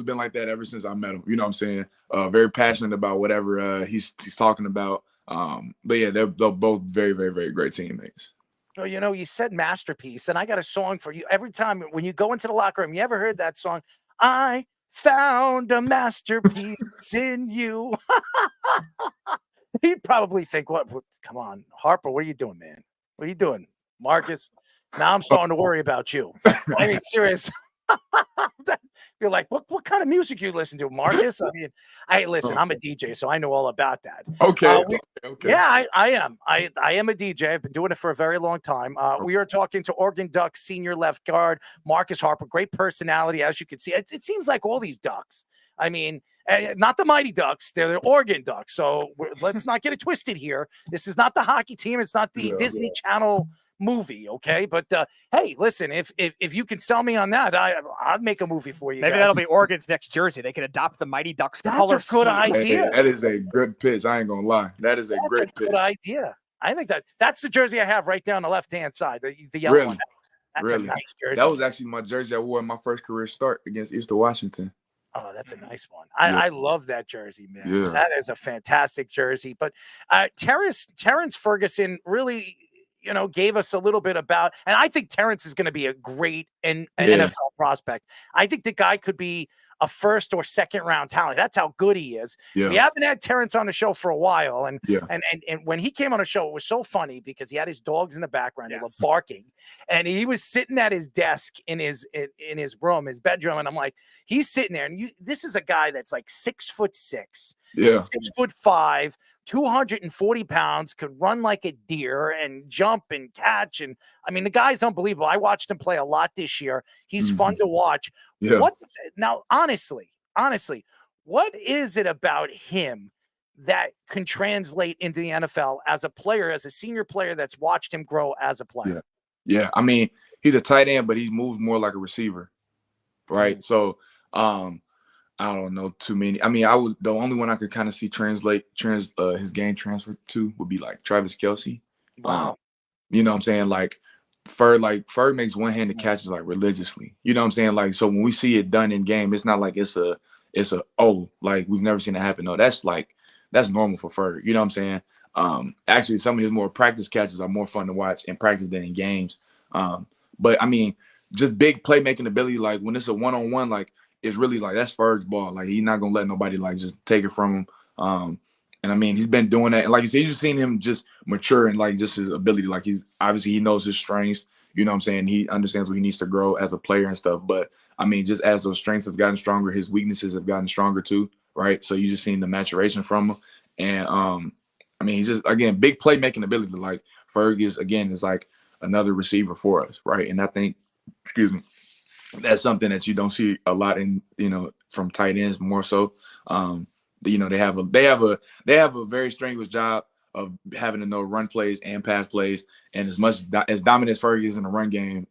been like that ever since I met him. You know what I'm saying? Very passionate about whatever he's talking about. But yeah, they're both very, very, very great teammates. Oh, you said masterpiece, and I got a song for you. Every time when you go into the locker room, you ever heard that song? I found a masterpiece in you. He'd probably think, what? Come on, Harper, what are you doing, man? What are you doing? Marcus, now I'm starting to worry about you. I mean, serious. You're like, what kind of music you listen to, Marcus? I mean, listen, I'm a DJ, so I know all about that. Okay. Okay. Yeah, I am. I am a DJ. I've been doing it for a very long time. We are talking to Oregon Ducks senior left guard, Marcus Harper. Great personality, as you can see. It seems like all these Ducks. I mean, not the Mighty Ducks. They're the Oregon Ducks. So let's not get it twisted here. This is not the hockey team. It's not the Disney Channel movie, okay? But hey, listen, if you can sell me on that, I'd make a movie for you. Maybe guys. That'll be Oregon's next jersey. They can adopt the Mighty Ducks color That's a good scheme. idea. That is a good pitch. I ain't gonna lie. That is a great pitch. Good idea. I think that's the jersey I have right down the left-hand side, the yellow one. That's a nice jersey. That was actually my jersey I wore in my first career start against Eastern Washington. Oh, that's a nice one. I love that jersey, man. Yeah. That is a fantastic jersey. But Terrence Ferguson really, gave us a little bit about, and I think Terrence is going to be a great NFL prospect. I think the guy could be a first or second round talent. That's how good he is. Yeah. We haven't had Terrence on the show for a while. And Yeah. and when he came on the show, it was so funny because he had his dogs in the background. They were barking. And he was sitting at his desk in his room, his bedroom. And I'm like, he's sitting there. And this is a guy that's like 6'6", Yeah. 6'5", 240 pounds, could run like a deer and jump and catch. And I mean, the guy's unbelievable. I watched him play a lot this year. He's fun to watch. Yeah. Now, honestly, what is it about him that can translate into the NFL as a player, as a senior player that's watched him grow as a player? Yeah. I mean, he's a tight end, but he moves more like a receiver. Right. So, I don't know too many. I mean, the only one I could kind of see his game transfer to would be like Travis Kelce. Wow. You know what I'm saying? Like Ferg makes one-handed catches like religiously. You know what I'm saying? Like, so when we see it done in game, it's not like it's a like we've never seen it happen. No, that's normal for Ferg. You know what I'm saying? Actually, some of his more practice catches are more fun to watch in practice than in games. But I mean, just big playmaking ability. Like when it's a one-on-one, like it's really like that's Ferg's ball. Like he's not gonna let nobody like just take it from him. And I mean, he's been doing that. And like you said, you just seen him just mature and like just his ability. Like he knows his strengths. You know what I'm saying? He understands what he needs to grow as a player and stuff. But I mean, just as those strengths have gotten stronger, his weaknesses have gotten stronger too, right? So you just seen the maturation from him. And I mean, he's just, again, big playmaking ability. Like Ferg is like another receiver for us, right? And I think, that's something that you don't see a lot in, from tight ends more so. They have a very strenuous job of having to know run plays and pass plays. And as much as dominant as Fergie is in the run game,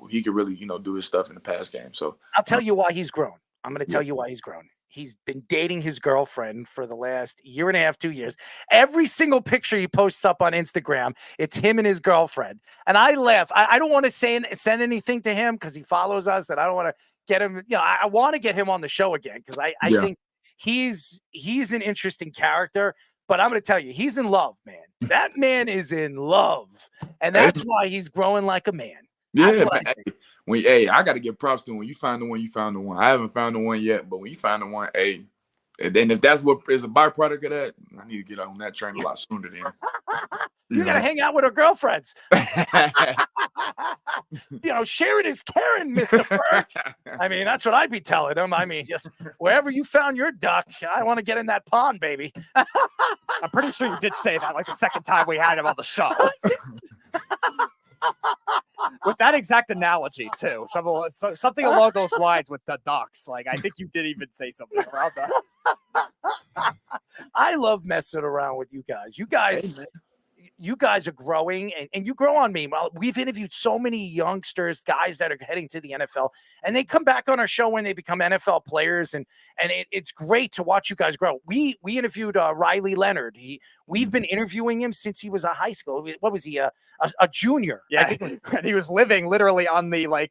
he could really, do his stuff in the pass game. So I'll tell you why he's grown. I'm going to tell you why he's grown. He's been dating his girlfriend for the last year and a half, 2 years. Every single picture he posts up on Instagram, it's him and his girlfriend. And I laugh. I don't want to send anything to him because he follows us, and I don't want to get him. I want to get him on the show again because I think he's an interesting character. But I'm going to tell you, he's in love, man. That man is in love, and that's why he's growing like a man. Yeah, I got to give props to him. When you find the one, you found the one. I haven't found the one yet, but when you find the one, and then if that's what is a byproduct of that, I need to get on that train a lot sooner than. You got to hang out with her girlfriends. Sharing is caring, Mr. Burke. I mean, that's what I'd be telling him. I mean, just wherever you found your duck, I want to get in that pond, baby. I'm pretty sure you did say that like the second time we had him on the show. With that exact analogy, too. Something along those lines with the ducks. Like, I think you did even say something around that. I love messing around with you guys. You guys are growing, and you grow on me. Well, we've interviewed so many youngsters, guys that are heading to the NFL, and they come back on our show when they become NFL players, and it's great to watch you guys grow. We interviewed Riley Leonard. We've been interviewing him since he was a high school. What was he? A junior? Yeah, and he was living literally on the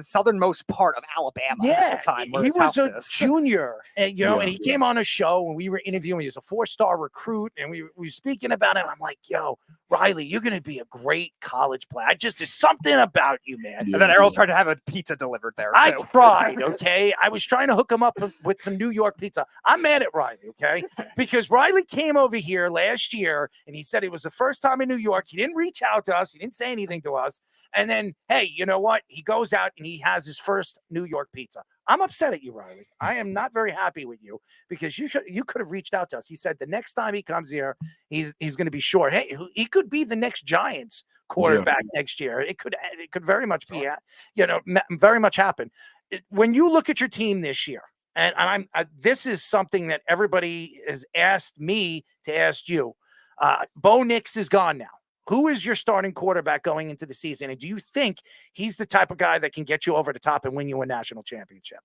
southernmost part of Alabama at the time. He was a junior, and and he came on a show and we were interviewing. He was a 4-star recruit, and we were speaking about him. I'm like, yo, Riley, you're going to be a great college player. There's something about you, man. And then Errol tried to have a pizza delivered there, too. I tried, okay? I was trying to hook him up with some New York pizza. I'm mad at Riley, okay? Because Riley came over here last year, and he said it was the first time in New York. He didn't reach out to us. He didn't say anything to us. And then, hey, you know what? He goes out, and he has his first New York pizza. I'm upset at you, Riley. I am not very happy with you because you could have reached out to us. He said the next time he comes here, he's going to be short. Hey, he could be the next Giants quarterback next year. It could very much be, very much happen. When you look at your team this year, and this is something that everybody has asked me to ask you. Bo Nix is gone now. Who is your starting quarterback going into the season? And do you think he's the type of guy that can get you over the top and win you a national championship?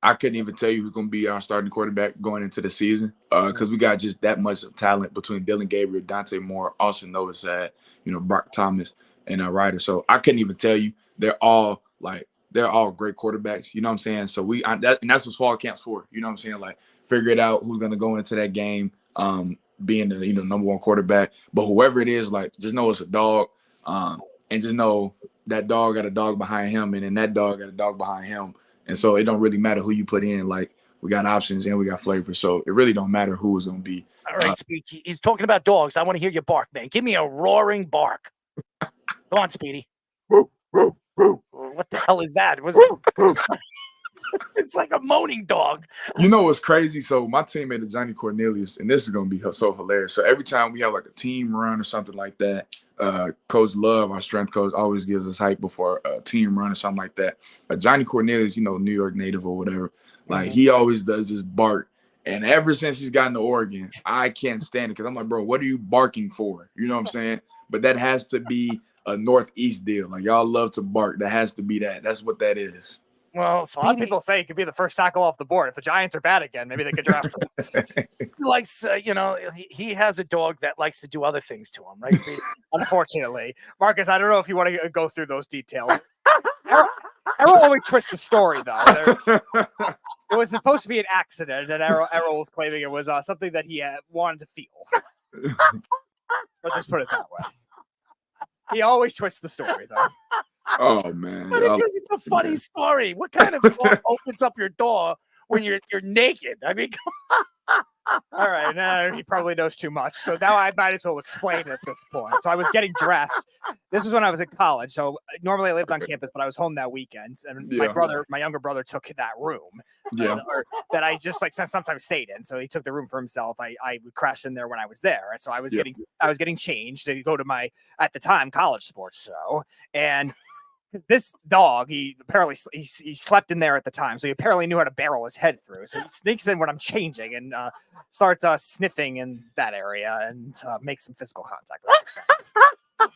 I couldn't even tell you who's going to be our starting quarterback going into the season because we got just that much talent between Dylan Gabriel, Dante Moore, Austin Novosad, Brock Thomas, and Ryder. So I couldn't even tell you. They're all great quarterbacks. You know what I'm saying? So and that's what fall camp's for. You know what I'm saying? Like figure it out who's going to go into that game. Being the number one quarterback, but whoever it is, like just know it's a dog, and just know that dog got a dog behind him, and then that dog got a dog behind him, and so it don't really matter who you put in. Like we got options and we got flavor, so it really don't matter who is going to be. All right, Speedy. He's talking about dogs. I want to hear your bark, man. Give me a roaring bark. Go on, Speedy. What the hell is that? It's like a moaning dog. You know what's crazy? So my teammate is Johnny Cornelius, and this is going to be so hilarious. So every time we have like a team run or something like that, Coach Love, our strength coach, always gives us hype before a team run or something like that. Johnny Cornelius, New York native or whatever, like he always does this bark. And ever since he's gotten to Oregon, I can't stand it because I'm like, bro, what are you barking for? You know what I'm saying? But that has to be a Northeast deal. Like y'all love to bark. That has to be that. That's what that is. Well, a lot of people say he could be the first tackle off the board. If the Giants are bad again, maybe they could draft him. He likes, he has a dog that likes to do other things to him, right? Speedy? Unfortunately, Marcus, I don't know if you want to go through those details. Errol always twists the story, though. It was supposed to be an accident, and Errol was claiming it was something that he wanted to feel. Let's just put it that way. He always twists the story, though. Oh man, Because it's a funny story. What kind of dog opens up your door when you're naked? I mean, all right, no, he probably knows too much. So now I might as well explain it at this point. So I was getting dressed. This was when I was in college. So normally I lived on campus, but I was home that weekend. And my younger brother took that room. That I just sometimes stayed in. So he took the room for himself. I would crash in there when I was there. So I was getting changed to go to my, at the time, college sports show. And this dog, he slept in there at the time, so he apparently knew how to barrel his head through. So he sneaks in when I'm changing and starts sniffing in that area and makes some physical contact.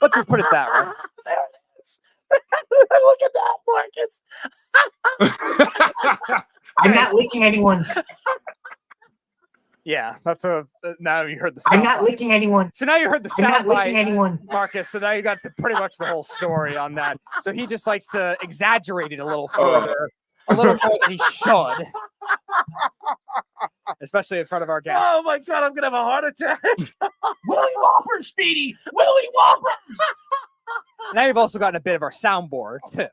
Let's just put it that way. There it is. Look at that, Marcus. I'm not licking anyone. Yeah, that's now you heard the sound. I'm not licking anyone. So now you heard the sound. I'm not licking anyone. Marcus. So now you got pretty much the whole story on that. So he just likes to exaggerate it a little further, a little more than he should, especially in front of our guests. Oh my God, I'm gonna have a heart attack. Willie Whopper, Speedy. Willie Whopper. Now you've also gotten a bit of our soundboard too.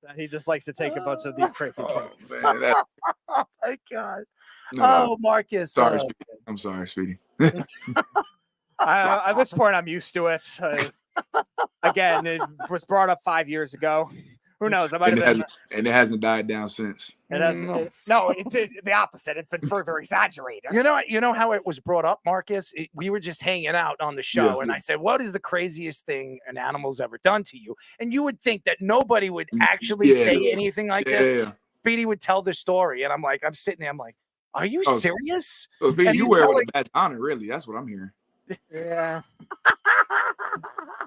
That he just likes to take a bunch of these crazy things. Oh my God. Oh, Marcus. Sorry, Speedy. I'm sorry, Speedy. At this point, I'm used to it. Again, it was brought up 5 years ago. Who knows? And it hasn't died down since. It hasn't. No, it's the opposite. It's been further exaggerated. You know how it was brought up, Marcus? We were just hanging out on the show, and I said, "What is the craziest thing an animal's ever done to you?" And you would think that nobody would actually say anything like this. Yeah. Speedy would tell the story, and I'm sitting there, I'm like, "Are you serious?" So Speedy, you wear it with a badge of honor, really? That's what I'm hearing. Yeah.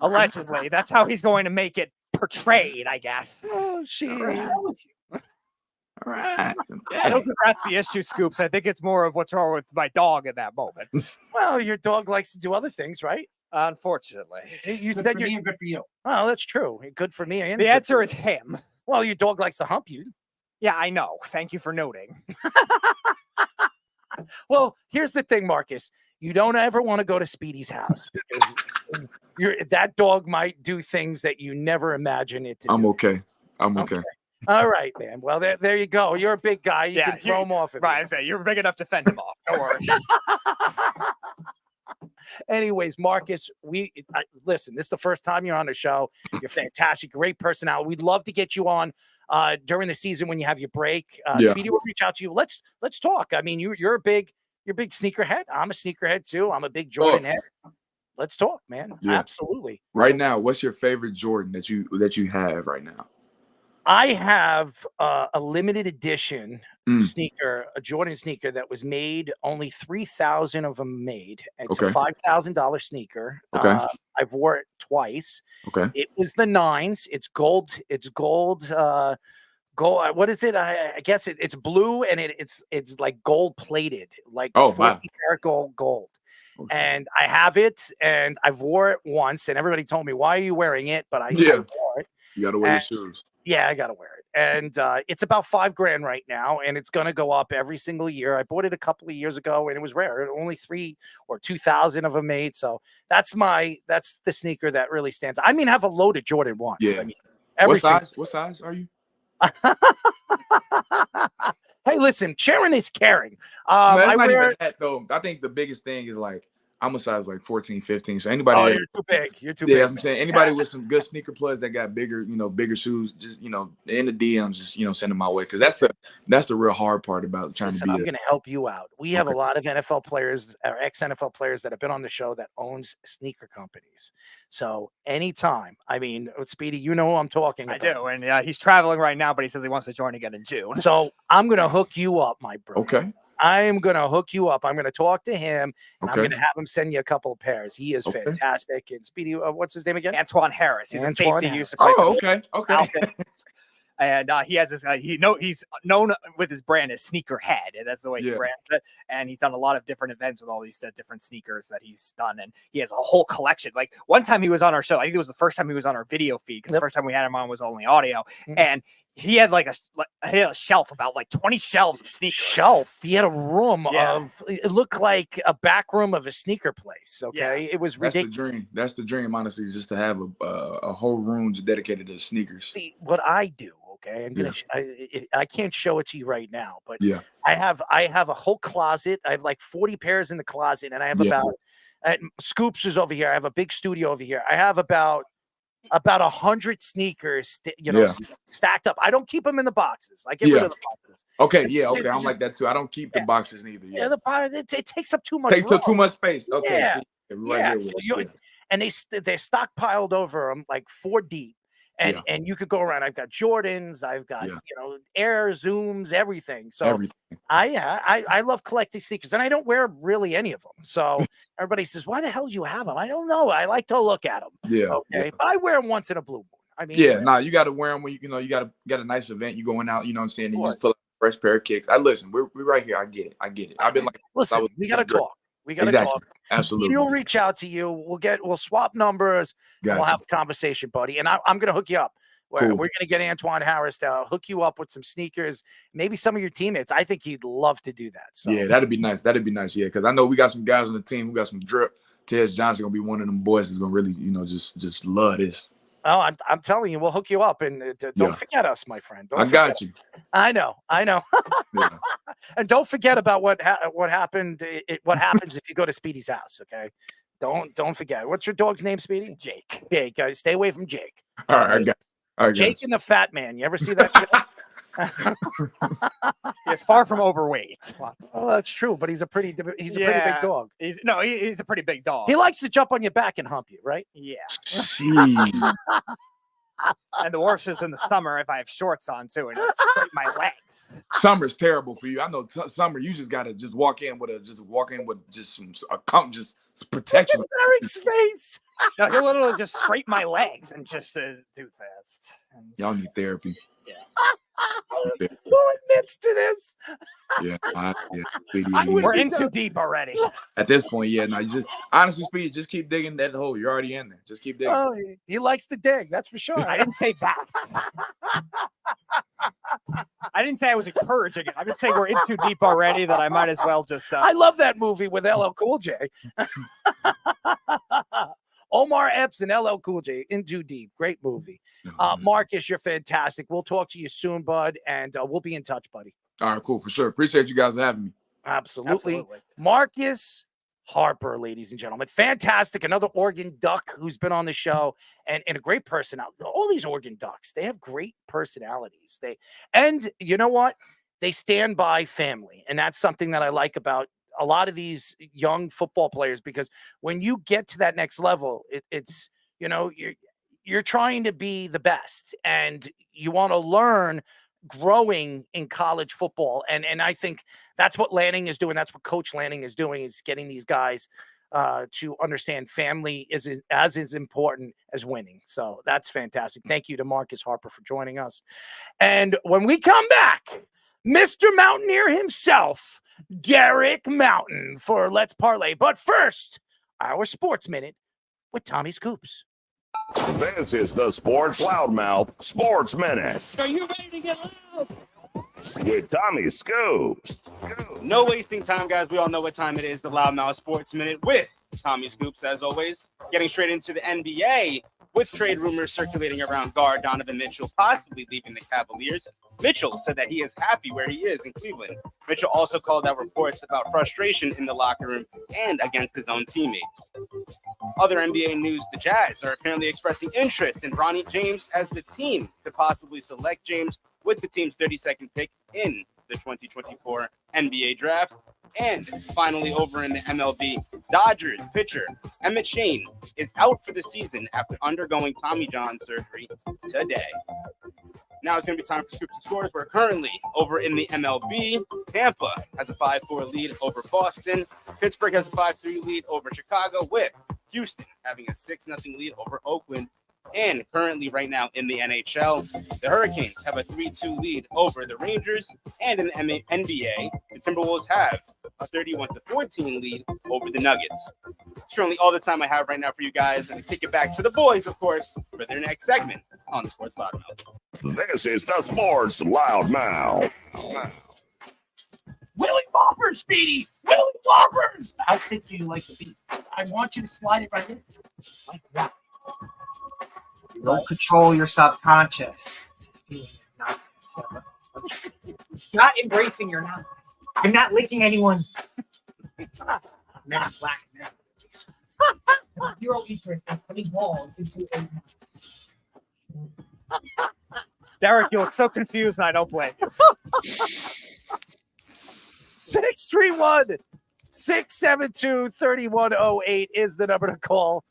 Allegedly, that's how he's going to make it portrayed, I guess. Oh, shit. All right. I don't think that's the issue, Scoops. I think it's more of what's wrong with my dog at that moment. Well, your dog likes to do other things, right? Unfortunately. You said you're good for you. Oh, that's true. Good for me. And the answer is him. Well, your dog likes to hump you. Yeah, I know. Thank you for noting. Well, here's the thing, Marcus. You don't ever want to go to Speedy's house. That dog might do things that you never imagine it to do. I'm okay. All right, man. Well, there you go. You're a big guy. You can throw him off. Right, you're big enough to fend him off. Don't worry. Anyways, Marcus, listen, this is the first time you're on the show. You're fantastic. Great personality. We'd love to get you on during the season when you have your break. Speedy will reach out to you. Let's talk. I mean, you're a big sneakerhead. I'm a sneakerhead too. I'm a big Jordan head. Let's talk, man. Yeah. Absolutely. Right now, what's your favorite Jordan that you have right now? I have a limited edition sneaker, a Jordan sneaker that was made. Only 3,000 of them made. It's a $5,000 sneaker. Okay. I've wore it twice. Okay. It was the 9s. It's gold. It's gold. Gold. What is it? I guess it's blue and it's like gold plated, like 14-karat gold. Okay. And I have it, and I've wore it once, and everybody told me, "Why are you wearing it?" But I wore it. You got to wear your shoes. Yeah, I got to wear it. And it's about $5,000 right now, and it's going to go up every single year. I bought it a couple of years ago, and it was rare. Only 3,000 or 2,000 of them made. So that's the sneaker that really stands. I mean, I have a loaded Jordan once. Yeah. I mean, what size are you? Hey, listen, sharing is caring. That's not even that, though. I think the biggest thing is I'm a size 14, 15. So anybody you're too big. You're too big. Yeah, I'm saying anybody with some good sneaker plugs that got bigger shoes, just in the DMs, just send them my way, because that's the real hard part about trying to be. I'm going to help you out. We have a lot of NFL players or ex-NFL players that have been on the show that owns sneaker companies. So anytime, I mean, Speedy, you know who I'm talking about. I do, and he's traveling right now, but he says he wants to join again in June. So I'm going to hook you up, my bro. Okay. I am going to hook you up. I'm going to talk to him, and I'm going to have him send you a couple of pairs. He is fantastic. And Speedy, what's his name again? Antoine Harris. He's a safety. Oh, okay. And he has this. He's known with his brand as Sneakerhead, and that's the way he brands it. And he's done a lot of different events with all these different sneakers that he's done, and he has a whole collection. Like one time he was on our show, I think it was the first time he was on our video feed because the first time we had him on was only audio, and he had he had a shelf, about like 20 shelves of sneakers. He had a room of, it looked like a back room of a sneaker place. Okay, it was ridiculous. That's the dream, honestly, just to have a whole room just dedicated to sneakers. See what I do. Okay, I'm gonna. I can't show it to you right now, but I have a whole closet. I have like 40 pairs in the closet, and I have about Scoops is over here. I have a big studio over here. I have about 100 sneakers, stacked up. I don't keep them in the boxes. I get rid of the boxes. Okay, okay. I'm like that too. I don't keep the boxes neither. It takes up too much. Takes up too much space. Okay. And they're stockpiled over them like 4 deep. And you could go around. I've got Jordans, I've got Air Zooms, everything. So I love collecting sneakers, and I don't wear really any of them. So everybody says, "Why the hell do you have them?" I don't know. I like to look at them. But I wear them once in a blue moon. I mean, you got to wear them when you got a nice event. You going out, you know what I'm saying? And you just pull up a fresh pair of kicks. We're right here. I get it. I've been like, listen, we got to talk. We got to talk. Absolutely. He'll reach out to you. We'll swap numbers. We'll have a conversation, buddy. And I'm going to hook you up. We're going to get Antoine Harris to hook you up with some sneakers, maybe some of your teammates. I think he'd love to do that. So. Yeah, that'd be nice. Yeah, because I know we got some guys on the team. We got some drip. Tez Johnson going to be one of them boys that's going to really, just love this. Oh, I'm telling you, we'll hook you up, and don't forget us, my friend. I got you. I know. And don't forget about what happened. What happens if you go to Speedy's house? Okay, don't forget. What's your dog's name, Speedy? Jake. Jake. Stay away from Jake. All right, I got. All right, Jake and the Fat Man. You ever see that show? He's far from overweight. Oh, that's true, but he's a pretty big dog. He's a pretty big dog. He likes to jump on your back and hump you, right? Yeah. Jeez. And the worst is in the summer if I have shorts on too, and scrape my legs. Summer's terrible for you. I know summer. You just gotta walk in with some protection. Eric's face. No, he'll literally just scrape my legs and just do fast. Y'all need therapy. Yeah. Who admits to this? We're in too deep already. At this point, honestly, Speed, just keep digging that hole. You're already in there. Just keep digging. Oh, he likes to dig. That's for sure. I didn't say that. I didn't say I was encouraging it. I would say we're in too deep already that I might as well just. I love that movie with LL Cool J. Omar Epps and LL Cool J, In Too Deep. Great movie. Marcus, you're fantastic. We'll talk to you soon, bud, and we'll be in touch, buddy. All right, cool, for sure. Appreciate you guys having me. Absolutely. Marcus Harper, ladies and gentlemen. Fantastic. Another Oregon Duck who's been on the show and a great personality. All these Oregon Ducks, they have great personalities. And you know what? They stand by family, and that's something that I like about a lot of these young football players, because when you get to that next level, it's you're trying to be the best, and you want to learn growing in college football. And I think that's what Lanning is doing. That's what Coach Lanning is doing, is getting these guys to understand family is as important as winning. So that's fantastic. Thank you to Marcus Harper for joining us. And when we come back, Mr. Mountaineer himself, Derek Mountain, for Let's Parlay. But first, our Sports Minute with Tommy Scoops. This is the Sports Loudmouth Sports Minute. Are you ready to get loud? With Tommy Scoops. No wasting time, guys. We all know what time it is. The Loudmouth Sports Minute with Tommy Scoops, as always. Getting straight into the NBA with trade rumors circulating around guard Donovan Mitchell possibly leaving the Cavaliers. Mitchell said that he is happy where he is in Cleveland. Mitchell also called out reports about frustration in the locker room and against his own teammates. Other NBA news, the Jazz are apparently expressing interest in Bronny James as the team to possibly select James with the team's 32nd pick in the 2024 NBA draft. And finally, over in the MLB, Dodgers pitcher Emmett Shane is out for the season after undergoing Tommy John surgery today. Now it's going to be time for Scoops and Scores. We're currently over in the MLB. Tampa has a 5-4 lead over Boston. Pittsburgh has a 5-3 lead over Chicago, with Houston having a 6-0 lead over Oakland. And currently, right now in the NHL, the Hurricanes have a 3-2 lead over the Rangers. And in the NBA, the Timberwolves have a 31-14 lead over the Nuggets. It's currently all the time I have right now for you guys. And kick it back to the boys, of course, for their next segment on the Sports Loudmouth. This is the Sports Loudmouth. Willie Whoppers, Speedy! Willie Whoppers! How thick do you like the beef? I want you to slide it right in. Like that. Don't control your subconscious. Not embracing your nonsense. I'm not licking anyone. Man, black man. Zero interest in putting balls into a. Derek, you look so confused, and I don't blame you. 631-672-3108 is the number to call.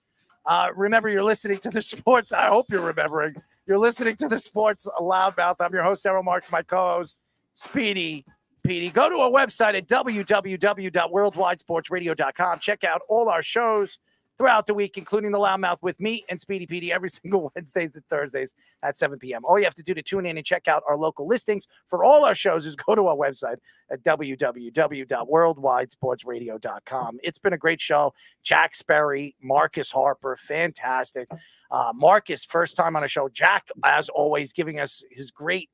Remember, you're listening to the sports. I hope you're remembering. You're listening to the Sports Loudmouth. I'm your host, Errol Marks, my co-host, Speedy Petey. Go to our website at www.worldwidesportsradio.com. Check out all our shows throughout the week, including the Loudmouth with me and Speedy Petey every single Wednesdays and Thursdays at 7 p.m. All you have to do to tune in and check out our local listings for all our shows is go to our website at www.worldwidesportsradio.com. It's been a great show. Jack Sperry, Marcus Harper, fantastic. Marcus, first time on a show. Jack, as always, giving us his great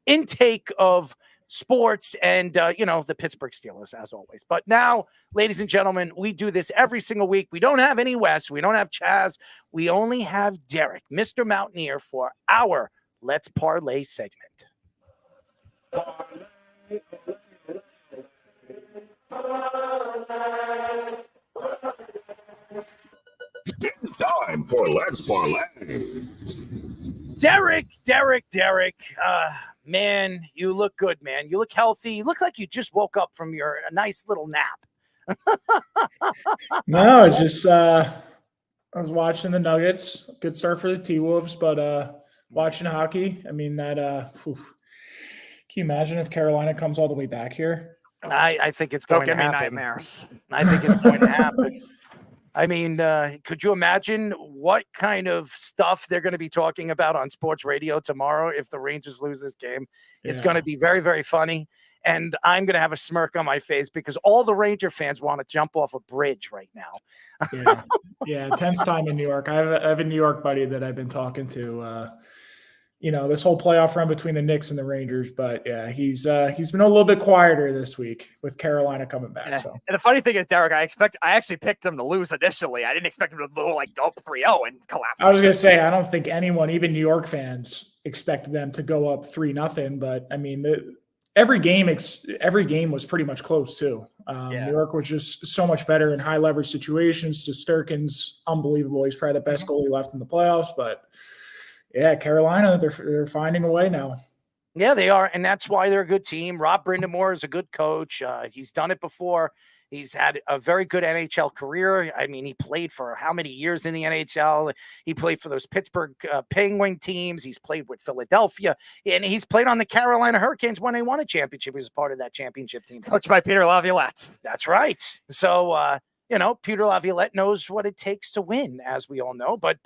intake of sports and, the Pittsburgh Steelers, as always. But now, ladies and gentlemen, we do this every single week. We don't have any Wes. We don't have Chaz. We only have Derek, Mr. Mountaineer, for our Let's Parlay segment. It's time for Let's Parlay. Derek. Man, you look good, man. You look healthy. You look like you just woke up from your nice little nap. No, it's just I was watching the Nuggets. Good start for the T-Wolves, but watching hockey. I mean, can you imagine if Carolina comes all the way back here? I think it's going to happen. Don't give me nightmares. I think it's going to happen. I mean, could you imagine what kind of stuff they're going to be talking about on sports radio tomorrow if the Rangers lose this game? It's going to be very, very funny. And I'm going to have a smirk on my face because all the Ranger fans want to jump off a bridge right now. Yeah, 10th time in New York. I have a New York buddy that I've been talking to, this whole playoff run between the Knicks and the Rangers. But yeah, he's been a little bit quieter this week with Carolina coming back. Yeah. So. And the funny thing is, Derek, I actually picked him to lose initially. I didn't expect him to go 3-0 and collapse. I was going to say, I don't think anyone, even New York fans, expected them to go up 3-0. But I mean, every game was pretty much close too. New York was just so much better in high leverage situations. Sturkin's unbelievable. He's probably the best goalie left in the playoffs, but yeah, Carolina, they're finding a way now. Yeah, they are, and that's why they're a good team. Rob Brindamore is a good coach. He's done it before. He's had a very good NHL career. I mean, he played for how many years in the NHL? He played for those Pittsburgh Penguin teams. He's played with Philadelphia, and he's played on the Carolina Hurricanes when they won a championship. He was part of that championship team. Coached by Peter Laviolette. That's right. So, Peter Laviolette knows what it takes to win, as we all know. But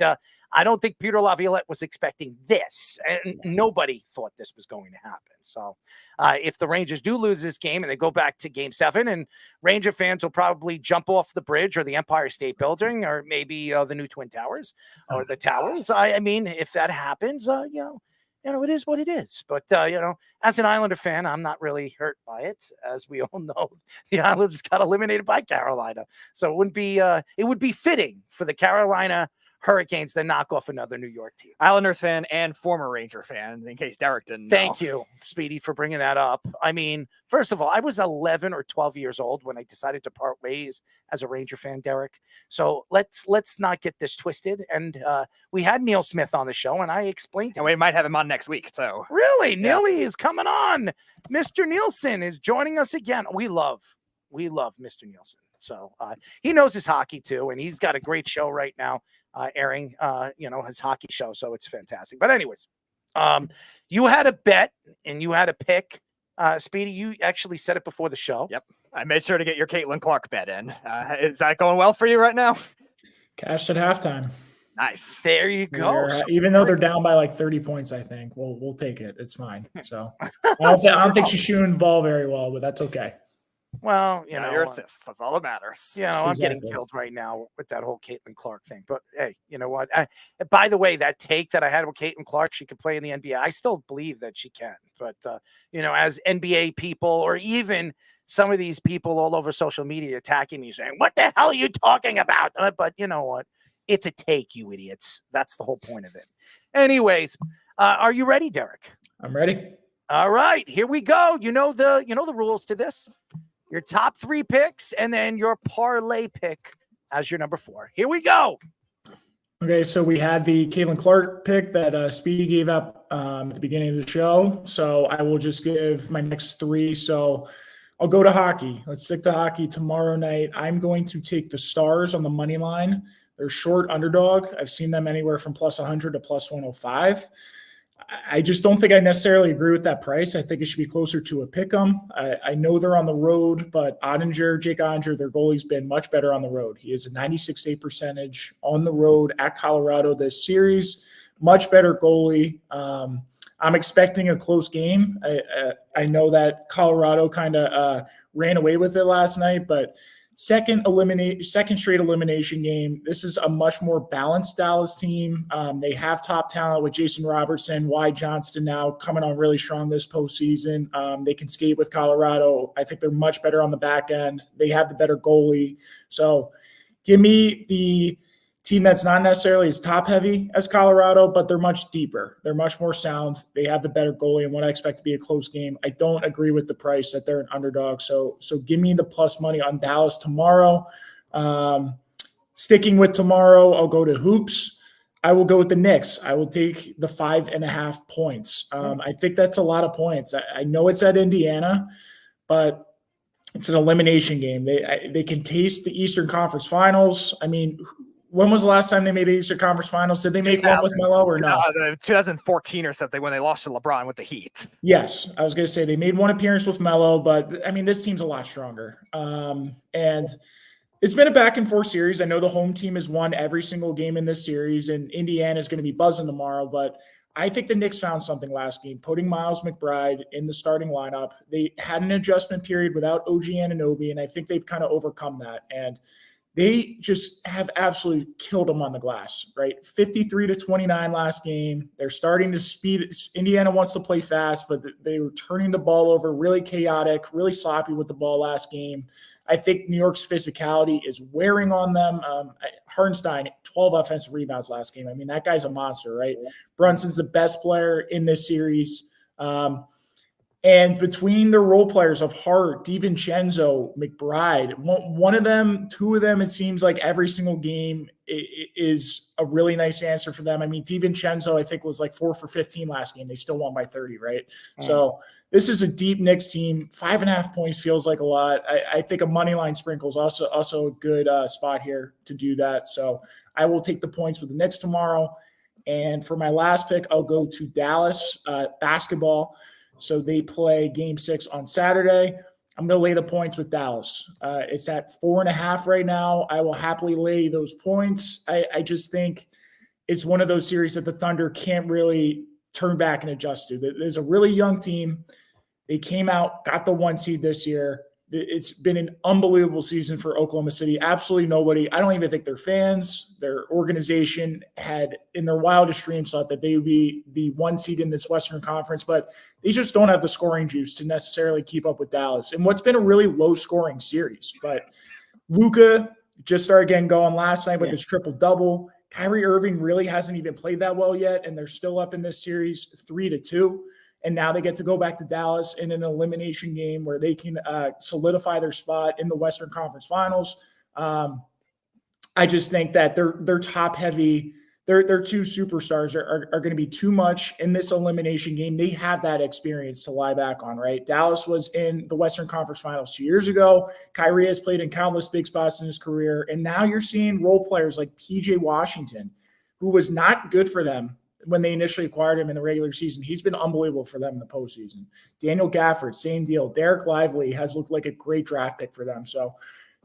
I don't think Peter Laviolette was expecting this, and nobody thought this was going to happen. So if the Rangers do lose this game and they go back to Game 7, and Ranger fans will probably jump off the bridge or the Empire State Building or maybe the new Twin Towers or the Towers. I mean, if that happens, it is what it is. But, as an Islander fan, I'm not really hurt by it. As we all know, the Islanders got eliminated by Carolina. So it would be fitting for the Carolina Hurricanes to knock off another New York team. Islanders fan and former Ranger fan, in case Derek didn't know. Thank you, Speedy, for bringing that up. I mean, first of all, I was 11 or 12 years old when I decided to part ways as a Ranger fan, Derek. So let's not get this twisted. And we had Neil Smith on the show, and I explained and we might have him on next week. So really, yes. Neely is coming on. Mr. Nielsen is joining us again. We love Mr. Nielsen. So he knows his hockey too, and he's got a great show right now. Airing, his hockey show. So it's fantastic. But anyways, you had a bet and you had a pick. Speedy, you actually said it before the show. Yep. I made sure to get your Caitlin Clark bet in. Is that going well for you right now? Cashed at halftime. Nice. There you go. So Even though they're down by like 30 points, I think we'll take it. It's fine. So I don't think she's shooting the ball very well, but that's okay. Well, you know, your assists. That's all that matters. You know, I'm getting killed right now with that whole Caitlin Clark thing. But hey, you know what? By the way, that take that I had with Caitlin Clark, she could play in the NBA. I still believe that she can. But, you know, as NBA people or even some of these people all over social media attacking me saying, what the hell are you talking about? But you know what? It's a take, you idiots. That's the whole point of it. Anyways, are you ready, Derek? I'm ready. All right, here we go. You know the rules to this. Your top 3 picks and then your parlay pick as your number 4. Here we go. Okay, so we had the Caitlin Clark pick that Speedy gave up at the beginning of the show. So I will just give my next 3. So I'll go to hockey. Let's stick to hockey tomorrow night. I'm going to take the Stars on the money line. They're short underdog. I've seen them anywhere from plus 100 to plus 105. I just don't think I necessarily agree with that price. I think it should be closer to a pick 'em. I know they're on the road, but Jake Ottinger, their goalie's been much better on the road. He has a 96 save percentage on the road at Colorado this series. Much better goalie. I'm expecting a close game. I know that Colorado kind of ran away with it last night, but second straight elimination game. This is a much more balanced Dallas team. They have top talent with Jason Robertson, Wyatt Johnston now coming on really strong this postseason. They can skate with Colorado. I think they're much better on the back end. They have the better goalie. So give me the team that's not necessarily as top heavy as Colorado, but they're much deeper. They're much more sound. They have the better goalie and what I expect to be a close game. I don't agree with the price that they're an underdog. So give me the plus money on Dallas tomorrow. Sticking with tomorrow, I'll go to hoops. I will go with the Knicks. I will take the 5.5 points. I think that's a lot of points. I know it's at Indiana, but it's an elimination game. They can taste the Eastern Conference Finals. I mean, when was the last time they made the Eastern Conference Finals? Did they make one with Melo or no? 2014 or something when they lost to LeBron with the Heat. Yes, I was going to say they made one appearance with Melo, but I mean, this team's a lot stronger. And it's been a back and forth series. I know the home team has won every single game in this series, and Indiana is going to be buzzing tomorrow, but I think the Knicks found something last game, putting Miles McBride in the starting lineup. They had an adjustment period without OG Anunoby, and I think they've kind of overcome that. And they just have absolutely killed them on the glass, right? 53-29 last game. They're starting to speed. Indiana wants to play fast, but they were turning the ball over, really chaotic, really sloppy with the ball last game. I think New York's physicality is wearing on them. Hartenstein, 12 offensive rebounds last game. I mean, that guy's a monster, right? Brunson's the best player in this series. And between the role players of Hart, DiVincenzo, McBride, one of them, two of them, it seems like every single game is a really nice answer for them. I mean, DiVincenzo, I think, was like 4 for 15 last game. They still won by 30, right? So this is a deep Knicks team. 5.5 points feels like a lot. I think a money line sprinkle is also a good spot here to do that. So I will take the points with the Knicks tomorrow. And for my last pick, I'll go to Dallas basketball. So they play Game 6 on Saturday. I'm going to lay the points with Dallas. It's at 4.5 right now. I will happily lay those points. I just think it's one of those series that the Thunder can't really turn back and adjust to. There's a really young team. They came out, got the 1 seed this year. It's been an unbelievable season for Oklahoma City. Absolutely nobody. I don't even think their fans, their organization had in their wildest dreams thought that they would be the 1 seed in this Western Conference, but they just don't have the scoring juice to necessarily keep up with Dallas. And what's been a really low scoring series, but Luka just started getting going last night with his triple-double. Kyrie Irving really hasn't even played that well yet, and they're still up in this series 3-2. And now they get to go back to Dallas in an elimination game where they can solidify their spot in the Western Conference Finals. I just think that they're top heavy. Their 2 superstars are going to be too much in this elimination game. They have that experience to lie back on, right? Dallas was in the Western Conference Finals 2 years ago. Kyrie has played in countless big spots in his career. And now you're seeing role players like PJ Washington, who was not good for them when they initially acquired him in the regular season. He's been unbelievable for them in the postseason. Daniel Gafford, same deal. Derek Lively has looked like a great draft pick for them. So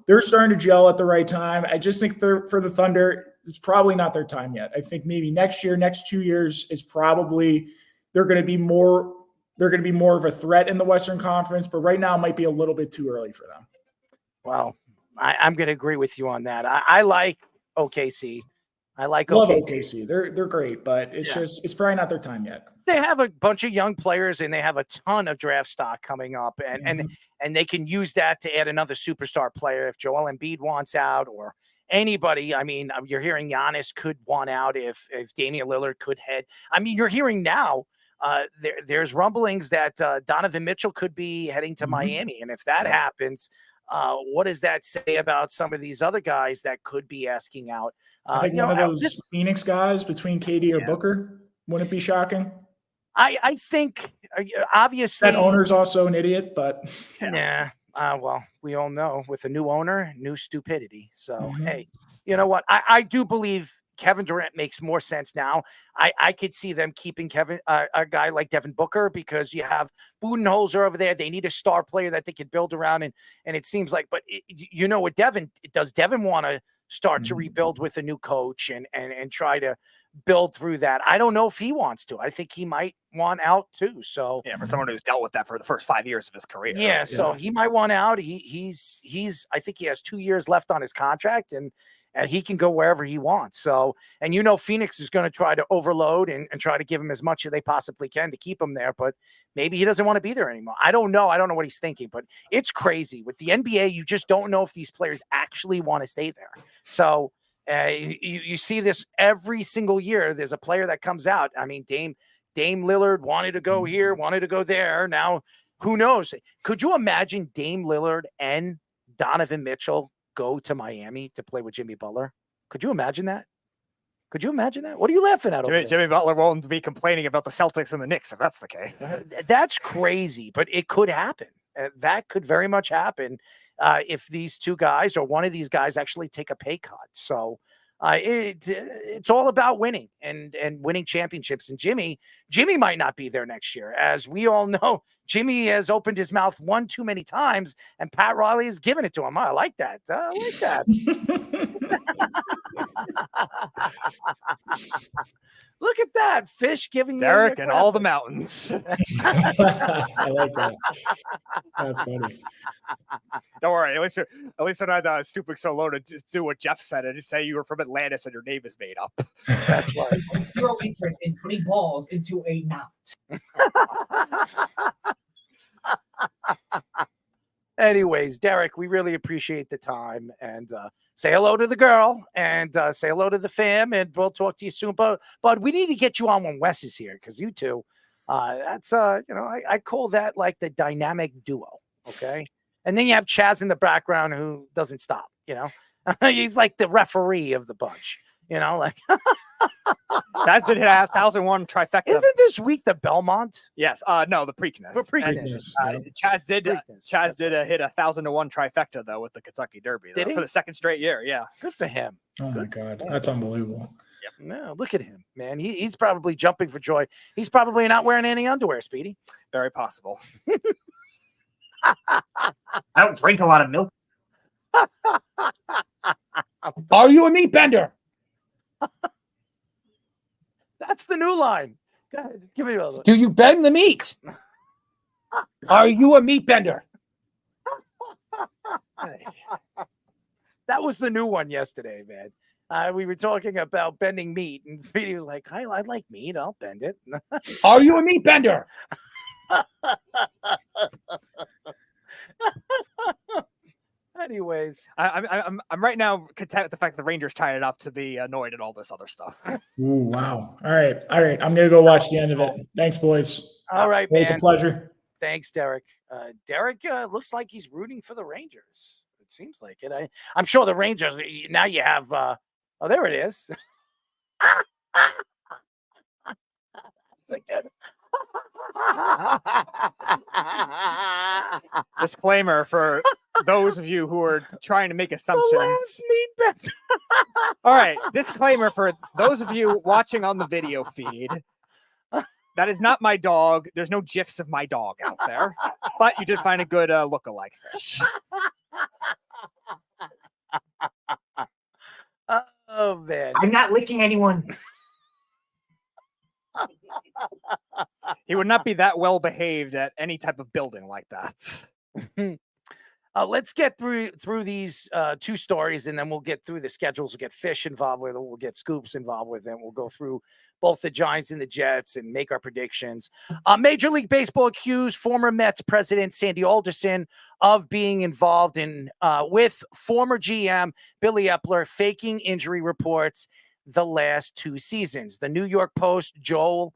they're starting to gel at the right time. I just think for the Thunder, it's probably not their time yet. I think maybe next year, next 2 years is probably they're going to be more of a threat in the Western Conference, but right now it might be a little bit too early for them. Well, I'm going to agree with you on that. I like OKC. I like Love OKC. OKC. They're great, but it's probably not their time yet. They have a bunch of young players and they have a ton of draft stock coming up, and they can use that to add another superstar player if Joel Embiid wants out or anybody. I mean, you're hearing Giannis could want out if Damian Lillard could head. I mean, you're hearing now there's rumblings that Donovan Mitchell could be heading to Miami, and if that happens, what does that say about some of these other guys that could be asking out? I think one of those Phoenix guys between KD or Booker. Wouldn't it be shocking? I think obviously that owner's also an idiot, but yeah. Well, we all know with a new owner, new stupidity. So hey, you know what? I do believe Kevin Durant makes more sense now. I could see them keeping a guy like Devin Booker because you have Budenholzer over there. They need a star player that they could build around, and it seems like. But you know what, does Devin want to start to rebuild with a new coach and try to build through that? I don't know if he wants to. I think he might want out too. So yeah, for someone who's dealt with that for the first 5 years of his career. Yeah, so he might want out. He's I think he has 2 years left on his contract, and he can go wherever he wants. So, and Phoenix is going to try to overload and try to give him as much as they possibly can to keep him there, but maybe he doesn't want to be there anymore. I don't know what he's thinking, but it's crazy. With the NBA, you just don't know if these players actually want to stay there. So you see this every single year. There's a player that comes out. I mean, Dame Lillard wanted to go here, wanted to go there. Now, who knows? Could you imagine Dame Lillard and Donovan Mitchell go to Miami to play with Jimmy Butler? Could you imagine that? What are you laughing at? Jimmy Butler won't be complaining about the Celtics and the Knicks if that's the case. That's crazy, but it could happen. That could very much happen if these two guys or one of these guys actually take a pay cut. So it's all about winning and winning championships. And Jimmy might not be there next year. As we all know, Jimmy has opened his mouth one too many times, and Pat Riley has given it to him. I like that. Look at that fish giving Derek and all the mountains. I like that. That's funny. Don't worry. At least I'm not stooping so low to just do what Jeff said and just say you were from Atlantis and your name is made up. That's right. Zero interest in putting balls into a mount. Anyways, Derek, we really appreciate the time, and say hello to the girl and say hello to the fam, and we'll talk to you soon. But we need to get you on when Wes is here, because you two, that's I call that like the dynamic duo. Okay. And then you have Chaz in the background who doesn't stop, he's like the referee of the bunch, like Chaz did hit a 1,001 trifecta. Isn't this week the Belmont? Yes. No, the Preakness. Chaz did hit a 1,001 trifecta though with the Kentucky Derby for the second straight year. Yeah. Good for him. Oh my God. That's unbelievable. Yep. No, look at him, man. He's probably jumping for joy. He's probably not wearing any underwear, Speedy. Very possible. I don't drink a lot of milk. Are you a meat bender? That's the new line. Go ahead, give me a look. Do you bend the meat? Are you a meat bender? That was the new one yesterday, man. We were talking about bending meat, and Speedy was like, I like meat. I'll bend it. Are you a meat bender? Anyways, I'm right now content with the fact the Rangers tied it up to be annoyed at all this other stuff. Ooh, wow. All right. I'm gonna go watch the end of it. Thanks, boys. All right, man. It's a pleasure. Thanks, Derek. Derek looks like he's rooting for the Rangers. It seems like it. I'm sure the Rangers. Now you have. Oh, there it is. Disclaimer for those of you who are trying to make assumptions. The last meat bender. All right. Disclaimer for those of you watching on the video feed. That is not my dog. There's no GIFs of my dog out there. But you did find a good look-alike fish. Oh, man. I'm not licking anyone. He would not be that well behaved at any type of building like that. Let's get through these two stories, and then we'll get through the schedules. We'll get Fish involved with it. We'll get Scoops involved with it. We'll go through both the Giants and the Jets and make our predictions. Major League Baseball accused former Mets president Sandy Alderson of being involved in with former GM Billy Epler faking injury reports the last 2 seasons. The New York Post, Joel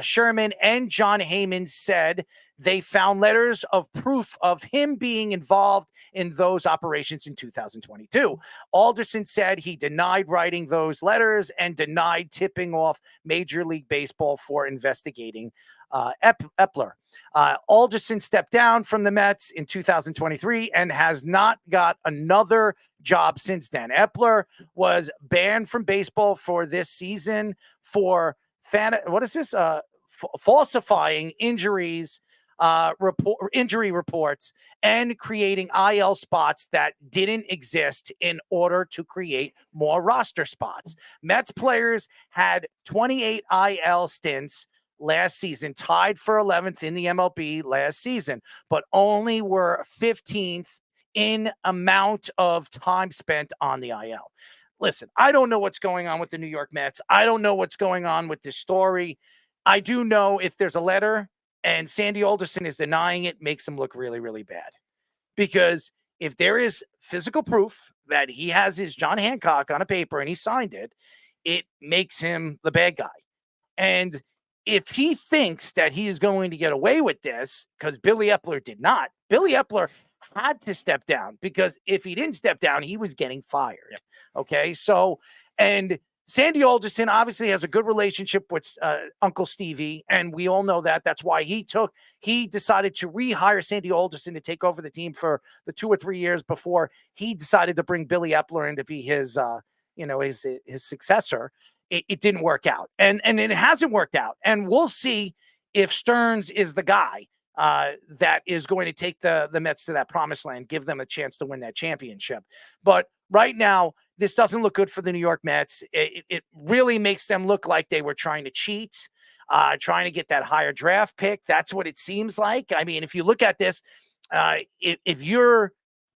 Sherman and John Heyman said they found letters of proof of him being involved in those operations in 2022. Alderson said he denied writing those letters and denied tipping off Major League Baseball for investigating Epler. Alderson stepped down from the Mets in 2023 and has not got another job since then. Epler was banned from baseball for this season for falsifying injury reports and creating IL spots that didn't exist in order to create more roster spots. Mets players had 28 IL stints last season, tied for 11th in the MLB last season, but only were 15th in amount of time spent on the IL. Listen, I don't know what's going on with the New York Mets. I don't know what's going on with this story. I do know if there's a letter and Sandy Alderson is denying it, makes him look really, really bad. Because if there is physical proof that he has his John Hancock on a paper and he signed it, it makes him the bad guy. And if he thinks that he is going to get away with this, because Billy Epler did not, Billy Epler had to step down, because if he didn't step down, he was getting fired. Yep. Okay. So, and Sandy Alderson obviously has a good relationship with Uncle Stevie, and we all know that. That's why he decided to rehire Sandy Alderson to take over the team for the 2 or 3 years before he decided to bring Billy Epler in to be his successor. It didn't work out, and it hasn't worked out. And we'll see if Stearns is the guy that is going to take the Mets to that promised land, give them a chance to win that championship. But right now, this doesn't look good for the New York Mets. It really makes them look like they were trying to cheat, trying to get that higher draft pick. That's what it seems like. I mean, if you look at this, if you're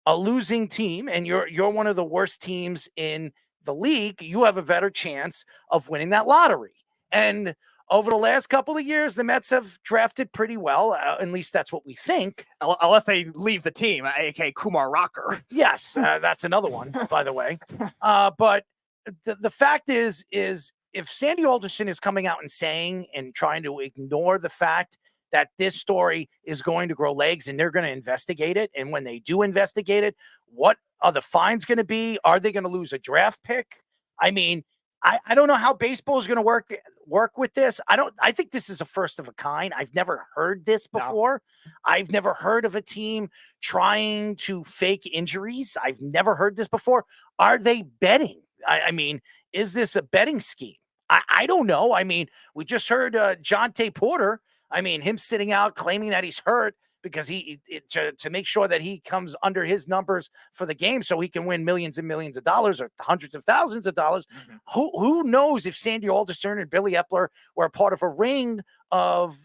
a losing team and you're one of the worst teams in the league, you have a better chance of winning that lottery. And over the last couple of years, the Mets have drafted pretty well. At least that's what we think. Unless they leave the team, a.k.a. Kumar Rocker. Yes, that's another one, by the way. But the fact is if Sandy Alderson is coming out and saying and trying to ignore the fact that this story is going to grow legs and they're going to investigate it, and when they do investigate it, what are the fines going to be? Are they going to lose a draft pick? I mean, I don't know how baseball is going to work with this. I think this is a first of a kind. I've never heard this before. No. I've never heard of a team trying to fake injuries. I've never heard this before. Are they betting? I mean, is this a betting scheme? I don't know. I mean, we just heard Jonte Porter. I mean, him sitting out claiming that he's hurt because to make sure that he comes under his numbers for the game so he can win millions and millions of dollars or hundreds of thousands of dollars. Mm-hmm. Who knows if Sandy Alderson and Billy Epler were part of a ring of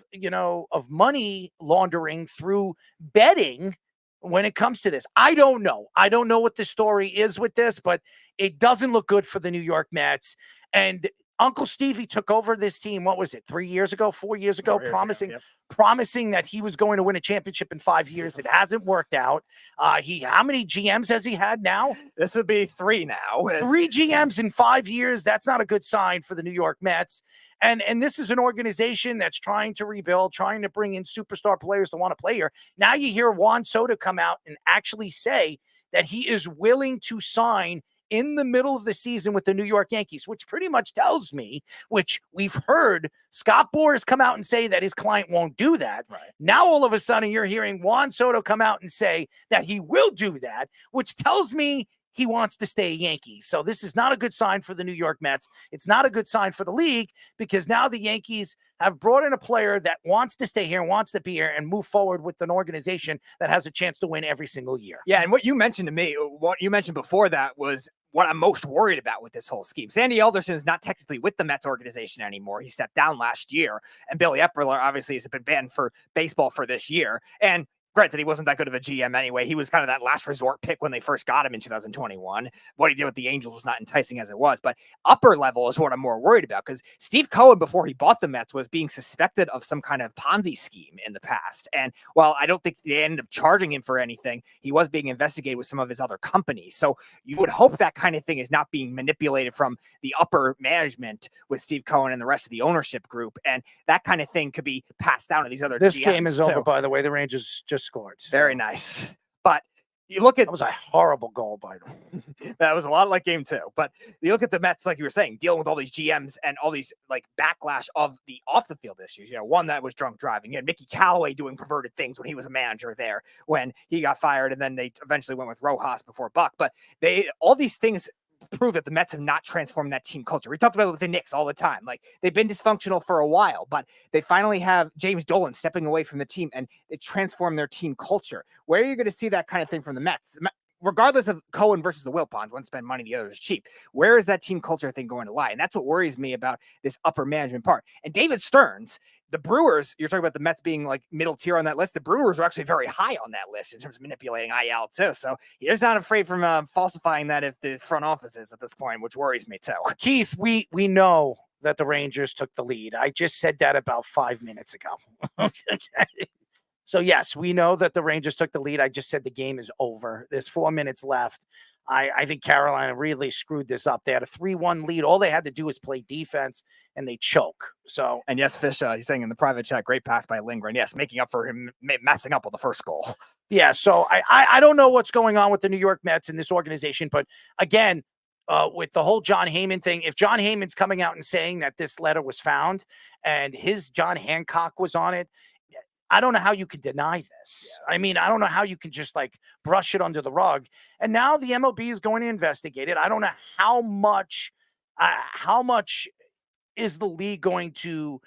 money laundering through betting when it comes to this? I don't know. I don't know what the story is with this, but it doesn't look good for the New York Mets. And Uncle Stevie took over this team, what was it, 4 years ago, promising that he was going to win a championship in 5 years. It hasn't worked out. How many GMs has he had now? This would be 3 now. 3 GMs in 5 years. That's not a good sign for the New York Mets. And this is an organization that's trying to rebuild, trying to bring in superstar players to want to play here. Now you hear Juan Soto come out and actually say that he is willing to sign in the middle of the season with the New York Yankees, which pretty much tells me, which we've heard Scott Boras come out and say that his client won't do that. Right. Now, all of a sudden, you're hearing Juan Soto come out and say that he will do that, which tells me he wants to stay a Yankee. So this is not a good sign for the New York Mets. It's not a good sign for the league, because now the Yankees have brought in a player that wants to stay here and wants to be here and move forward with an organization that has a chance to win every single year. Yeah, and what you mentioned to me, what you mentioned before that was what I'm most worried about with this whole scheme. Sandy Alderson is not technically with the Mets organization anymore. He stepped down last year, and Billy Epperler obviously has been banned for baseball for this year. And granted, he wasn't that good of a GM anyway. He was kind of that last resort pick when they first got him in 2021. What he did with the Angels was not enticing as it was, but upper level is what I'm more worried about, because Steve Cohen, before he bought the Mets, was being suspected of some kind of Ponzi scheme in the past. And while I don't think they ended up charging him for anything, he was being investigated with some of his other companies. So you would hope that kind of thing is not being manipulated from the upper management with Steve Cohen and the rest of the ownership group. And that kind of thing could be passed down to these other This GMs. game is over, by the way. The Rangers just scored. Very nice. But you look at... That was a horrible goal, by the way. That was a lot like game 2. But you look at the Mets, like you were saying, dealing with all these GMs and all these like backlash of the off-the-field issues. You know, one that was drunk driving. You had Mickey Callaway doing perverted things when he was a manager there, when he got fired, and then they eventually went with Rojas before Buck. But all these things prove that the Mets have not transformed that team culture. We talked about it with the Knicks all the time. Like, they've been dysfunctional for a while, but they finally have James Dolan stepping away from the team, and it transformed their team culture. Where are you going to see that kind of thing from the Mets? Regardless of Cohen versus the Wilpons, one spend money, the other is cheap. Where is that team culture thing going to lie? And that's what worries me about this upper management part. And David Stearns, the Brewers, you're talking about the Mets being like middle tier on that list. The Brewers are actually very high on that list in terms of manipulating IL too. So he's not afraid from falsifying that if the front office is at this point, which worries me too. Keith, we know that the Rangers took the lead. I just said that about 5 minutes ago. Okay. So, yes, we know that the Rangers took the lead. I just said the game is over. There's 4 minutes left. I think Carolina really screwed this up. They had a 3-1 lead. All they had to do was play defense, and they choke. So, and yes, Fish, he's saying in the private chat, great pass by Lindgren. Yes, making up for him messing up on the first goal. Yeah, so I don't know what's going on with the New York Mets in this organization. But, again, with the whole John Heyman thing, if John Heyman's coming out and saying that this letter was found and his John Hancock was on it, I don't know how you could deny this. Yeah. I mean, I don't know how you can just like brush it under the rug. And now the MLB is going to investigate it. I don't know how much is the league going to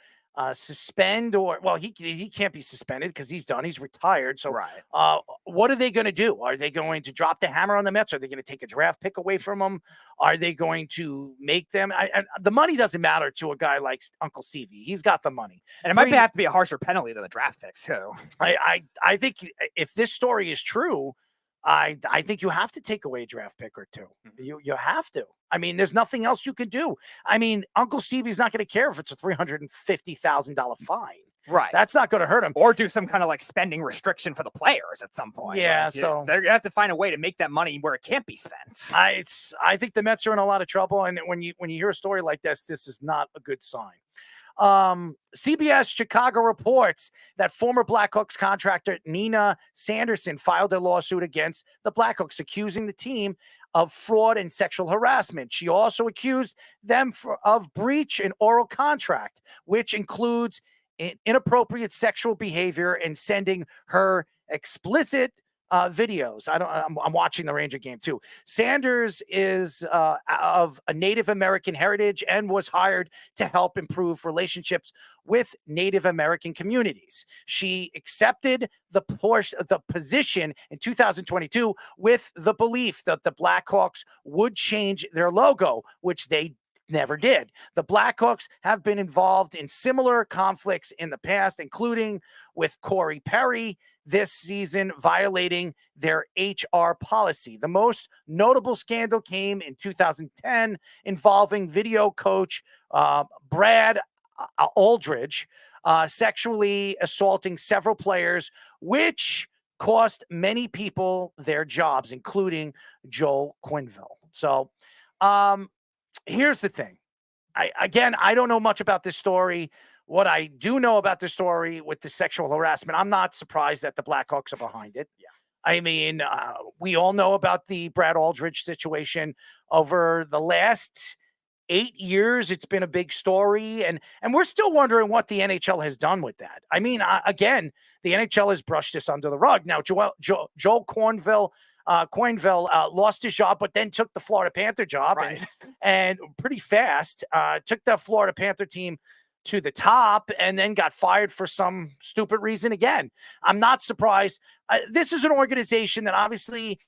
suspend, or, well, he can't be suspended because he's done. He's retired. So right. What are they going to do? Are they going to drop the hammer on the Mets? Are they going to take a draft pick away from them? Are they going to make them? The money doesn't matter to a guy like Uncle Stevie. He's got the money. And it might have to be a harsher penalty than the draft picks too. I think if this story is true, I think you have to take away a draft pick or two. You have to. I mean, there's nothing else you can do. I mean, Uncle Stevie's not going to care if it's a $350,000 fine. Right. That's not going to hurt him. Or do some kind of like spending restriction for the players at some point. Yeah. Like, so they have to find a way to make that money where it can't be spent. I think the Mets are in a lot of trouble. And when you hear a story like this is not a good sign. CBS Chicago reports that former Blackhawks contractor Nina Sanderson filed a lawsuit against the Blackhawks, accusing the team of fraud and sexual harassment. She also accused them of breach an oral contract, which includes inappropriate sexual behavior and sending her explicit videos. I'm watching the Ranger game too. Sanders is of a Native American heritage and was hired to help improve relationships with Native American communities. She accepted the position in 2022 with the belief that the Blackhawks would change their logo, which they never did. The Blackhawks have been involved in similar conflicts in the past, including with Corey Perry this season, violating their HR policy. The most notable scandal came in 2010 involving video coach Brad Aldridge sexually assaulting several players, which cost many people their jobs, including Joel Quenneville. So, here's the thing. I don't know much about this story. What I do know about the story with the sexual harassment, I'm not surprised that the Blackhawks are behind it. Yeah. I mean, we all know about the Brad Aldridge situation. Over the last 8 years, it's been a big story, and we're still wondering what the NHL has done with that. I mean, again, the NHL has brushed this under the rug. Now, Joel Quenneville lost his job, but then took the Florida Panther job, right, and pretty fast took the Florida Panther team to the top, and then got fired for some stupid reason again. I'm not surprised. This is an organization that obviously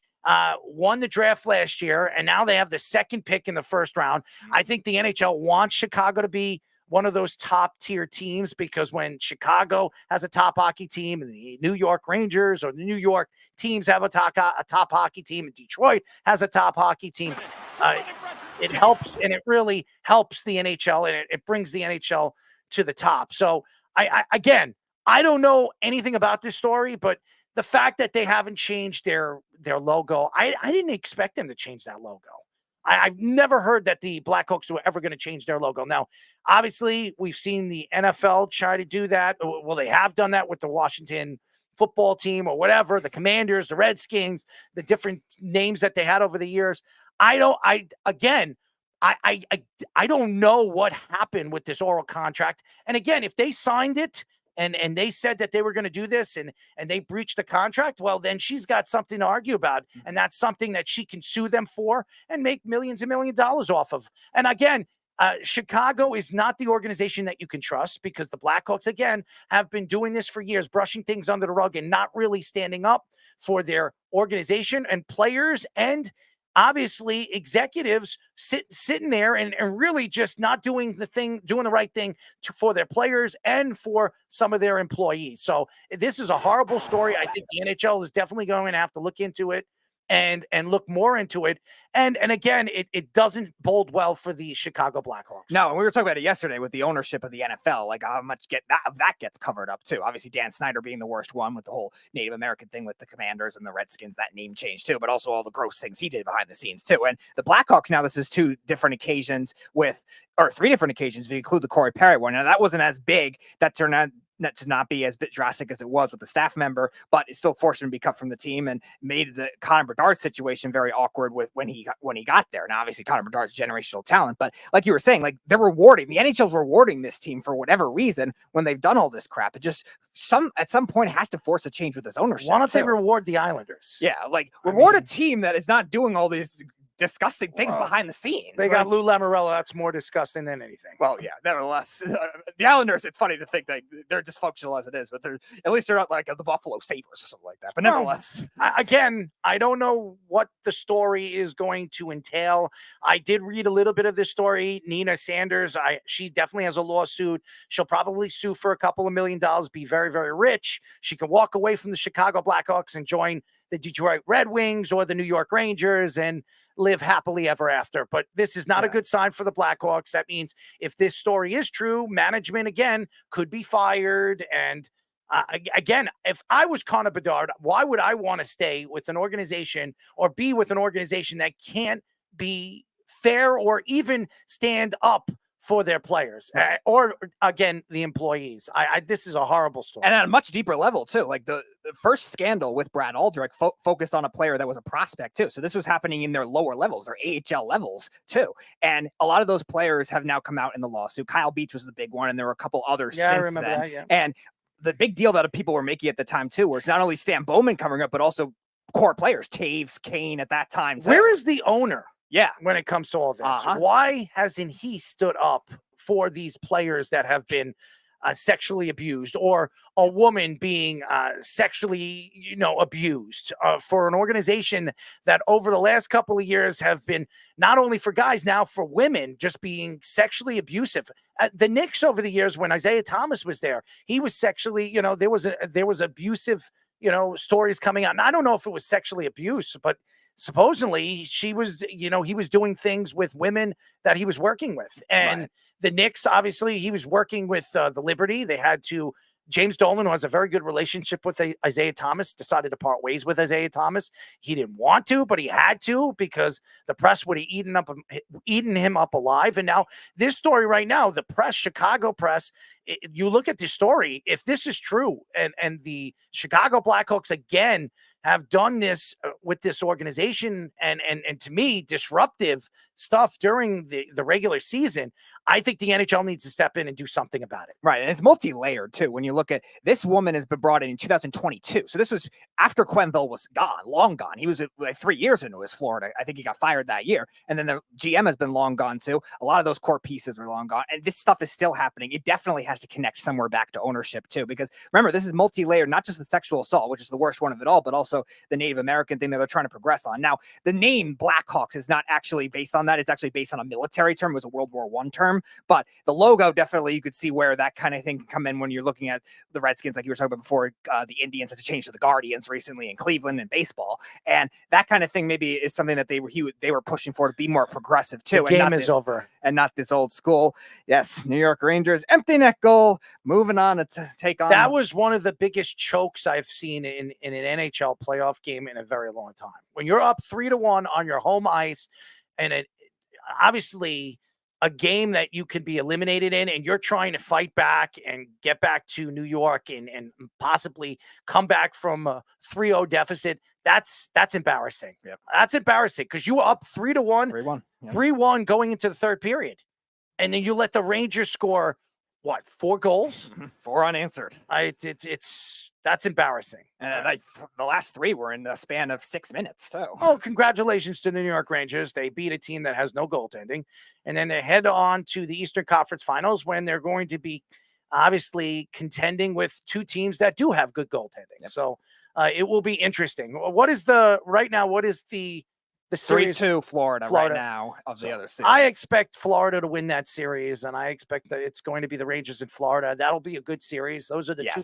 won the draft last year, and now they have the second pick in the first round. I think the NHL wants Chicago to be one of those top tier teams, because when Chicago has a top hockey team and the New York Rangers or the New York teams have a top hockey team and Detroit has a top hockey team, it helps, and it really helps the NHL, and it brings the NHL to the top. So again, I don't know anything about this story, but the fact that they haven't changed their logo, I didn't expect them to change that logo. I've never heard that the Blackhawks were ever going to change their logo. Now, obviously, we've seen the NFL try to do that. Well, they have done that with the Washington football team or whatever, the Commanders, the Redskins, the different names that they had over the years. I don't know what happened with this oral contract. And again, if they signed it and they said that they were going to do this and they breached the contract, well, then she's got something to argue about. And that's something that she can sue them for and make millions and millions of dollars off of. And again, Chicago is not the organization that you can trust, because the Blackhawks, again, have been doing this for years, brushing things under the rug and not really standing up for their organization and players, and obviously executives sitting there and really just not doing the right thing for their players and for some of their employees. So this is a horrible story. I think the NHL is definitely going to have to look into it and look more into it. And again, it doesn't bode well for the Chicago Blackhawks. No, and we were talking about it yesterday with the ownership of the NFL, like how much that gets covered up too. Obviously, Dan Snyder being the worst one with the whole Native American thing with the Commanders and the Redskins, that name change too, but also all the gross things he did behind the scenes too. And the Blackhawks, now this is three different occasions if you include the Corey Perry one. Now that wasn't as big. That turned out to not be as bit drastic as it was with the staff member, but it still forced him to be cut from the team and made the Connor Bedard situation very awkward with when he got there. Now, obviously, Connor Bedard's generational talent, but like you were saying, like the NHL's rewarding this team for whatever reason when they've done all this crap. It just at some point has to force a change with this ownership. Why don't they reward the Islanders? Yeah, like reward a team that is not doing all these disgusting things behind the scenes. They got Lou Lamoriello. That's more disgusting than anything. Well, yeah, nevertheless, the Islanders, it's funny to think that they're dysfunctional as it is, but at least they're not like the Buffalo Sabres or something like that. But nevertheless. Again, I don't know what the story is going to entail. I did read a little bit of this story. Nina Sanders, she definitely has a lawsuit. She'll probably sue for a couple of $1 million, be very, very rich. She can walk away from the Chicago Blackhawks and join the Detroit Red Wings or the New York Rangers and live happily ever after. But this is not a good sign for the Blackhawks. That means if this story is true, management again could be fired. And again, if I was Connor Bedard, why would I want to stay with an organization or be with an organization that can't be fair or even stand up for their players or again, the employees? This is a horrible story. And at a much deeper level too. Like the first scandal with Brad Aldrich focused on a player that was a prospect too. So this was happening in their lower levels, their AHL levels too. And a lot of those players have now come out in the lawsuit. Kyle Beach was the big one, and there were a couple others. Yeah, I remember that. Yeah. And the big deal that people were making at the time too, was not only Stan Bowman coming up, but also core players, Taves, Kane at that time too. Where is the owner? Yeah, when it comes to all this, why hasn't he stood up for these players that have been sexually abused, or a woman being sexually, abused, for an organization that over the last couple of years have been not only for guys, now for women, just being sexually abusive. The Knicks over the years, when Isaiah Thomas was there, he was sexually, there was abusive, stories coming out. And I don't know if it was sexually abuse, but supposedly he was doing things with women that he was working with. And the Knicks, obviously, he was working with the Liberty. They had to, James Dolan, who has a very good relationship with Isaiah Thomas, decided to part ways with Isaiah Thomas. He didn't want to, but he had to, because the press would have eaten him up alive. And now this story right now, the press, Chicago press, you look at this story, if this is true, and the Chicago Blackhawks again have done this with this organization and to me, disruptive stuff during the regular season, I think the NHL needs to step in and do something about it. Right. And it's multi-layered too. When you look at this woman has been brought in 2022. So this was after Quenneville was gone, long gone. He was like 3 years into his Florida. I think he got fired that year. And then the GM has been long gone too. A lot of those core pieces are long gone. And this stuff is still happening. It definitely has to connect somewhere back to ownership too. Because remember, this is multi-layered, not just the sexual assault, which is the worst one of it all, but also the Native American thing that they're trying to progress on. Now, the name Blackhawks is not actually based on that. It's actually based on a military term. It was a World War I term. But the logo, definitely, you could see where that kind of thing can come in when you're looking at the Redskins, like you were talking about before. The Indians had to change to the Guardians recently in Cleveland and baseball, and that kind of thing maybe is something that they were pushing for to be more progressive too. The game is over, and not this old school. Yes, New York Rangers empty net goal. Moving on to take on. That was one of the biggest chokes I've seen in an NHL playoff game in a very long time. When you're up 3-1 on your home ice, and it obviously a game that you could be eliminated in, and you're trying to fight back and get back to New York and possibly come back from a 3-0 deficit. That's embarrassing. Yep. That's embarrassing because you were up 3-1, 3-1, yeah. 3-1 going into the third period. And then you let the Rangers score, 4 goals? 4 unanswered. That's embarrassing. And the last 3 were in the span of 6 minutes. So, congratulations to the New York Rangers. They beat a team that has no goaltending. And then they head on to the Eastern Conference Finals when they're going to be obviously contending with 2 teams that do have good goaltending. Yep. So it will be interesting. What is the series? 3-2 Florida right now of the other series. I expect Florida to win that series, and I expect that it's going to be the Rangers in Florida. That'll be a good series. Those are the two.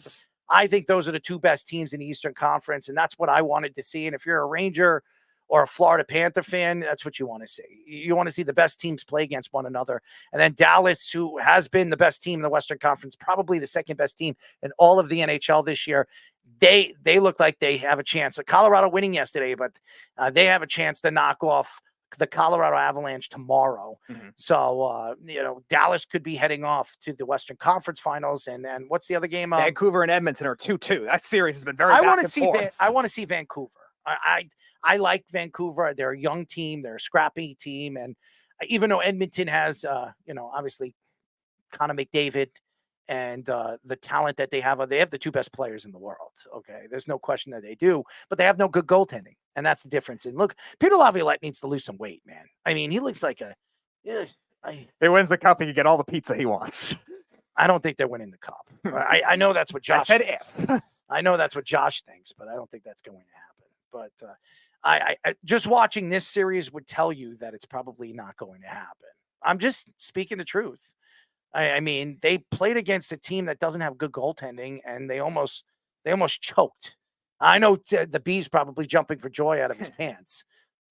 I think those are the 2 best teams in the Eastern Conference, and that's what I wanted to see. And if you're a Ranger or a Florida Panther fan, that's what you want to see. You want to see the best teams play against one another. And then Dallas, who has been the best team in the Western Conference, probably the second best team in all of the NHL this year, they look like they have a chance. Colorado winning yesterday, but they have a chance to knock off the Colorado Avalanche tomorrow. Mm-hmm. So, Dallas could be heading off to the Western Conference Finals. And what's the other game? Vancouver and Edmonton are 2-2. That series has been very I back want to and see forth. I want to see Vancouver. I like Vancouver. They're a young team. They're a scrappy team. And even though Edmonton has, obviously Connor McDavid and the talent that they have the 2 best players in the world. Okay. There's no question that they do, but they have no good goaltending. And that's the difference. And look, Peter Laviolette needs to lose some weight, man. I mean, he looks like he wins the cup and you get all the pizza he wants. I don't think they're winning the cup. I know that's what Josh said thinks. I know that's what Josh thinks, but I don't think that's going to happen. But I just watching this series would tell you that it's probably not going to happen. I'm just speaking the truth. I mean, they played against a team that doesn't have good goaltending, and they almost choked. I know the B's probably jumping for joy out of his pants.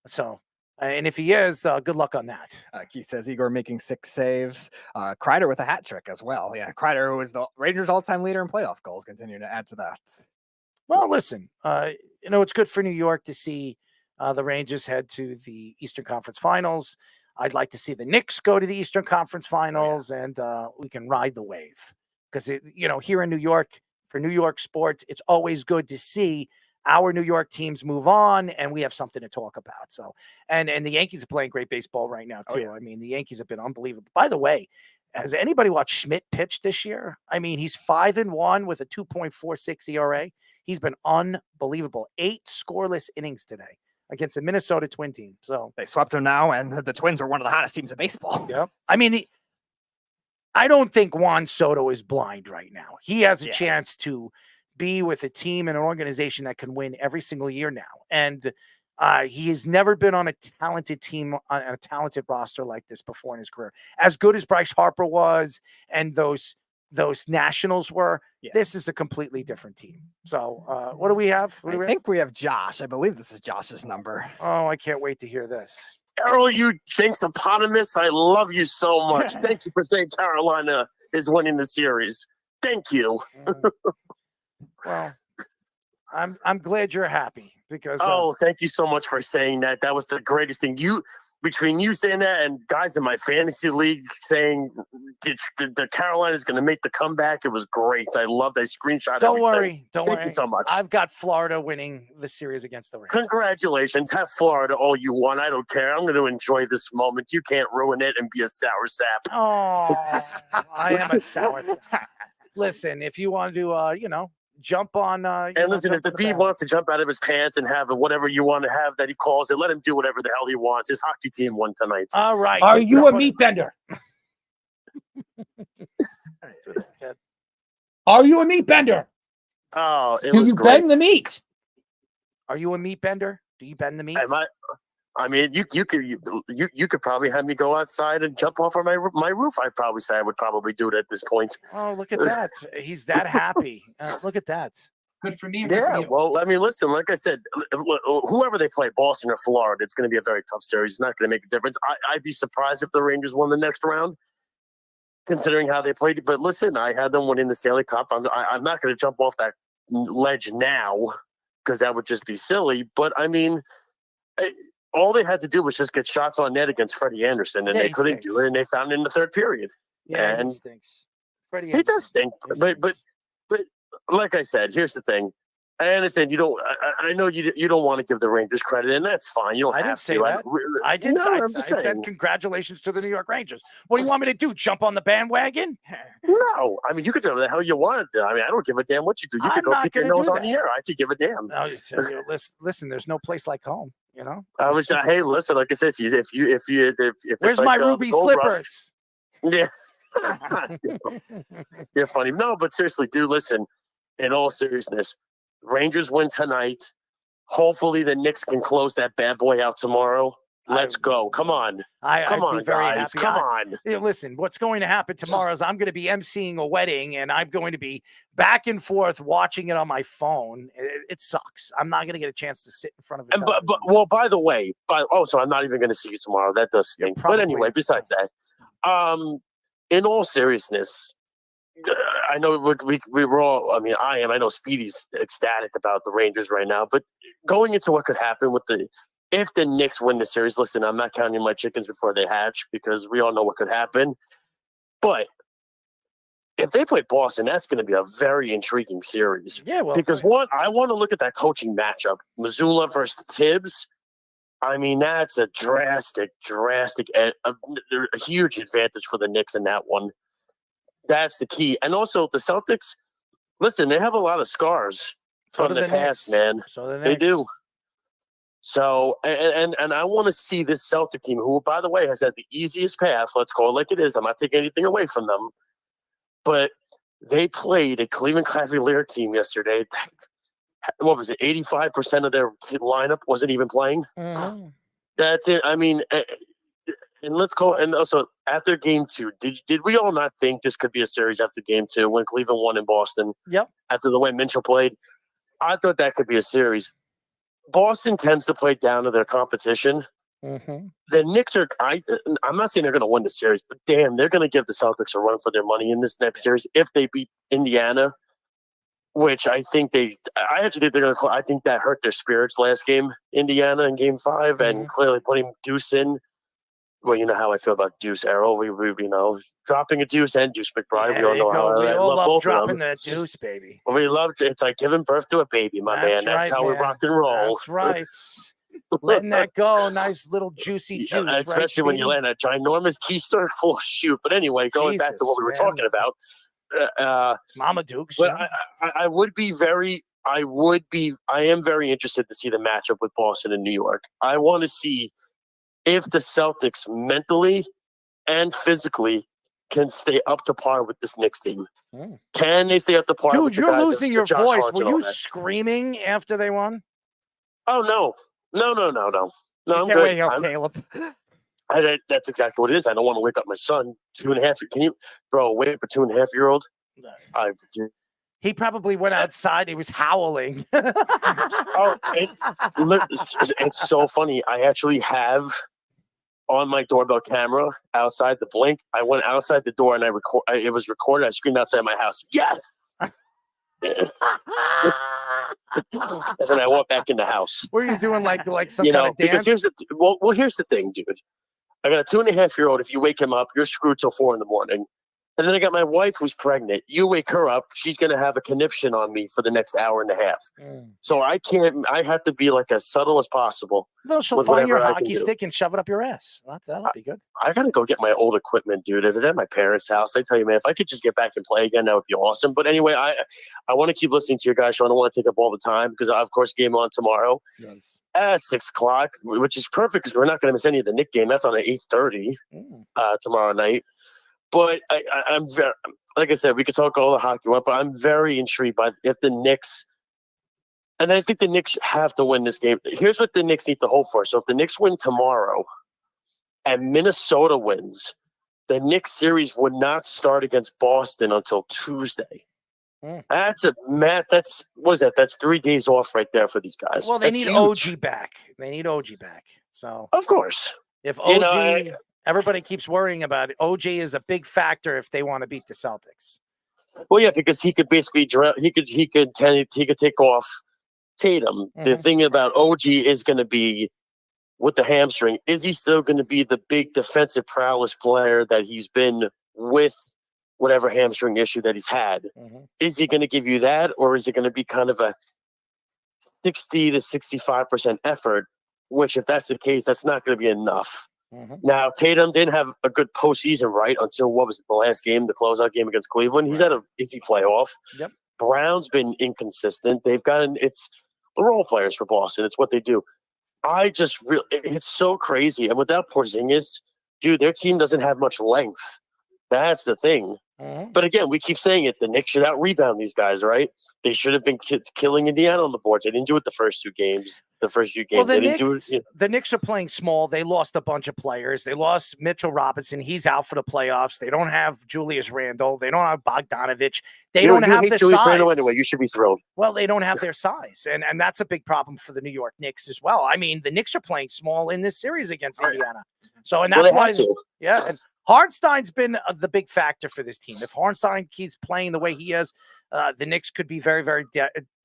So, and if he is, good luck on that. Keith says Igor making 6 saves. Kreider with a hat trick as well. Yeah, Kreider, who is the Rangers' all-time leader in playoff goals, continue to add to that. Well, listen, it's good for New York to see the Rangers head to the Eastern Conference Finals. I'd like to see the Knicks go to the Eastern Conference Finals, and we can ride the wave. Because, here in New York, for New York sports, it's always good to see our New York teams move on, and we have something to talk about. So, and the Yankees are playing great baseball right now, too. I mean, the Yankees have been unbelievable. By the way, has anybody watched Schmidt pitch this year? I mean, he's 5-1 with a 2.46 ERA. He's been unbelievable. 8 scoreless innings today against the Minnesota Twin team. So they swept them now, and the Twins are one of the hottest teams in baseball. Yep. I mean, I don't think Juan Soto is blind right now. He has a chance to be with a team and an organization that can win every single year now. And he has never been on a talented team, on a talented roster like this before in his career. As good as Bryce Harper was and those Nationals were, this is a completely different team. So what do we have? I think we have Josh. I believe this is Josh's number. Oh, I can't wait to hear this. Errol, you jinxopotamus, I love you so much. Thank you for saying Carolina is winning the series. Thank you. Well, I'm glad you're happy because thank you so much for saying that. That was the greatest thing. Between you saying that and guys in my fantasy league saying the Carolina's going to make the comeback. It was great. I loved. I screenshot. Don't everything. worry. Don't Thank worry. you so much. I've got Florida winning the series against the Rangers. Congratulations. Have Florida all you want. I don't care. I'm going to enjoy this moment. You can't ruin it and be a sour sap. Oh, I am a sour sap. Listen, if you want to, jump on. And listen, if the Beeb wants to jump out of his pants and have whatever you want to have that he calls it, let him do whatever the hell he wants. His hockey team won tonight. All right. Are you a meat bender? Are you a meat bender? Oh, it Do was you great. bend the meat? Are you a meat bender? Do you bend the meat? I mean, you could probably have me go outside and jump off of my roof. I'd probably say I would probably do it at this point. Oh, look at that. He's that happy. Look at that. Good for me. Yeah, well, I mean, listen, like I said, whoever they play, Boston or Florida, it's going to be a very tough series. It's not going to make a difference. I'd be surprised if the Rangers won the next round, considering how they played. But listen, I had them winning the Stanley Cup. I'm not going to jump off that ledge now because that would just be silly. But, I mean, all they had to do was just get shots on net against Freddie Anderson, and they couldn't do it, and they found it in the third period. Yeah, and he stinks. Freddie he does stink, but like I said, here's the thing. I understand you don't. I know you don't want to give the Rangers credit, and that's fine. You don't I have didn't say to. that. I did. No, I I'm just said saying. congratulations to the New York Rangers. What do you want me to do? Jump on the bandwagon? No, I mean you could do whatever the hell you want. I mean I don't give a damn what you do. You could go kick your nose on the air. I could give a damn. No, listen. There's no place like home. I was. Hey, listen. Like I said, if where's my ruby slippers? Yeah. You're funny. No, but seriously, dude, listen. In all seriousness, Rangers win tonight. Hopefully, the Knicks can close that bad boy out tomorrow. Let's go. Come on. Come on, guys. Come on. Listen, what's going to happen tomorrow is I'm going to be emceeing a wedding, and I'm going to be back and forth watching it on my phone. It sucks. I'm not going to get a chance to sit in front of it. Well, by the way, so I'm not even going to see you tomorrow. That does stink. But anyway, besides that, in all seriousness, I know we were all. I mean, I know Speedy's ecstatic about the Rangers right now. But going into what could happen if the Knicks win the series, listen, I'm not counting my chickens before they hatch because we all know what could happen. But if they play Boston, that's going to be a very intriguing series. Yeah, well, because I want to look at that coaching matchup, Missoula versus Tibbs. I mean, that's a drastic, a huge advantage for the Knicks in that one. That's the key. And also the Celtics, listen, they have a lot of scars from the past, man. So they do. So, and I want to see this Celtic team, who, by the way, has had the easiest path. Let's call it like it is. I'm not taking anything away from them. But they played a Cleveland Cavalier team yesterday. What was it? 85% of their lineup wasn't even playing. Mm-hmm. That's it. I mean, and let's call. And also after Game 2, did we all not think this could be a series after Game 2 when Cleveland won in Boston? Yep. After the way Mitchell played, I thought that could be a series. Boston tends to play down to their competition. Mm-hmm. The Knicks are. I'm not saying they're going to win the series, but damn, they're going to give the Celtics a run for their money in this next series if they beat Indiana. Which I think I actually think they're going to. I think that hurt their spirits last game, Indiana in Game 5, and clearly putting Deuce in. Well, you know how I feel about Deuce Arrow. We dropping a Deuce and Deuce McBride. Yeah, we all know how we I all love both dropping of them. that Deuce, baby. Well, we love it's like giving birth to a baby, my man. That's right, how we man. rock and roll. That's right. Letting that go, nice little juicy juice. Especially when you land a ginormous keister. Oh shoot! But anyway, going back to what we were talking about. Mama Dukes. But I am very interested to see the matchup with Boston and New York. I want to see if the Celtics mentally and physically can stay up to par with this Knicks team. Can they stay up to par? Dude, with the you're guys losing that your Josh voice. Hart Were and all you that? screaming after they won? Oh, no. No, I'm Get good. away, Caleb. That's exactly what it is. I don't want to wake up my son. 2.5. Can you, bro, wait for 2.5-year-old? He probably went outside. He was howling. It's so funny. I actually have on my doorbell camera outside the blink. I went outside the door and it was recorded. I screamed outside my house. Yes. And then I walked back in the house. What are you doing? Like some kind of dance? Because here's the thing, dude. I got a 2.5-year-old. If you wake him up, you're screwed till 4 a.m. And then I got my wife who's pregnant. You wake her up, she's going to have a conniption on me for the next hour and a half. So I have to be like as subtle as possible. Well, she'll find your hockey stick and shove it up your ass. That'll be good. I got to go get my old equipment, dude. If it's at my parents' house, I tell you, man, if I could just get back and play again, that would be awesome. But anyway, I want to keep listening to your guys' show. I don't want to take up all the time because, of course, game on tomorrow at 6:00, which is perfect because we're not going to miss any of the Knick game. That's on at 8:30 tomorrow night. But I'm very, like I said, we could talk all the hockey but I'm very intrigued by if the Knicks, and I think the Knicks have to win this game. Here's what the Knicks need to hope for. So if the Knicks win tomorrow and Minnesota wins, the Knicks series would not start against Boston until Tuesday. That's what is that? That's 3 days off right there for these guys. Well, they That's need huge. OG back. They need OG back. So of course, if OG, everybody keeps worrying about it. OG is a big factor if they want to beat the Celtics. Well, yeah, because he could basically he could take off Tatum. The thing about OG is going to be with the hamstring. Is he still going to be the big defensive prowess player that he's been with whatever hamstring issue that he's had? Is he going to give you that, or is it going to be kind of a 60 to 65% effort? Which, if that's the case, that's not going to be enough. Now, Tatum didn't have a good postseason, right, until what was it, the last game, the closeout game against Cleveland. He's had a iffy playoff. Yep. Brown's been inconsistent. They've gotten it's the role players for Boston. It's what they do. It's so crazy. And without Porzingis, dude, their team doesn't have much length. That's the thing. But again, we keep saying it. The Knicks should out-rebound these guys, right? They should have been killing Indiana on the boards. They didn't do it the first few games. Well, the Knicks are playing small. They lost a bunch of players. They lost Mitchell Robinson. He's out for the playoffs. They don't have Julius Randle. They don't have Bogdanovich. They don't have the Julius size. Randle anyway. You should be thrilled. Well, they don't have their size, and that's a big problem for the New York Knicks as well. I mean, the Knicks are playing small in this series against Indiana. So, and that's why, and Hartenstein's been the big factor for this team. If Hartenstein keeps playing the way he is, the Knicks could be very, very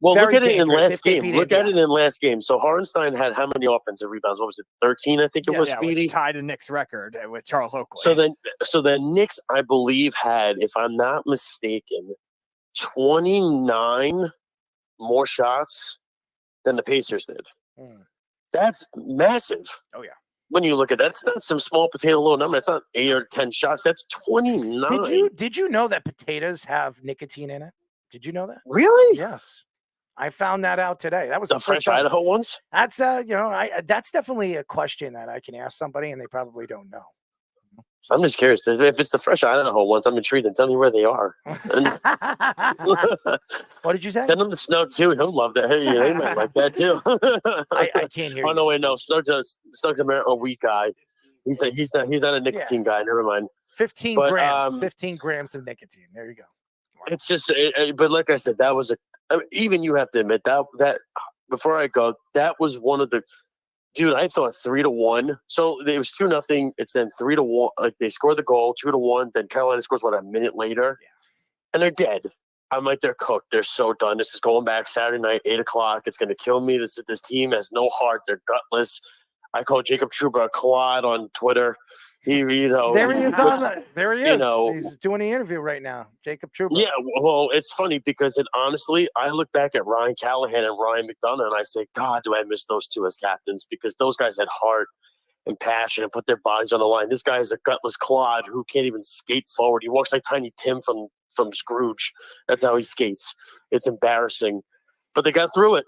well, very look at it in last game. Look at it in last game. So Hartenstein had how many offensive rebounds? What was it? 13, I think it was. Yeah, Speedy which tied a Knicks record with Charles Oakley. So the Knicks, I believe, had, if I'm not mistaken, 29 more shots than the Pacers did. That's massive. Oh yeah. When you look at that, that's not some small potato little number. It's not 8 or 10 shots. That's 29. Did you know that potatoes have nicotine in it? Did you know that? Really? Yes. I found that out today. That was the first fresh time. Idaho ones. That's that's definitely a question that I can ask somebody, and they probably don't know. I'm just curious if it's the fresh Idaho ones. I'm intrigued, and tell me where they are. What did you say? Send him the Snow too. He'll love that. Hey, they might like that too. I can't hear. Oh no, wait, no. Snug's a weak guy. He's not a nicotine guy. Never mind. 15 grams. 15 grams of nicotine. There you go. It's just, but like I said, that was even you have to admit that before I go, that was one of the. Dude, I thought 3-1. So it was 2-0. It's then 3-1. Like they scored the goal, 2-1. Then Carolina scores a minute later, and they're dead. I'm like, they're cooked. They're so done. This is going back Saturday night, 8:00. It's going to kill me. This team has no heart. They're gutless. I call Jacob Trouba a clod on Twitter. There he is. There he is. He's doing the interview right now. Jacob Trouba. Yeah, well, it's funny because honestly, I look back at Ryan Callahan and Ryan McDonough, and I say, God, do I miss those two as captains? Because those guys had heart and passion and put their bodies on the line. This guy is a gutless clod who can't even skate forward. He walks like Tiny Tim from Scrooge. That's how he skates. It's embarrassing. But they got through it.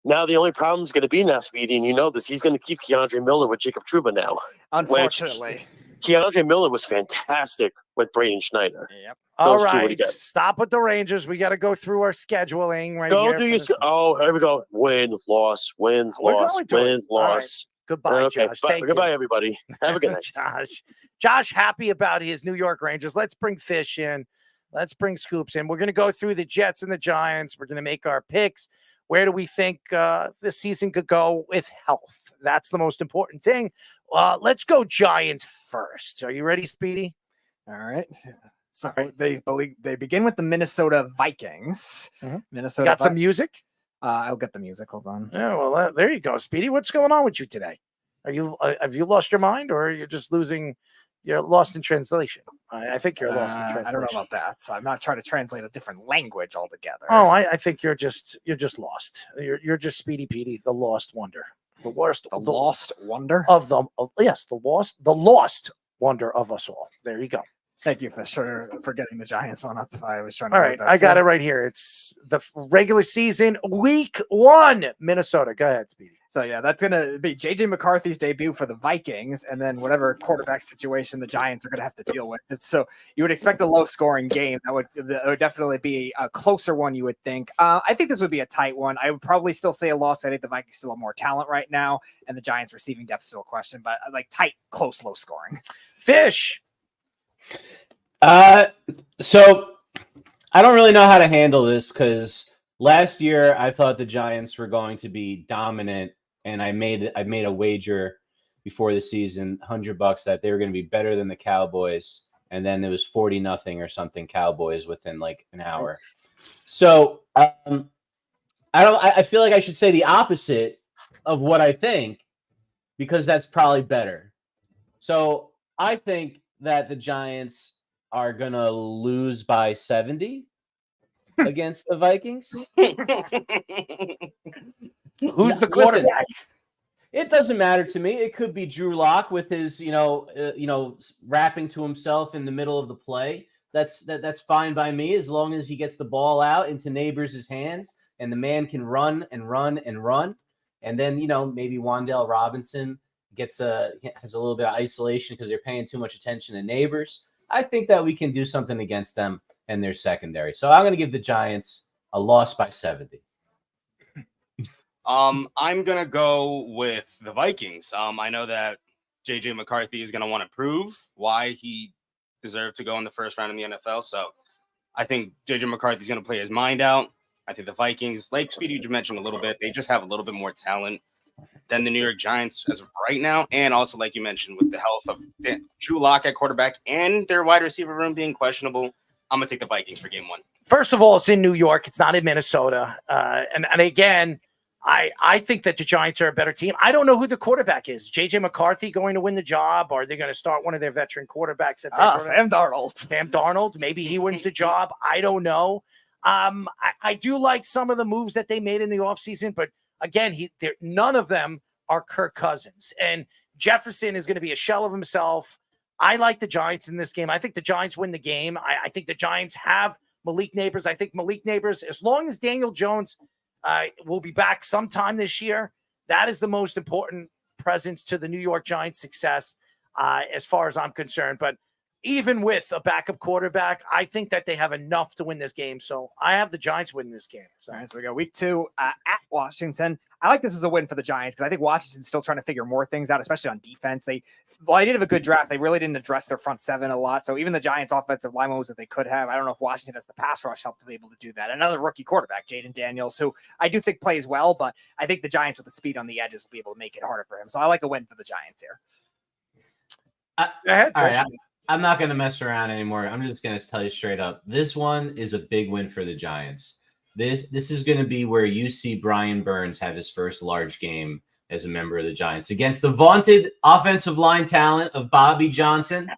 Now the only problem is going to be now, Speedy, and you know this. He's going to keep Keandre Miller with Jacob Trouba now. Unfortunately. Keandre Miller was fantastic with Braden Schneider. Yep. All right. Stop with the Rangers. We got to go through our scheduling right here. Here we go. Win, loss, win, loss, win, loss. Right. Goodbye, okay. Josh. Goodbye, everybody. Have a good night. Josh, happy about his New York Rangers. Let's bring Fish in. Let's bring Scoops in. We're going to go through the Jets and the Giants. We're going to make our picks. Where do we think this season could go with health? That's the most important thing. Let's go Giants first. Are you ready, Speedy? All right. So they begin with the Minnesota Vikings. Minnesota got some music? I'll get the music. Hold on. Yeah, well, there you go, Speedy. What's going on with you today? Are you have you lost your mind, or are you just losing You're lost in translation. I think you're lost in translation. I don't know about that. So I'm not trying to translate a different language altogether. Oh, I think you're just lost. You're just Speedy Petey, the lost wonder. The lost wonder of them. Yes, the lost wonder of us all. There you go. Thank you for getting the Giants one up. I was trying to. All right, I got it right here. It's the regular season, week 1, Minnesota. Go ahead, Speedy. So yeah, that's gonna be JJ McCarthy's debut for the Vikings, and then whatever quarterback situation the Giants are gonna have to deal with. So you would expect a low-scoring game. That would definitely be a closer one, you would think. I think this would be a tight one. I would probably still say a loss. I think the Vikings still have more talent right now, and the Giants receiving depth is still a question. But like tight, close, low scoring. Fish. So I don't really know how to handle this because last year I thought the Giants were going to be dominant, and I made a wager before the season, $100 that they were going to be better than the Cowboys, and then it was 40-0 or something Cowboys within like an hour. So I feel like I should say the opposite of what I think because that's probably better. So I think that the Giants are going to lose by 70 against the Vikings. Who's the quarterback? It doesn't matter to me. It could be Drew Lock with his, rapping to himself in the middle of the play. That's fine by me as long as he gets the ball out into Neighbors' hands and the man can run and run and run. And then, maybe Wan'Dale Robinson has a little bit of isolation because they're paying too much attention to Neighbors. I think that we can do something against them and their secondary. So I'm going to give the Giants a loss by 70. I'm going to go with the Vikings. I know that JJ McCarthy is going to want to prove why he deserved to go in the first round in the NFL. So I think JJ McCarthy is going to play his mind out. I think the Vikings, like Speedy you mentioned a little bit, they just have a little bit more talent than the New York Giants as of right now. And also, like you mentioned, with the health of Drew Lock at quarterback and their wide receiver room being questionable, I'm going to take the Vikings for game 1. First of all, it's in New York. It's not in Minnesota. And again, I think that the Giants are a better team. I don't know who the quarterback is. JJ McCarthy going to win the job? Or are they going to start one of their veteran quarterbacks? Sam Darnold. Sam Darnold. Maybe he wins the job. I don't know. I do like some of the moves that they made in the offseason, but again, none of them are Kirk Cousins. And Jefferson is going to be a shell of himself. I like the Giants in this game. I think the Giants win the game. I think the Giants have Malik Neighbors. I think Malik Neighbors, as long as Daniel Jones will be back sometime this year, that is the most important presence to the New York Giants' success as far as I'm concerned. But even with a backup quarterback, I think that they have enough to win this game. So I have the Giants winning this game. All right, so we go week 2 at Washington. I like this as a win for the Giants because I think Washington's still trying to figure more things out, especially on defense. They did have a good draft. They really didn't address their front seven a lot. So even the Giants' offensive line moves that they could have, I don't know if Washington has the pass rush help to be able to do that. Another rookie quarterback, Jaden Daniels, who I do think plays well, but I think the Giants with the speed on the edges will be able to make it harder for him. So I like a win for the Giants here. All right. I'm not going to mess around anymore. I'm just going to tell you straight up. This one is a big win for the Giants. This is going to be where you see Brian Burns have his first large game as a member of the Giants against the vaunted offensive line talent of Bobby Johnson.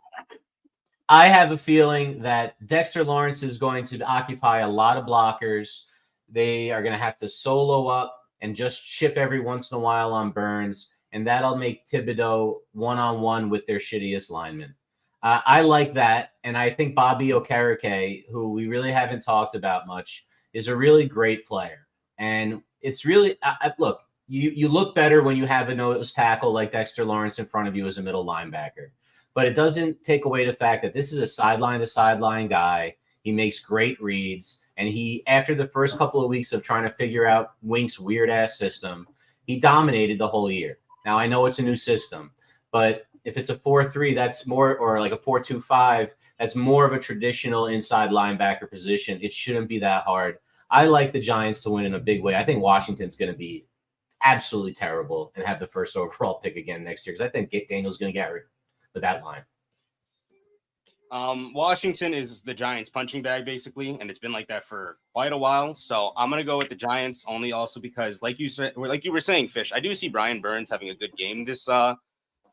I have a feeling that Dexter Lawrence is going to occupy a lot of blockers. They are going to have to solo up and just chip every once in a while on Burns, and that'll make Thibodeau one-on-one with their shittiest linemen. I like that, and I think Bobby Okereke, who we really haven't talked about much, is a really great player. And it's really look, you look better when you have a nose tackle like Dexter Lawrence in front of you as a middle linebacker. But it doesn't take away the fact that this is a sideline-to-sideline guy. He makes great reads, and he, after the first couple of weeks of trying to figure out Wink's weird-ass system, he dominated the whole year. Now, I know it's a new system, but if it's a 4-3, that's more, or like a 4-2-5, that's more of a traditional inside linebacker position. It shouldn't be that hard. I like the Giants to win in a big way. I think Washington's going to be absolutely terrible and have the first overall pick again next year because I think Daniel's going to get rid of that line. Washington is the Giants' punching bag, basically, and it's been like that for quite a while. So I'm going to go with the Giants only also because, like you said, or like you were saying, Fish, I do see Brian Burns having a good game this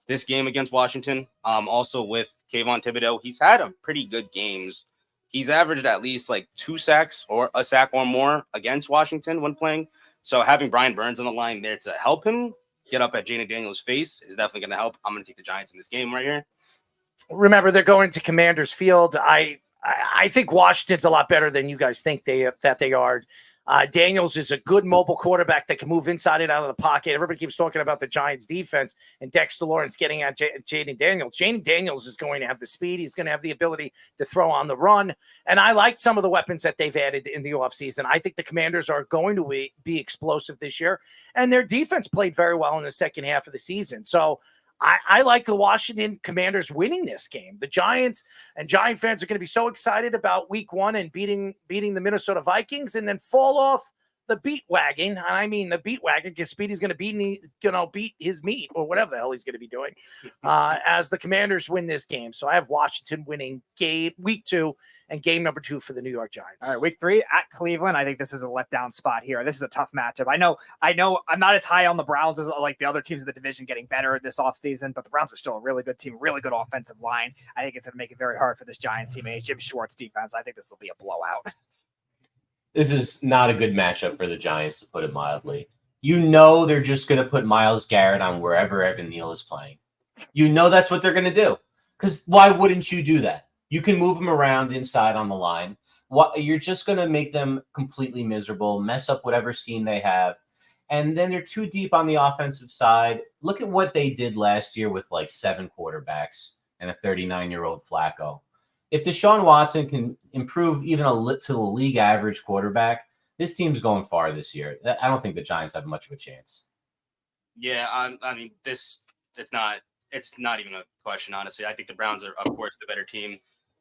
this game against Washington. Also with Kayvon Thibodeau, he's had a pretty good games. He's averaged at least like 2 sacks or a sack or more against Washington when playing. So having Brian Burns on the line there to help him get up at Jaden Daniels' face is definitely going to help. I'm going to take the Giants in this game right here. Remember, they're going to Commanders Field. I think Washington's a lot better than you guys think they are. Daniels is a good mobile quarterback that can move inside and out of the pocket. Everybody keeps talking about the Giants defense and Dexter Lawrence getting at Jaden Daniels. Jaden Daniels is going to have the speed. He's going to have the ability to throw on the run. And I like some of the weapons that they've added in the offseason. I think the Commanders are going to be explosive this year. And their defense played very well in the second half of the season. So I like the Washington Commanders winning this game. The Giants and Giant fans are going to be so excited about week 1 and beating the Minnesota Vikings and then fall off the beat wagon. And I mean the beat wagon because Speedy's going to beat his meat or whatever the hell he's going to be doing as the Commanders win this game. So I have Washington winning week 2 and game number 2 for the New York Giants. All right, week 3 at Cleveland. I think this is a letdown spot here. This is a tough matchup. I know I'm not as high on the Browns as like the other teams in the division getting better this offseason, but the Browns are still a really good team, really good offensive line. I think it's going to make it very hard for this Giants team and Jim Schwartz defense. I think this will be a blowout. This is not a good matchup for the Giants, to put it mildly. You know they're just going to put Myles Garrett on wherever Evan Neal is playing. You know that's what they're going to do. Because why wouldn't you do that? You can move them around inside on the line. You're just going to make them completely miserable, mess up whatever scheme they have. And then they're too deep on the offensive side. Look at what they did last year with like 7 quarterbacks and a 39-year-old Flacco. If Deshaun Watson can improve even to a league average quarterback, this team's going far this year. I don't think the Giants have much of a chance. Yeah, I mean, it's not even a question, honestly. I think the Browns are, of course, the better team.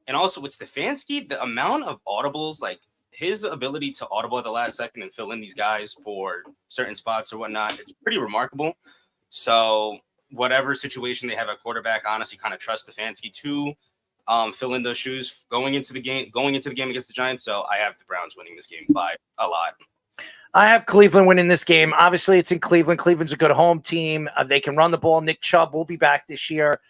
And also with Stefanski, the amount of audibles, like his ability to audible at the last second and fill in these guys for certain spots or whatnot, it's pretty remarkable. So whatever situation they have at quarterback, honestly, kind of trust Stefanski to fill in those shoes going into the game against the Giants. So I have the Browns winning this game by a lot. I have Cleveland winning this game. Obviously, it's in Cleveland. Cleveland's a good home team. They can run the ball. Nick Chubb will be back this year.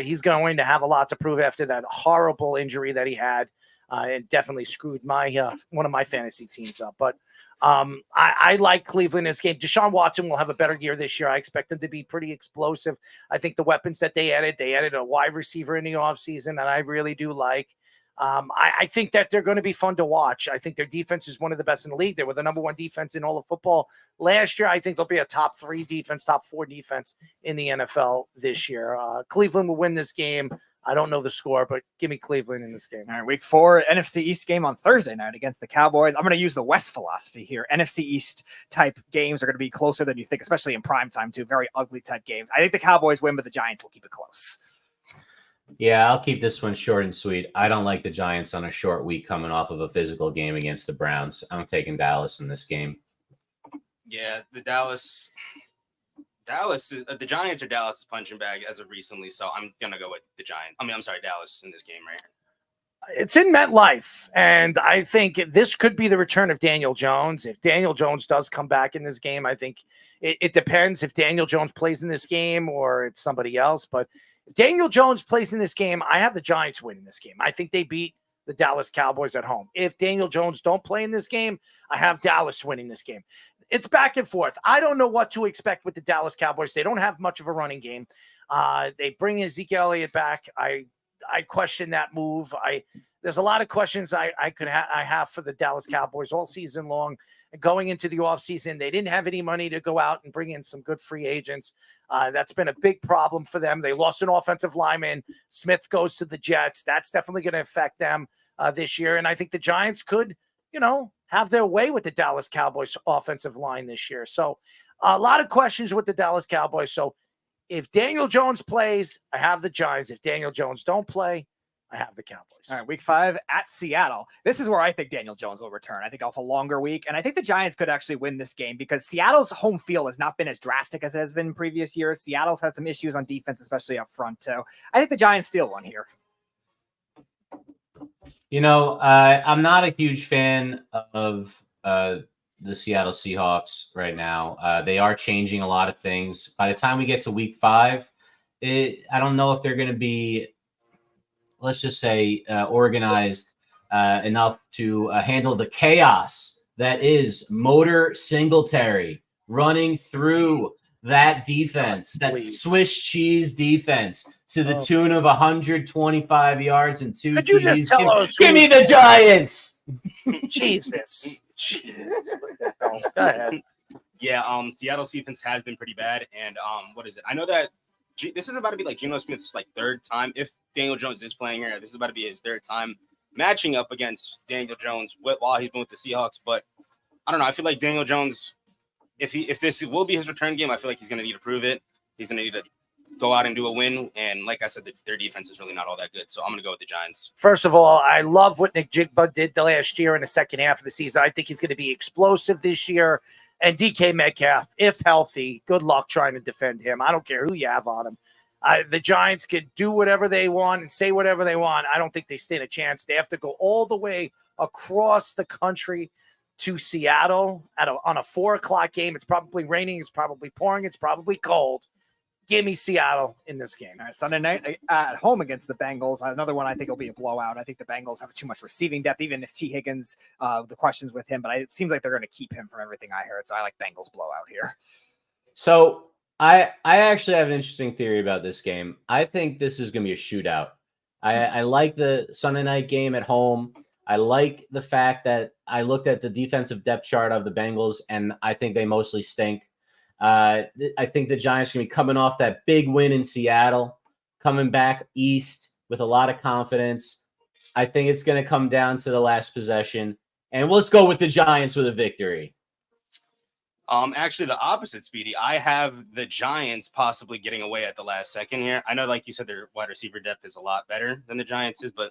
He's going to have a lot to prove after that horrible injury that he had. It definitely screwed my one of my fantasy teams up. But I like Cleveland in this game. Deshaun Watson will have a better year this year. I expect him to be pretty explosive. I think the weapons that they added a wide receiver in the offseason that I really do like. I think that they're going to be fun to watch. I think their defense is one of the best in the league. They were the number 1 defense in all of football last year. I think they'll be a top 3 defense, top 4 defense in the NFL this year. Cleveland will win this game. I don't know the score, but give me Cleveland in this game. All right, week 4, NFC East game on Thursday night against the Cowboys. I'm going to use the West philosophy here. NFC East type games are going to be closer than you think, especially in prime time too. Very ugly type games. I think the Cowboys win, but the Giants will keep it close. Yeah, I'll keep this one short and sweet. I don't like the Giants on a short week coming off of a physical game against the Browns. I'm taking Dallas in this game. Yeah, the Giants are Dallas' punching bag as of recently, so I'm going to go with the Giants. Dallas in this game right here. It's in MetLife, and I think this could be the return of Daniel Jones. If Daniel Jones does come back in this game, I think it depends if Daniel Jones plays in this game or it's somebody else, but if Daniel Jones plays in this game, I have the Giants winning this game. I think they beat the Dallas Cowboys at home. If Daniel Jones don't play in this game, I have Dallas winning this game. It's back and forth. I don't know what to expect with the Dallas Cowboys. They don't have much of a running game. They bring Ezekiel Elliott back. I question that move. There's a lot of questions I have for the Dallas Cowboys all season long. Going into the offseason, they didn't have any money to go out and bring in some good free agents. That's been a big problem for them. They lost an offensive lineman. Smith goes to the Jets. That's definitely going to affect them this year. And I think the Giants could, have their way with the Dallas Cowboys offensive line this year. So a lot of questions with the Dallas Cowboys. So if Daniel Jones plays, I have the Giants. If Daniel Jones don't play, I have the Cowboys. All right, week 5 at Seattle. This is where I think Daniel Jones will return. I think off a longer week. And I think the Giants could actually win this game because Seattle's home field has not been as drastic as it has been in previous years. Seattle's had some issues on defense, especially up front too. I think the Giants steal one here. I'm not a huge fan of the Seattle Seahawks right now. They are changing a lot of things. By the time we get to week 5, I don't know if they're going to be, let's just say, organized enough to handle the chaos that is Motor Singletary running through that defense, that Swiss cheese defense, to the tune of 125 yards and 2 Could you just TDs. tell us? Give me the Giants. Jesus. Go ahead. Yeah, Seattle's defense has been pretty bad, and what is it? I know that this is about to be like Geno Smith's like third time. If Daniel Jones is playing here, this is about to be his third time matching up against Daniel Jones while he's been with the Seahawks. But I don't know. I feel like Daniel Jones, if this will be his return game, I feel like he's going to need to prove it. He's going to need to go out and do a win. And like I said, their defense is really not all that good. So I'm going to go with the Giants. First of all, I love what Nick Jigba did the last year in the second half of the season. I think he's going to be explosive this year. And DK Metcalf, if healthy, good luck trying to defend him. I don't care who you have on him. The Giants could do whatever they want and say whatever they want. I don't think they stand a chance. They have to go all the way across the country to Seattle on a 4:00 game. It's probably raining. It's probably pouring. It's probably cold. Give me Seattle in this game. All right, Sunday night at home against the Bengals. Another one I think will be a blowout. I think the Bengals have too much receiving depth, even if T. Higgins, the questions with him, but it seems like they're going to keep him from everything I heard. So I like Bengals blowout here. So I actually have an interesting theory about this game. I think this is going to be a shootout. I like the Sunday night game at home. I like the fact that I looked at the defensive depth chart of the Bengals, and I think they mostly stink. I think the Giants are going to be coming off that big win in Seattle, coming back east with a lot of confidence. I think it's going to come down to the last possession, and let's go with the Giants with a victory. Actually, the opposite, Speedy. I have the Giants possibly getting away at the last second here. I know, like you said, their wide receiver depth is a lot better than the Giants is, but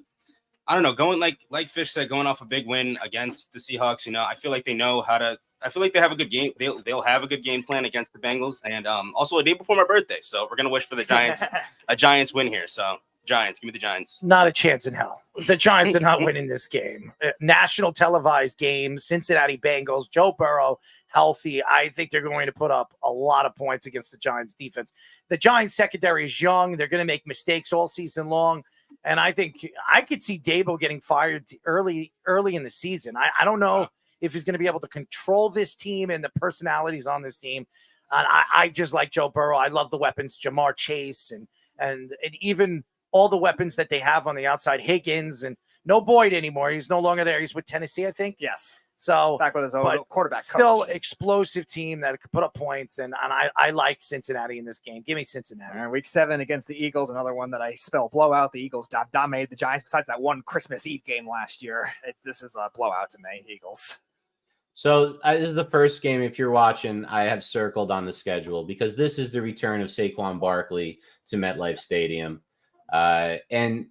I don't know. Going like Fish said, going off a big win against the Seahawks, I feel like they know how to. I feel like they have a good game. They'll have a good game plan against the Bengals, and also a day before my birthday, so we're gonna wish for the Giants a Giants win here. So Giants, give me the Giants. Not a chance in hell. The Giants are not winning this game. National televised game, Cincinnati Bengals, Joe Burrow healthy. I think they're going to put up a lot of points against the Giants defense. The Giants secondary is young. They're going to make mistakes all season long. And I think I could see Dable getting fired early in the season. I don't know if he's going to be able to control this team and the personalities on this team. And I just like Joe Burrow. I love the weapons, Jamar Chase, and even all the weapons that they have on the outside, Higgins, and no Boyd anymore. He's no longer there. He's with Tennessee, I think. Yes. So back with his own quarterback. Still coach. Explosive team that could put up points, and I like Cincinnati in this game. Give me Cincinnati. All right, week 7 against the Eagles, another one that I spell blowout. The Eagles dominated the Giants. Besides that one Christmas Eve game last year, this is a blowout to me. Eagles. So this is the first game, if you're watching, I have circled on the schedule because this is the return of Saquon Barkley to MetLife Stadium. And,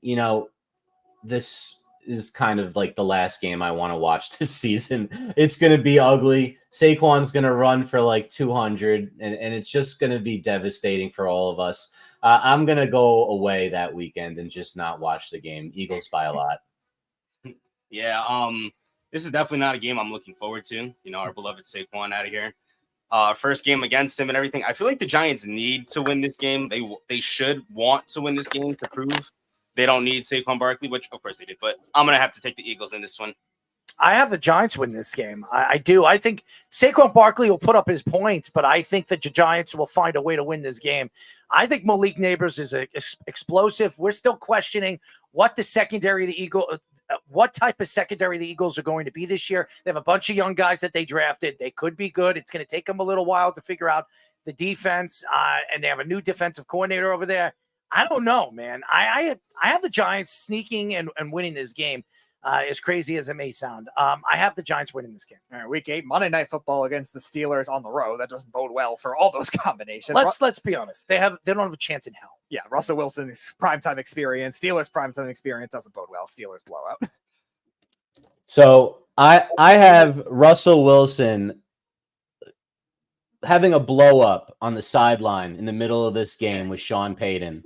this is kind of like the last game I want to watch this season. It's going to be ugly. Saquon's going to run for like 200, and it's just going to be devastating for all of us. I'm going to go away that weekend and just not watch the game. Eagles by a lot. Yeah, this is definitely not a game I'm looking forward to. Our beloved Saquon out of here. First game against him and everything. I feel like the Giants need to win this game. They should want to win this game to prove they don't need Saquon Barkley, which of course they did. But I'm going to have to take the Eagles in this one. I have the Giants win this game. I do. I think Saquon Barkley will put up his points, but I think the Giants will find a way to win this game. I think Malik Neighbors is explosive. We're still questioning what type of secondary the Eagles are going to be this year. They have a bunch of young guys that they drafted. They could be good. It's going to take them a little while to figure out the defense, and they have a new defensive coordinator over there. I don't know, man. I have the Giants sneaking and winning this game, as crazy as it may sound. I have the Giants winning this game. All right, week 8, Monday Night Football against the Steelers on the road. That doesn't bode well for all those combinations. Let's be honest. They don't have a chance in hell. Yeah, Russell Wilson's primetime experience, Steelers primetime experience doesn't bode well. Steelers blowout. So I have Russell Wilson having a blow up on the sideline in the middle of this game with Sean Payton,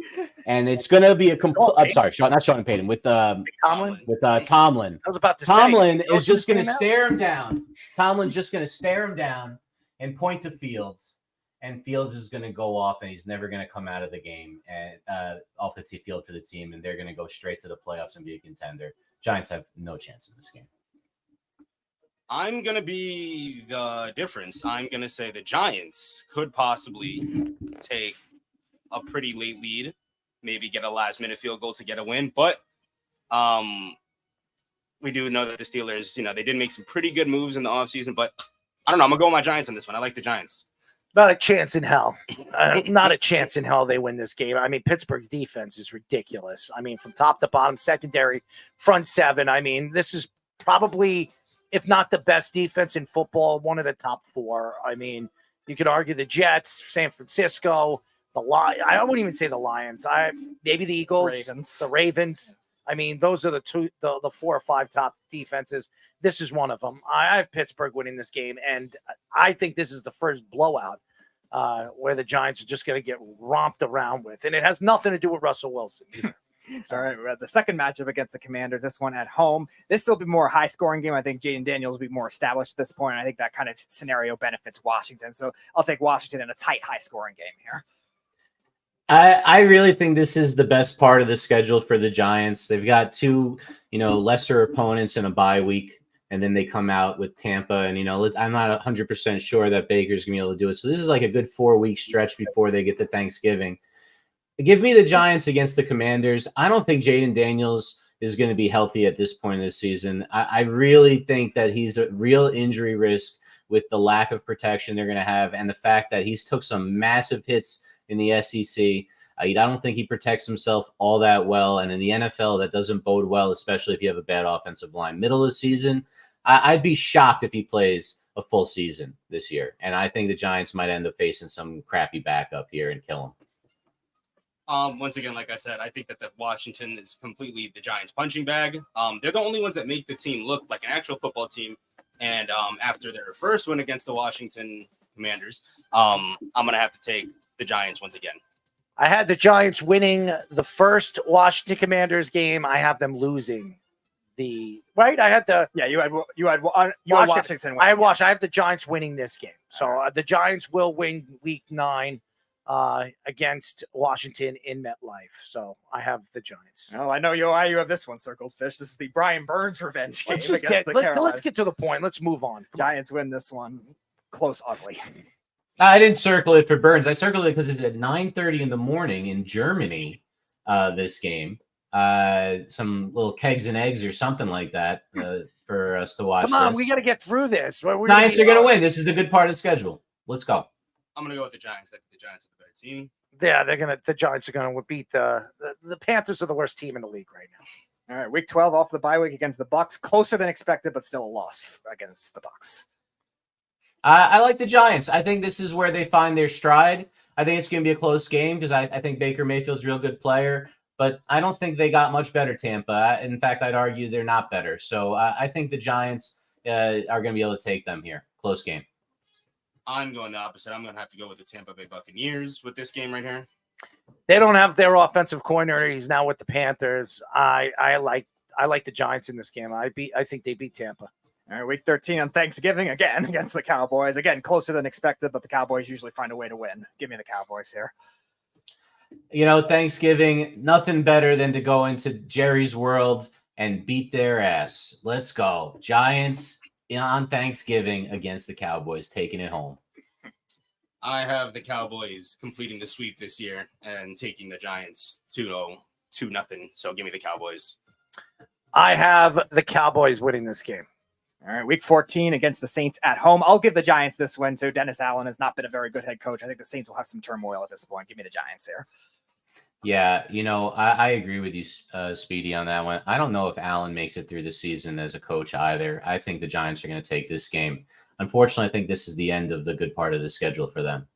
and it's going to be I'm sorry, not Sean Payton, with Tomlin. Tomlin. I was about to Tomlin say, is just going to stare him down. Tomlin's just going to stare him down and point to Fields, and Fields is going to go off, and he's never going to come out of the game and off the field for the team, and they're going to go straight to the playoffs and be a contender. Giants have no chance in this game. I'm going to be the difference. I'm going to say the Giants could possibly take a pretty late lead, maybe get a last-minute field goal to get a win. But we do know that the Steelers, they did make some pretty good moves in the offseason. But I don't know. I'm going to go with my Giants on this one. I like the Giants. Not a chance in hell. Not a chance in hell they win this game. I mean, Pittsburgh's defense is ridiculous. I mean, from top to bottom, secondary, front seven. I mean, this is probably, if not the best defense in football, one of the top four. I mean, you could argue the Jets, San Francisco, the Lions. I wouldn't even say the Lions. Maybe the Eagles, the Ravens. I mean, those are the 4 or 5 top defenses. This is one of them. I have Pittsburgh winning this game, and I think this is the first blowout where the Giants are just going to get romped around with, and it has nothing to do with Russell Wilson either. All right, we're at the second matchup against the Commanders. This one at home. This will be more a high-scoring game. I think Jaden Daniels will be more established at this point. I think that kind of scenario benefits Washington. So I'll take Washington in a tight, high-scoring game here. I really think this is the best part of the schedule for the Giants. They've got 2, lesser opponents in a bye week, and then they come out with Tampa. And, I'm not 100% sure that Baker's going to be able to do it. So this is like a good 4-week stretch before they get to Thanksgiving. Give me the Giants against the Commanders. I don't think Jaden Daniels is going to be healthy at this point in the season. I really think that he's a real injury risk with the lack of protection they're going to have and the fact that he's took some massive hits in the SEC. I don't think he protects himself all that well. And in the NFL, that doesn't bode well, especially if you have a bad offensive line. Middle of the season, I'd be shocked if he plays a full season this year. And I think the Giants might end up facing some crappy backup here and kill him. Once again, like I said, I think that the Washington is completely the Giants' punching bag. They're the only ones that make the team look like an actual football team. And after their first win against the Washington Commanders, I'm going to have to take the Giants once again. I had the Giants winning the first Washington Commanders game. I have them losing right. I had you had Washington. I have the Giants winning this game. So the Giants will win Week 9 against Washington in MetLife. So I have the Giants. Oh, I know you have this one circled, Fish. This is the Brian Burns revenge game. Let's get to the point. Let's move on. Giants win this one. Close, ugly. I didn't circle it for Burns. I circled it because it's at 9:30 in the morning in Germany, this game. Some little kegs and eggs or something like that for us to watch. Come on, we got to get through this. Giants are going to win. This is the good part of the schedule. Let's go. I'm going to go with the Giants. I think the Giants are the better team. Yeah, the Giants are going to beat the Panthers are the worst team in the league right now. All right, Week 12 off the bye week against the Bucs. Closer than expected, but still a loss against the Bucs. I like the Giants. I think this is where they find their stride. I think it's going to be a close game because I think Baker Mayfield's a real good player, but I don't think they got much better, Tampa. In fact, I'd argue they're not better. So I think the Giants are going to be able to take them here. Close game. I'm going the opposite. I'm going to have to go with the Tampa Bay Buccaneers with this game right here. They don't have their offensive coordinator. He's now with the Panthers. I like the Giants in this game. I think they beat Tampa. All right, Week 13 on Thanksgiving, again, against the Cowboys. Again, closer than expected, but the Cowboys usually find a way to win. Give me the Cowboys here. Thanksgiving, nothing better than to go into Jerry's world and beat their ass. Let's go. Giants on Thanksgiving against the Cowboys, taking it home. I have the Cowboys completing the sweep this year and taking the Giants 2-0, 2-0. So give me the Cowboys. I have the Cowboys winning this game. All right, Week 14 against the Saints at home. I'll give the Giants this win, too. Dennis Allen has not been a very good head coach. I think the Saints will have some turmoil at this point. Give me the Giants here. Yeah, I agree with you, Speedy, on that one. I don't know if Allen makes it through the season as a coach either. I think the Giants are going to take this game. Unfortunately, I think this is the end of the good part of the schedule for them.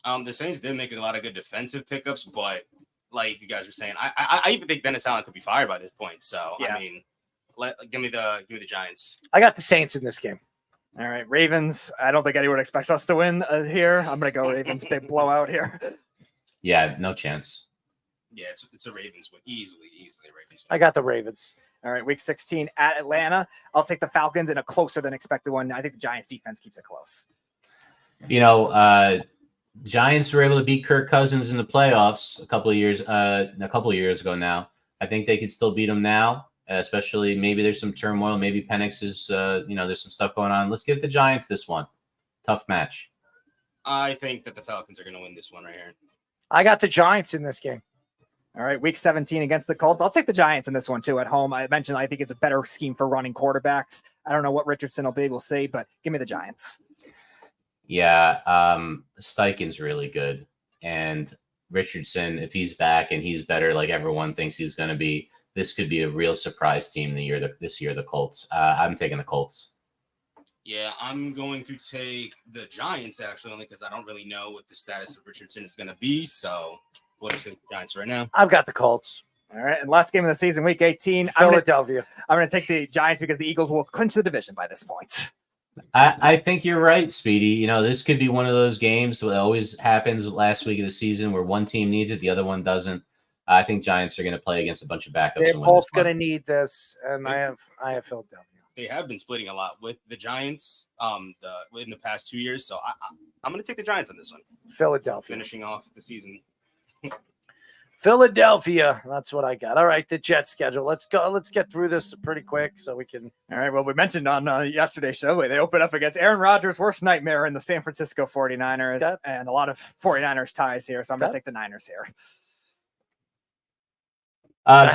The Saints did make a lot of good defensive pickups, but like you guys were saying, I even think Dennis Allen could be fired by this point. So, yeah. I mean, give me the Giants. I got the Saints in this game. All right, Ravens. I don't think anyone expects us to win here. I'm going to go Ravens. Big blowout here. Yeah, no chance. Yeah, it's a Ravens win. Easily Ravens win. I got the Ravens. All right, Week 16 at Atlanta. I'll take the Falcons in a closer than expected one. I think the Giants defense keeps it close. Giants were able to beat Kirk Cousins in the playoffs a couple of years ago now. I think they could still beat them now, especially maybe there's some turmoil. Maybe Penix is, there's some stuff going on. Let's give the Giants this one. Tough match. I think that the Falcons are going to win this one right here. I got the Giants in this game. All right, week 17 against the Colts. I'll take the Giants in this one, too, at home. I mentioned I think it's a better scheme for running quarterbacks. I don't know what Richardson will be. We'll see, but give me the Giants. Yeah, Steichen's really good. And Richardson, if he's back and he's better like everyone thinks he's going to be, this could be a real surprise team this year, the Colts. I'm taking the Colts. Yeah, I'm going to take the Giants, actually, only because I don't really know what the status of Richardson is going to be, so... What is it, Giants right now? I've got the Colts. All right, and last game of the season, week 18. Philadelphia. I'm going to take the Giants because the Eagles will clinch the division by this point. I think you're right, Speedy. This could be one of those games that always happens last week of the season where one team needs it, the other one doesn't. I think Giants are going to play against a bunch of backups. They're both going to need this, and I have Philadelphia. They have been splitting a lot with the Giants in the past 2 years, so I'm going to take the Giants on this one. Philadelphia. Finishing off the season. Philadelphia. That's what I got. All right, the Jets schedule. Let's go. Let's get through this pretty quick so we can. All right. Well, we mentioned on yesterday's show, they open up against Aaron Rodgers' worst nightmare in the San Francisco 49ers, and a lot of 49ers ties here. So I'm going to take the Niners here.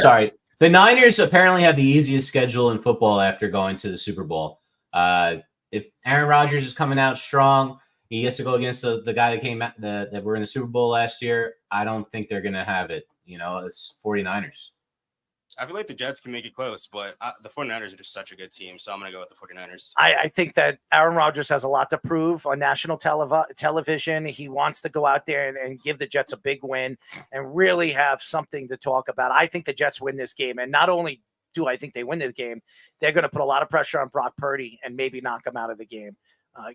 Sorry. The Niners apparently have the easiest schedule in football after going to the Super Bowl. If Aaron Rodgers is coming out strong, he gets to go against the guy that came out that were in the Super Bowl last year. I don't think they're going to have it. It's 49ers. I feel like the Jets can make it close, but the 49ers are just such a good team, so I'm going to go with the 49ers. I think that Aaron Rodgers has a lot to prove on national television. He wants to go out there and give the Jets a big win and really have something to talk about. I think the Jets win this game, and not only do I think they win this game, they're going to put a lot of pressure on Brock Purdy and maybe knock him out of the game.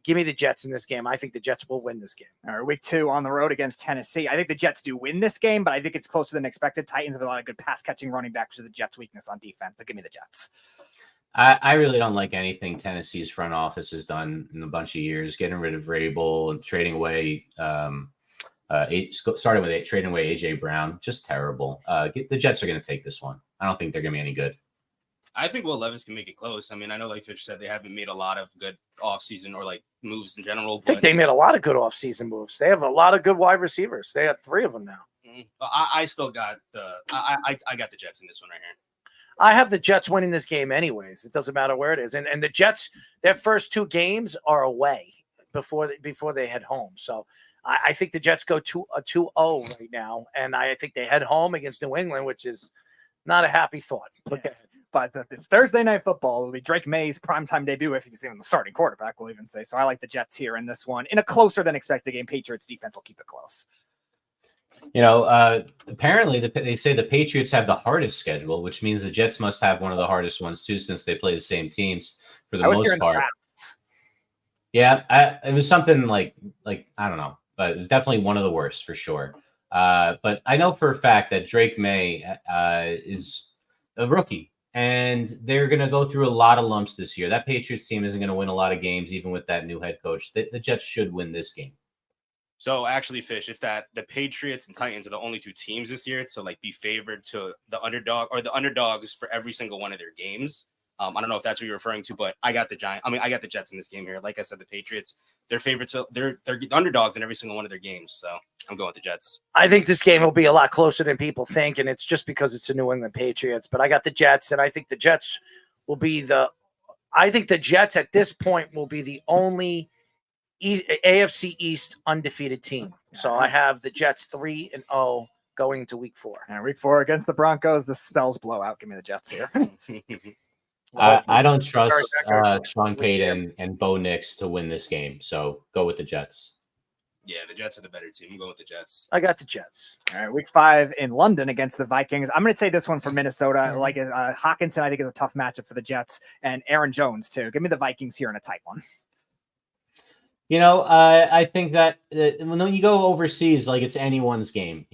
Give me the Jets in this game. I think the Jets will win this game. All right, week 2 on the road against Tennessee. I think the Jets do win this game, but I think it's closer than expected. Titans have a lot of good pass-catching running backs to the Jets' weakness on defense, but give me the Jets. I really don't like anything Tennessee's front office has done in a bunch of years, getting rid of Vrabel and trading away trading away A.J. Brown. Just terrible. The Jets are going to take this one. I don't think they're going to be any good. I think Will Levis can make it close. I mean, I know, like Fish said, they haven't made a lot of good offseason or like moves in general. I think they made a lot of good offseason moves. They have a lot of good wide receivers. They have 3 of them now. I still got I got the Jets in this one right here. I have the Jets winning this game anyways. It doesn't matter where it is. And the Jets, their first 2 games are away before they head home. So I think the Jets go 2-0 right now. And I think they head home against New England, which is not a happy thought. Okay. But it's Thursday Night Football. It'll be Drake Maye's primetime deput if he's even the starting quarterback, we'll even say. So I like the Jets here in this one. In a closer than expected game, Patriots defense will keep it close. Apparently they say the Patriots have the hardest schedule, which means the Jets must have one of the hardest ones too, since they play the same teams for the most part. Yeah, it was something like I don't know, but it was definitely one of the worst for sure. But I know for a fact that Drake Maye is a rookie. And they're going to go through a lot of lumps this year. That Patriots team isn't going to win a lot of games, even with that new head coach. The Jets should win this game. So actually, Fish, it's that the Patriots and Titans are the only 2 teams this year to be favored to the underdog or the underdogs for every single one of their games. I don't know if that's what you're referring to, but I got the Jets in this game here. Like I said, the Patriots, they're favorites. They're underdogs in every single one of their games. So I'm going with the Jets. I think this game will be a lot closer than people think, and it's just because it's the New England Patriots. But I got the Jets, and I think the Jets will be I think the Jets at this point will be the only AFC East undefeated team. So I have the Jets 3-0 going into week 4. And week 4 against the Broncos, the spells blowout. Give me the Jets here. I don't trust Sean Payton and Bo Nix to win this game, so go with the Jets. Yeah, the Jets are the better team. I'm going with the Jets. I got the Jets. All right, week 5 in London against the Vikings. I'm going to say this one for Minnesota. Like Hawkinson, I think is a tough matchup for the Jets, and Aaron Jones too. Give me the Vikings here in a tight one. I think that when you go overseas, it's anyone's game.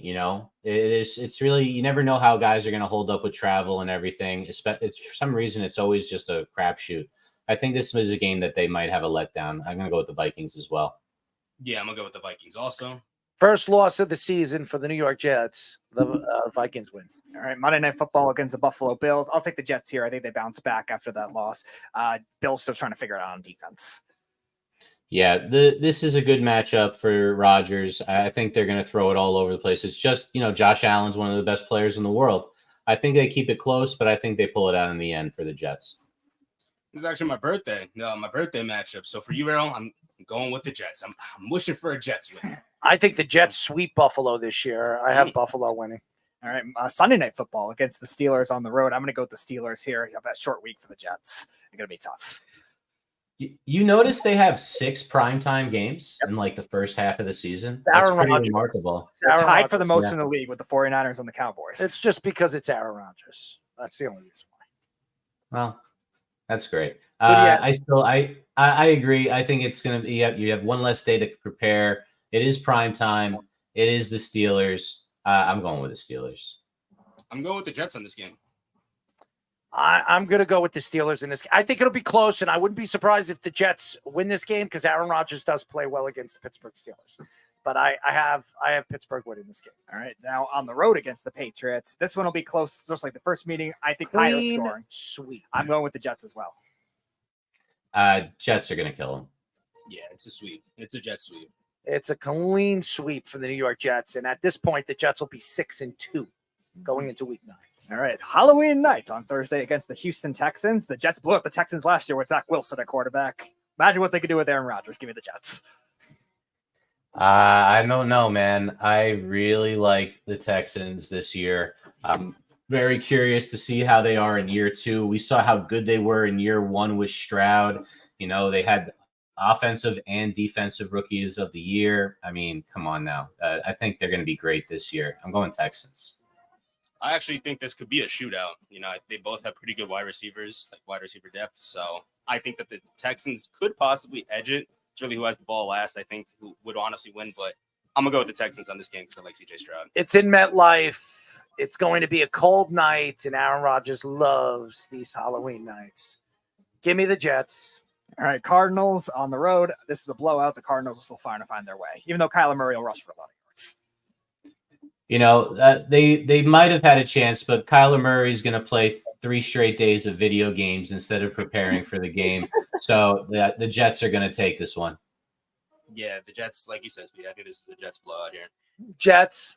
It's really, you never know how guys are going to hold up with travel and everything. For some reason, it's always just a crapshoot. I think this is a game that they might have a letdown. I'm going to go with the Vikings as well. Yeah, I'm gonna go with the Vikings also. First loss of the season for the New York Jets. The Vikings win. All right, Monday Night Football against the Buffalo Bills. I'll take the Jets here. I think they bounce back after that loss. Bills still trying to figure it out on defense. Yeah, this is a good matchup for Rodgers. I think they're going to throw it all over the place. It's just, Josh Allen's one of the best players in the world. I think they keep it close, but I think they pull it out in the end for the Jets. This is actually my birthday. No, my birthday matchup. So for you, Errol, I'm going with the Jets. I'm wishing for a Jets win. I think the Jets sweep Buffalo this year. I have Buffalo winning. All right, Sunday Night Football against the Steelers on the road. I'm going to go with the Steelers here. You have that short week for the Jets. It's going to be tough. You notice they have 6 primetime games in like the first half of the season. That's pretty remarkable. They're tied for the most in the league with the 49ers and the Cowboys. It's just because it's Aaron Rodgers. That's the only reason why. Well, that's great. Yeah. I agree. I think it's going to be, you have one less day to prepare. It is prime time. It is the Steelers. I'm going with the Steelers. I'm going with the Jets on this game. I'm going to go with the Steelers in this game. I think it'll be close, and I wouldn't be surprised if the Jets win this game because Aaron Rodgers does play well against the Pittsburgh Steelers. But I have Pittsburgh winning this game. All right, now on the road against the Patriots. This one will be close, just like the first meeting. I think higher scoring. Sweet. I'm going with the Jets as well. Jets are going to kill them. Yeah, it's a sweep. It's a jet sweep. It's a clean sweep for the New York Jets, and at this point, the Jets will be 6-2 going into Week 9. All right, Halloween night on Thursday against the Houston Texans. The Jets blew up the Texans last year with Zach Wilson at quarterback. Imagine what they could do with Aaron Rodgers. Give me the Jets. I don't know, man. I really like the Texans this year. I'm very curious to see how they are in year 2. We saw how good they were in year 1 with Stroud. They had offensive and defensive rookies of the year. I mean, come on now. I think they're going to be great this year. I'm going Texans. I actually think this could be a shootout. They both have pretty good wide receivers, like wide receiver depth. So I think that the Texans could possibly edge it. It's really who has the ball last, I think, who would honestly win. But I'm going to go with the Texans on this game because I like CJ Stroud. It's in MetLife. It's going to be a cold night, and Aaron Rodgers loves these Halloween nights. Give me the Jets. All right, Cardinals on the road. This is a blowout. The Cardinals are still trying to find their way, even though Kyler Murray will rush for a lot of yards. They might have had a chance, but Kyler Murray is going to play 3 straight days of video games instead of preparing for the game. So the Jets are going to take this one. Yeah, the Jets, like you said, I think this is a Jets blowout here. Jets.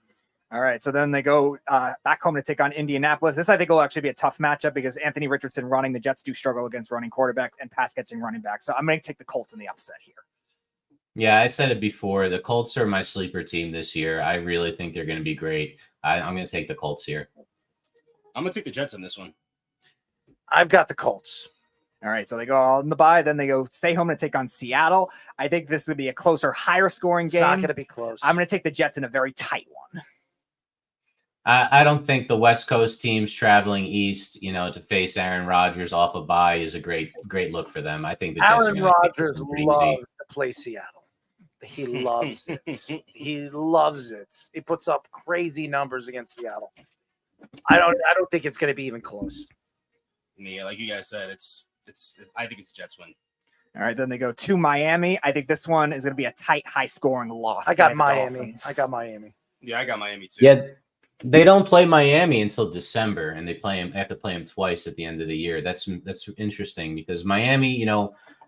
All right, so then they go back home to take on Indianapolis. This, I think, will actually be a tough matchup because Anthony Richardson running, the Jets do struggle against running quarterbacks and pass-catching running backs. So I'm going to take the Colts in the upset here. Yeah, I said it before. The Colts are my sleeper team this year. I really think they're going to be great. I'm going to take the Colts here. I'm going to take the Jets on this one. I've got the Colts. All right, so they go on the bye. Then they go stay home to take on Seattle. I think this is going to be a closer, higher-scoring game. It's not going to be close. I'm going to take the Jets in a very tight one. I don't think the West Coast teams traveling east, to face Aaron Rodgers off a bye is a great look for them. I think the Jets Aaron Rodgers loves to play Seattle. He loves it. He loves it. He puts up crazy numbers against Seattle. I don't think it's going to be even close. Yeah, like you guys said, I think it's Jets win. All right, then they go to Miami. I think this one is going to be a tight, high-scoring loss. I got Miami. Yeah, I got Miami too. Yeah. They don't play Miami until December, and they have to play them twice at the end of the year. That's interesting because Miami,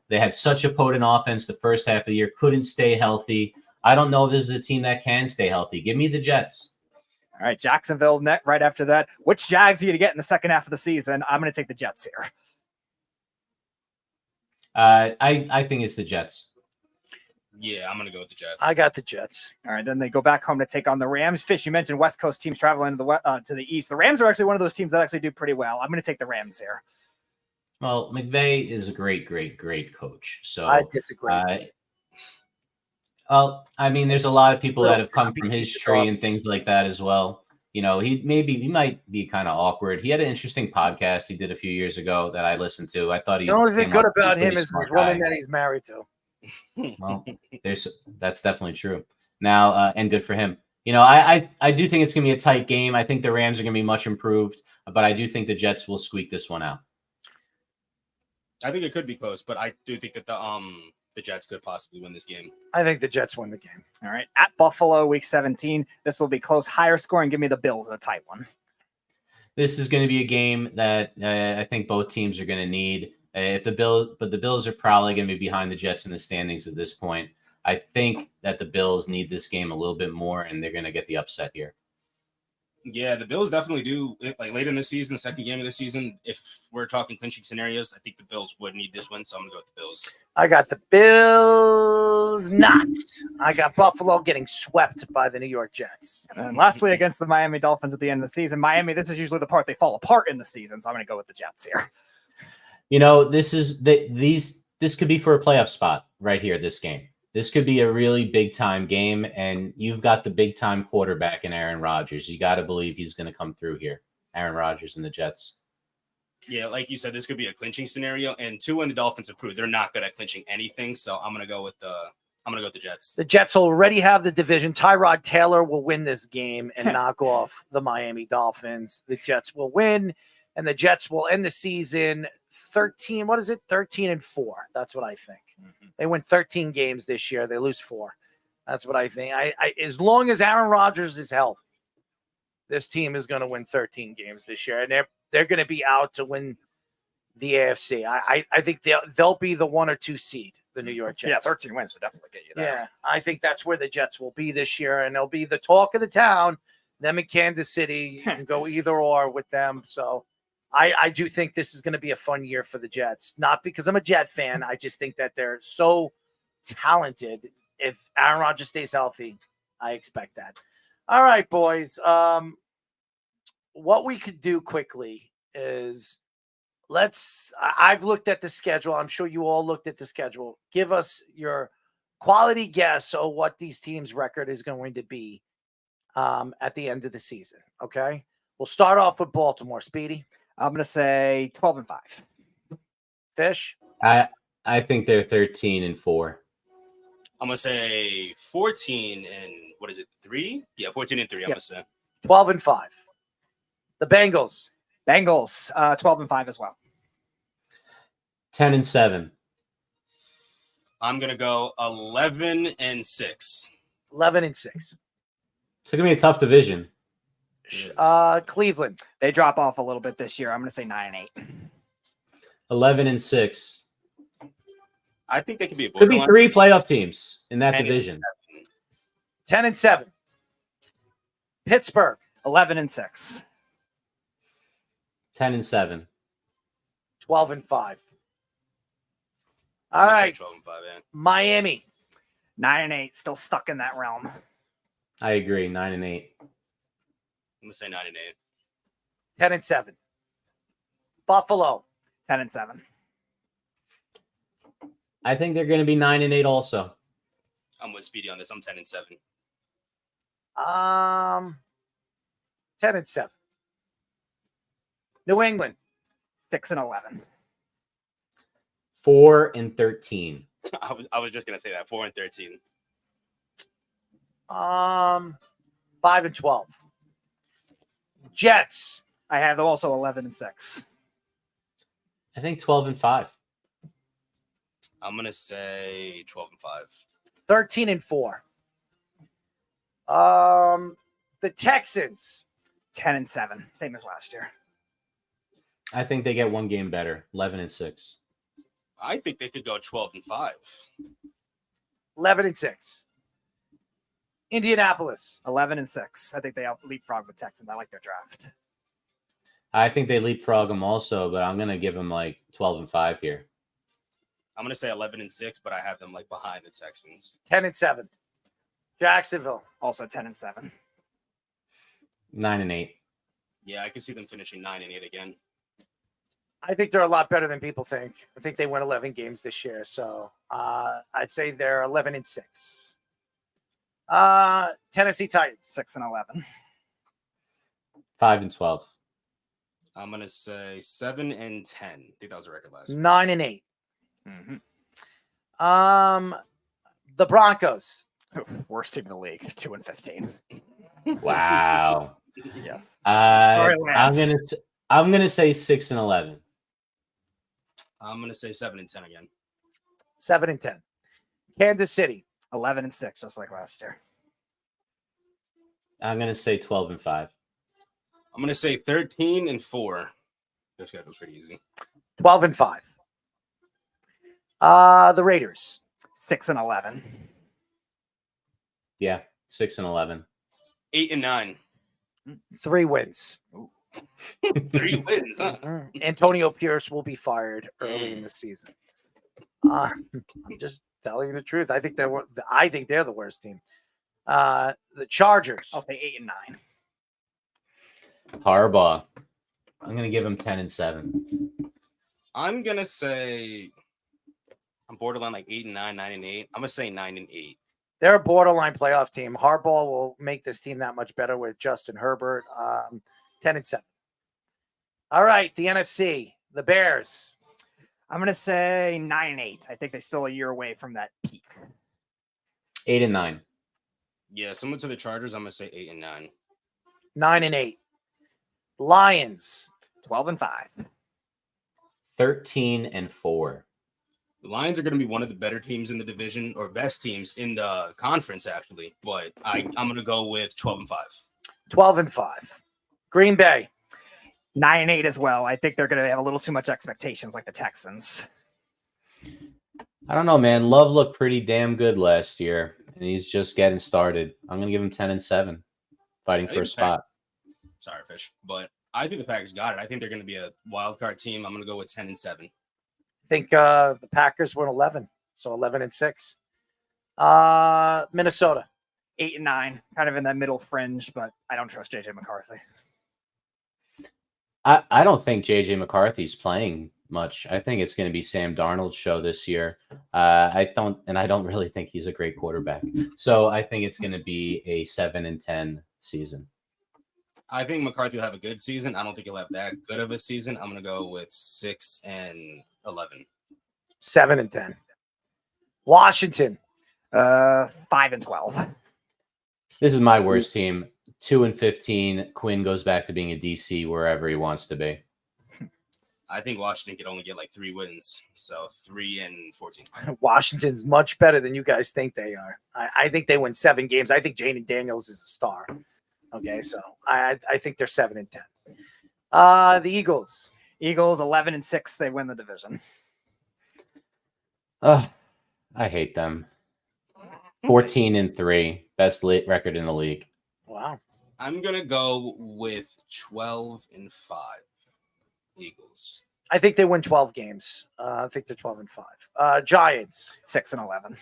they had such a potent offense the first half of the year, couldn't stay healthy. I don't know if this is a team that can stay healthy. Give me the Jets. All right, Jacksonville net right after that. Which Jags are you to get in the second half of the season? I'm going to take the Jets here. I think it's the Jets. Yeah, I'm going to go with the Jets. I got the Jets. All right, then they go back home to take on the Rams. Fish, you mentioned West Coast teams traveling to the East. The Rams are actually one of those teams that actually do pretty well. I'm going to take the Rams here. Well, McVay is a great coach. So I disagree. There's a lot of people that have come from his tree and things like that as well. He might be kind of awkward. He had an interesting podcast he did a few years ago that I listened to. I thought he. The only thing good about him is the woman that he's married to. Well, that's definitely true. Now, and good for him. I do think it's going to be a tight game. I think the Rams are going to be much improved, but I do think the Jets will squeak this one out. I think it could be close, but I do think that the the Jets could possibly win this game. I think the Jets win the game. All right. At Buffalo, week 17. This will be close, higher scoring. Give me the Bills in a tight one. This is going to be a game that I think both teams are going to need. The Bills are probably going to be behind the Jets in the standings at this point. I think that the Bills need this game a little bit more, and they're going to get the upset here. Yeah, the Bills definitely do. Like late in the season, the second game of the season, if we're talking clinching scenarios, I think the Bills would need this win, so I'm going to go with the Bills. I got the Bills not. I got Buffalo getting swept by the New York Jets. And lastly, against the Miami Dolphins at the end of the season, Miami, this is usually the part they fall apart in the season, so I'm going to go with the Jets here. You know, this could be for a playoff spot right here, this game. This could be a really big-time game, and you've got the big-time quarterback in Aaron Rodgers. You got to believe he's going to come through here, Aaron Rodgers and the Jets. Yeah, like you said, this could be a clinching scenario, and Tua and the Dolphins have proved they're not good at clinching anything, so I'm going to go with the Jets. The Jets already have the division. Tyrod Taylor will win this game and knock off the Miami Dolphins. The Jets will win, and the Jets will end the season 13. What is it? 13-4. That's what I think. They win 13 games this year. They lose 4. That's what I think. I as long as Aaron Rodgers is healthy, this team is going to win 13 games this year, and they're going to be out to win the AFC. I think they'll be the 1 or 2 seed, the New York Jets. Yeah, 13 wins would definitely get you there. Yeah, I think that's where the Jets will be this year, and they'll be the talk of the town. Them in Kansas City, you can go either or with them. So I do think this is going to be a fun year for the Jets. Not because I'm a Jet fan. I just think that they're so talented. If Aaron Rodgers stays healthy, I expect that. All right, boys. What we could do quickly is I've looked at the schedule. I'm sure you all looked at the schedule. Give us your quality guess of what these teams' record is going to be at the end of the season. Okay. We'll start off with Baltimore. Speedy. I'm going to say 12-5. Fish. I think they're 13-4. I'm going to say 14 and what is it? 3? Yeah, 14-3. I'm going to say 12-5. The Bengals. 12-5 as well. 10-7. I'm going to go 11-6. 11-6. It's going to be a tough division. Cleveland. They drop off a little bit this year. I'm going to say 9-8. 11-6. I think they could be a Could be 3 playoff teams in that division. 10-7. Pittsburgh. 11-6. 10-7. 12-5. All right. 12-5, yeah. Miami. 9-8. Still stuck in that realm. I agree. 9-8. I'm going to say 9-8. 10-7. Buffalo. 10-7. I think they're going to be 9-8 also. I'm with Speedy on this. I'm 10-7. 10-7. New England. 6-11. 4-13. I was just going to say that. 4-13. 5-12. Jets. I have them also 11-6. I think 12-5. I'm going to say 12-5. 13-4. The Texans. 10-7. Same as last year. I think they get one game better. 11-6. I think they could go 12-5. 11-6. Indianapolis. 11-6. I think they leapfrog the Texans. I like their draft. I think they leapfrog them also, but I'm going to give them like 12-5 here. I'm going to say 11-6, but I have them like behind the Texans. 10-7. Jacksonville. Also 10-7. 9-8. Yeah, I can see them finishing 9-8 again. I think they're a lot better than people think. I think they win 11 games this year. So I'd say they're 11-6. Tennessee Titans. 6-11. 5-12. I'm going to say 7-10. I think that was a record last year. 9-8. Mm-hmm. The Broncos. Worst team in the league. 2-15. Wow. Yes. I'm gonna say 6-11. I'm going to say 7-10 again. 7-10. Kansas City. 11-6, just like last year. I'm going to say 12-5. I'm going to say 13-4. Their schedule's pretty easy. 12-5. The Raiders. 6-11. Yeah, 6-11. 8-9. 3 wins. 3 wins, huh? Antonio Pierce will be fired early in the season. I'm just telling you the truth. I think they're the worst team. The Chargers. I'll say 8-9. Harbaugh. I'm going to give him 10-7. I'm going to say I'm borderline like 8-9, 9-8. I'm going to say 9-8. They're a borderline playoff team. Harbaugh will make this team that much better with Justin Herbert. 10-7. All right, the NFC, the Bears. I'm going to say 9-8. I think they're still a year away from that peak. 8-9. Yeah, similar to the Chargers, I'm going to say 8-9. 9-8. Lions. 12-5. 13-4. The Lions are going to be one of the better teams in the division, or best teams in the conference, actually. But I'm going to go with 12-5. 12-5. Green Bay. 9-8 as well. I think they're going to have a little too much expectations like the Texans. I don't know, man. Love looked pretty damn good last year, and he's just getting started. I'm going to give him 10-7, fighting for a spot. Sorry, Fish. But I think the Packers got it. I think they're going to be a wild card team. I'm going to go with 10-7. I think the Packers won 11, so 11-6. Minnesota. 8-9, kind of in that middle fringe, but I don't trust JJ McCarthy. I don't think JJ McCarthy's playing much. I think it's going to be Sam Darnold's show this year. I don't really think he's a great quarterback. So I think it's going to be a 7-10 season. I think McCarthy will have a good season. I don't think he'll have that good of a season. I'm going to go with 6-11. 7-10. Washington. 5-12. This is my worst team. 2-15. Quinn goes back to being a DC wherever he wants to be. I think Washington could only get like 3 wins. So 3-14. Washington's much better than you guys think they are. I think they win 7 games. I think Jaden Daniels is a star. Okay, so I think they're 7-10. The Eagles. Eagles 11-6. They win the division. I hate them. 14-3. Best record in the league. Wow. I'm going to go with 12-5 Eagles. I think they win 12 games. I think they're 12-5. Giants. 6-11. I'm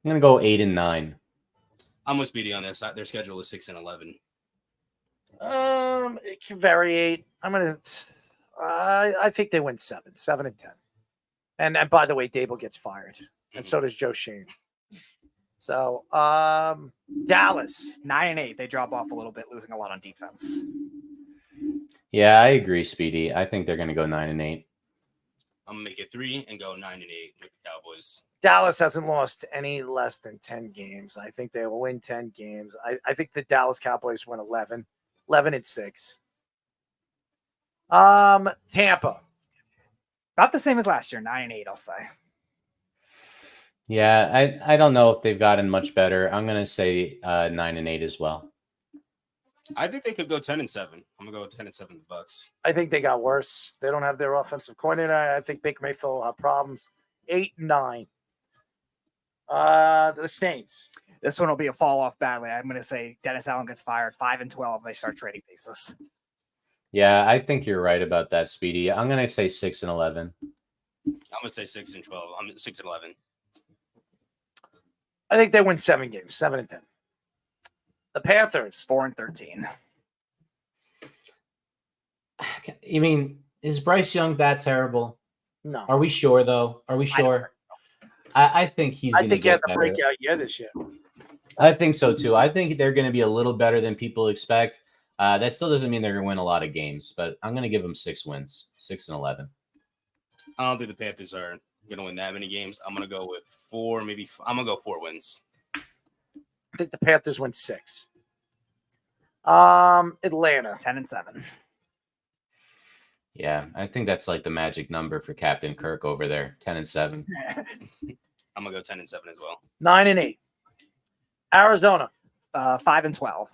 going to go 8-9. I'm with Speedy on this. Their schedule is 6-11. It can variate. I think they win 7-10. And by the way, Dable gets fired. And so does Joe Shane. So Dallas. 9-8. They drop off a little bit, losing a lot on defense. Yeah, I agree, Speedy. I think they're going to go 9-8. I'm going to make it 3 and go 9-8 with the Cowboys. Dallas hasn't lost any less than 10 games. I think they will win 10 games. I think the Dallas Cowboys win 11-6. Tampa. About the same as last year, 9-8, I'll say. Yeah, I don't know if they've gotten much better. I'm going to say 9-8 as well. I think they could go 10-7. I'm going to go with 10-7 the Bucks. I think they got worse. They don't have their offensive coordinator. I think Baker Mayfield will have problems. 8-9. The Saints. This one will be a fall off badly. I'm going to say Dennis Allen gets fired. 5-12. They start trading basis. Yeah, I think you're right about that, Speedy. I'm going to say 6-11. I'm going to say 6-12. I'm at 6-11. I think they win 7 games, 7-10. The Panthers, 4-13. You mean, is Bryce Young that terrible? No. Are we sure, though? Are we sure? I think he's going to he has get a better. breakout year this year. I think so, too. I think they're going to be a little better than people expect. That still doesn't mean they're going to win a lot of games, but I'm going to give them 6 wins, 6-11. I don't think the Panthers are going to win that many games. I'm going to go with 4, maybe. I'm going to go 4 wins. I think the Panthers win 6. Atlanta, 10-7. Yeah, I think that's like the magic number for Captain Kirk over there, 10-7. I'm gonna go 10-7 as well. 9-8. Arizona, 5-12.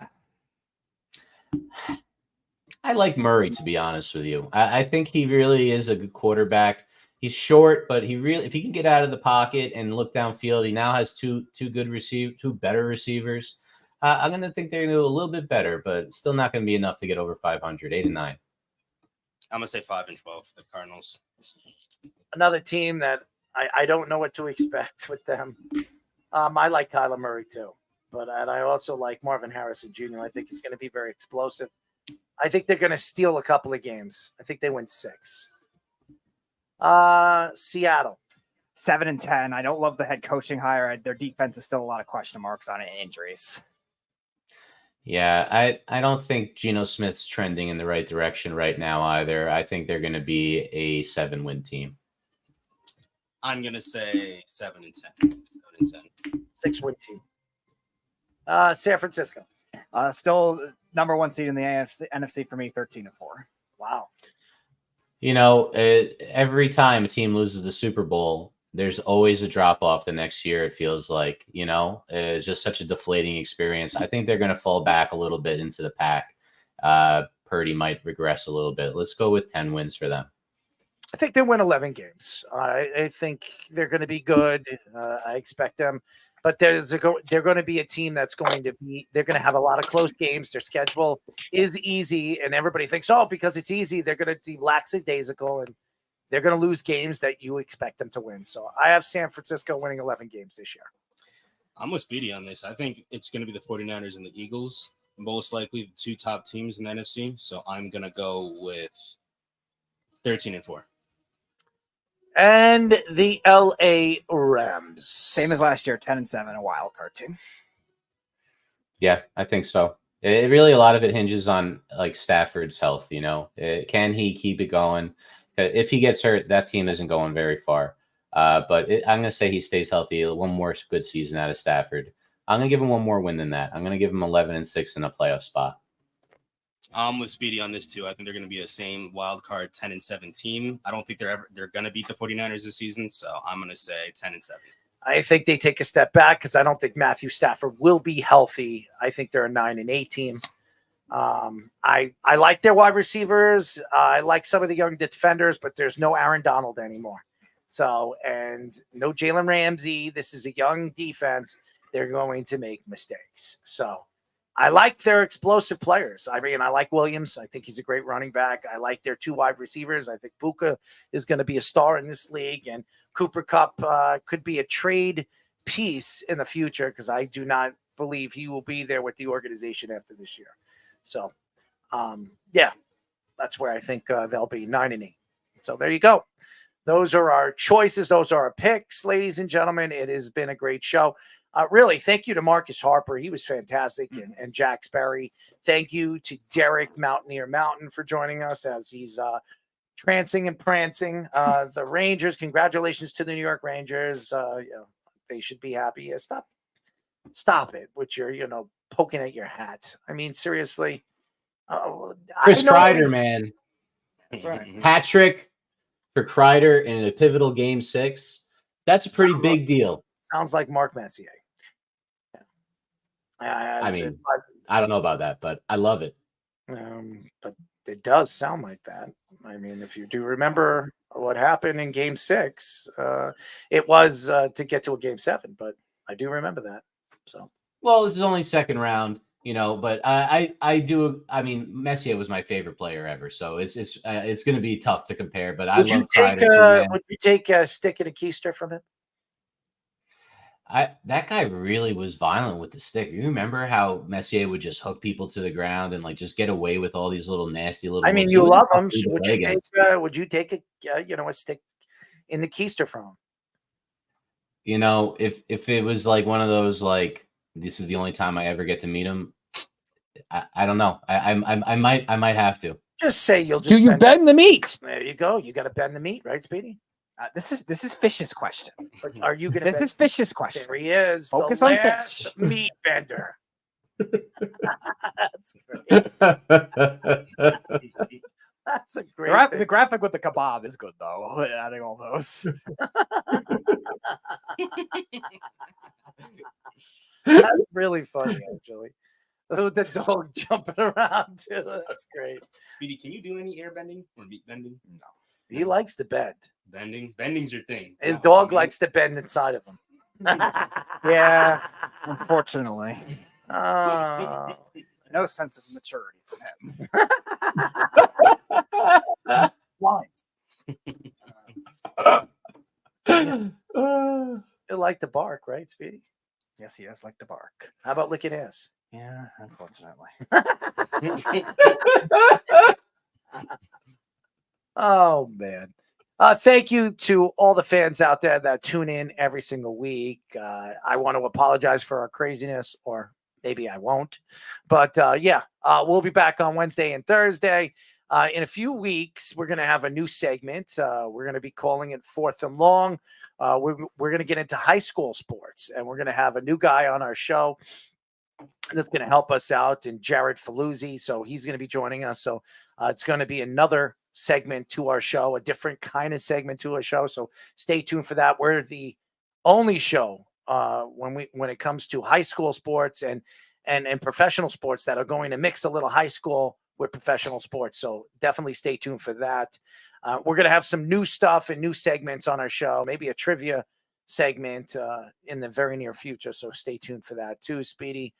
I like Murray, to be honest with you. I think he really is a good quarterback. He's short, but if he can get out of the pocket and look downfield, he now has two better receivers. I'm going to think they're going to do a little bit better, but still not going to be enough to get over 500, 8-9. I'm going to say 5-12 for the Cardinals. Another team that I don't know what to expect with them. I like Kyler Murray too, and I also like Marvin Harrison Jr. I think he's going to be very explosive. I think they're going to steal a couple of games. I think they win 6. Seattle, 7-10. I don't love the head coaching hire. Their defense is still a lot of question marks on it and injuries. Yeah, I don't think Geno Smith's trending in the right direction right now either. I think they're going to be a 7-win team. I'm going to say 7-10. 6-win team. San Francisco. Still number 1 seed in the NFC for me, 13-4. Wow. You know, every time a team loses the Super Bowl, there's always a drop off the next year. It feels like, it's just such a deflating experience. I think they're going to fall back a little bit into the pack. Purdy might regress a little bit. Let's go with 10 wins for them. I think they win 11 games. I think they're going to be good. I expect them. But they're going to be a team they're going to have a lot of close games. Their schedule is easy, and everybody thinks, because it's easy, they're going to be lackadaisical, and they're going to lose games that you expect them to win. So I have San Francisco winning 11 games this year. I'm with Speedy on this. I think it's going to be the 49ers and the Eagles, most likely the 2 top teams in the NFC. So I'm going to go with 13-4. And the LA Rams. Same as last year, 10-7, a wild card team. Yeah, I think so. It really, a lot of it hinges on like Stafford's health. Can he keep it going? If he gets hurt, that team isn't going very far. But I'm going to say he stays healthy. One more good season out of Stafford. I'm going to give him one more win than that. I'm going to give him 11-6 in a playoff spot. I'm with Speedy on this too. I think they're going to be a same wild card 10-7 team. I don't think they're going to beat the 49ers this season. So I'm going to say 10-7. I think they take a step back because I don't think Matthew Stafford will be healthy. I think they're a 9-8 team. I like their wide receivers. I like some of the young defenders, but there's no Aaron Donald anymore. So, and no Jalen Ramsey. This is a young defense. They're going to make mistakes. So I like their explosive players. I like Williams. I think he's a great running back. I like their 2 wide receivers. I think Buka is going to be a star in this league, and Cooper Kupp could be a trade piece in the future because I do not believe he will be there with the organization after this year. So, that's where I think they'll be 9-8. So there you go. Those are our choices. Those are our picks, ladies and gentlemen. It has been a great show. Really, thank you to Marcus Harper. He was fantastic. And Jack Sperry. Thank you to Derek Mountaineer Mountain for joining us as he's trancing and prancing. The Rangers, congratulations to the New York Rangers. They should be happy. Stop it with your, poking at your hat. I mean, seriously. Chris Kreider, man. That's right. Hat trick for Kreider in a pivotal Game 6. That's a pretty big deal. Sounds like Mark Messier. I mean, I don't know about that, but I love it. But it does sound like that. I mean, if you do remember what happened in Game 6, it was to get to a Game 7, but I do remember that. So, well, this is only second round, but I do. I mean, Messier was my favorite player ever, so it's going to be tough to compare. But I love Kreider. Would you take a stick and a keister from him? That guy really was violent with the stick. You remember how Messier would just hook people to the ground and just get away with all these little nasty little. I mean, you love him. So would you take a stick in the keister from him? If it was like one of those this is the only time I ever get to meet him, I don't know. I might have to. Just say you'll. Do you bend the meat? There you go. You got to bend the meat, right, Speedy? This is Fish's question. Are you going to? This is Fish's question. There he is. Focus on Fish. Meat bender. That's great. That's a great. The graphic with the kebab is good though. Adding all those. That's really funny, actually. With the dog jumping around too. That's great. Speedy, can you do any air bending or meat bending? No. He likes to bend. Bending's your thing. His dog likes to bend inside of him. Yeah, unfortunately. Oh. No sense of maturity from him. He'll like to bark, right, Speedy? Yes, he does like to bark. How about licking ass? Yeah, unfortunately. Oh, man. Thank you to all the fans out there that tune in every single week. I want to apologize for our craziness, or maybe I won't. But we'll be back on Wednesday and Thursday. In a few weeks, we're going to have a new segment. We're going to be calling it Fourth and Long. We're going to get into high school sports, and we're going to have a new guy on our show that's going to help us out, and Jared Faluzzi. So he's going to be joining us. So it's going to be another segment to our show, a different kind of segment to our show. So stay tuned for that. We're the only show when it comes to high school sports and professional sports that are going to mix a little high school with professional sports. So definitely stay tuned for that. We're going to have some new stuff and new segments on our show, maybe a trivia segment in the very near future. So stay tuned for that too, Speedy.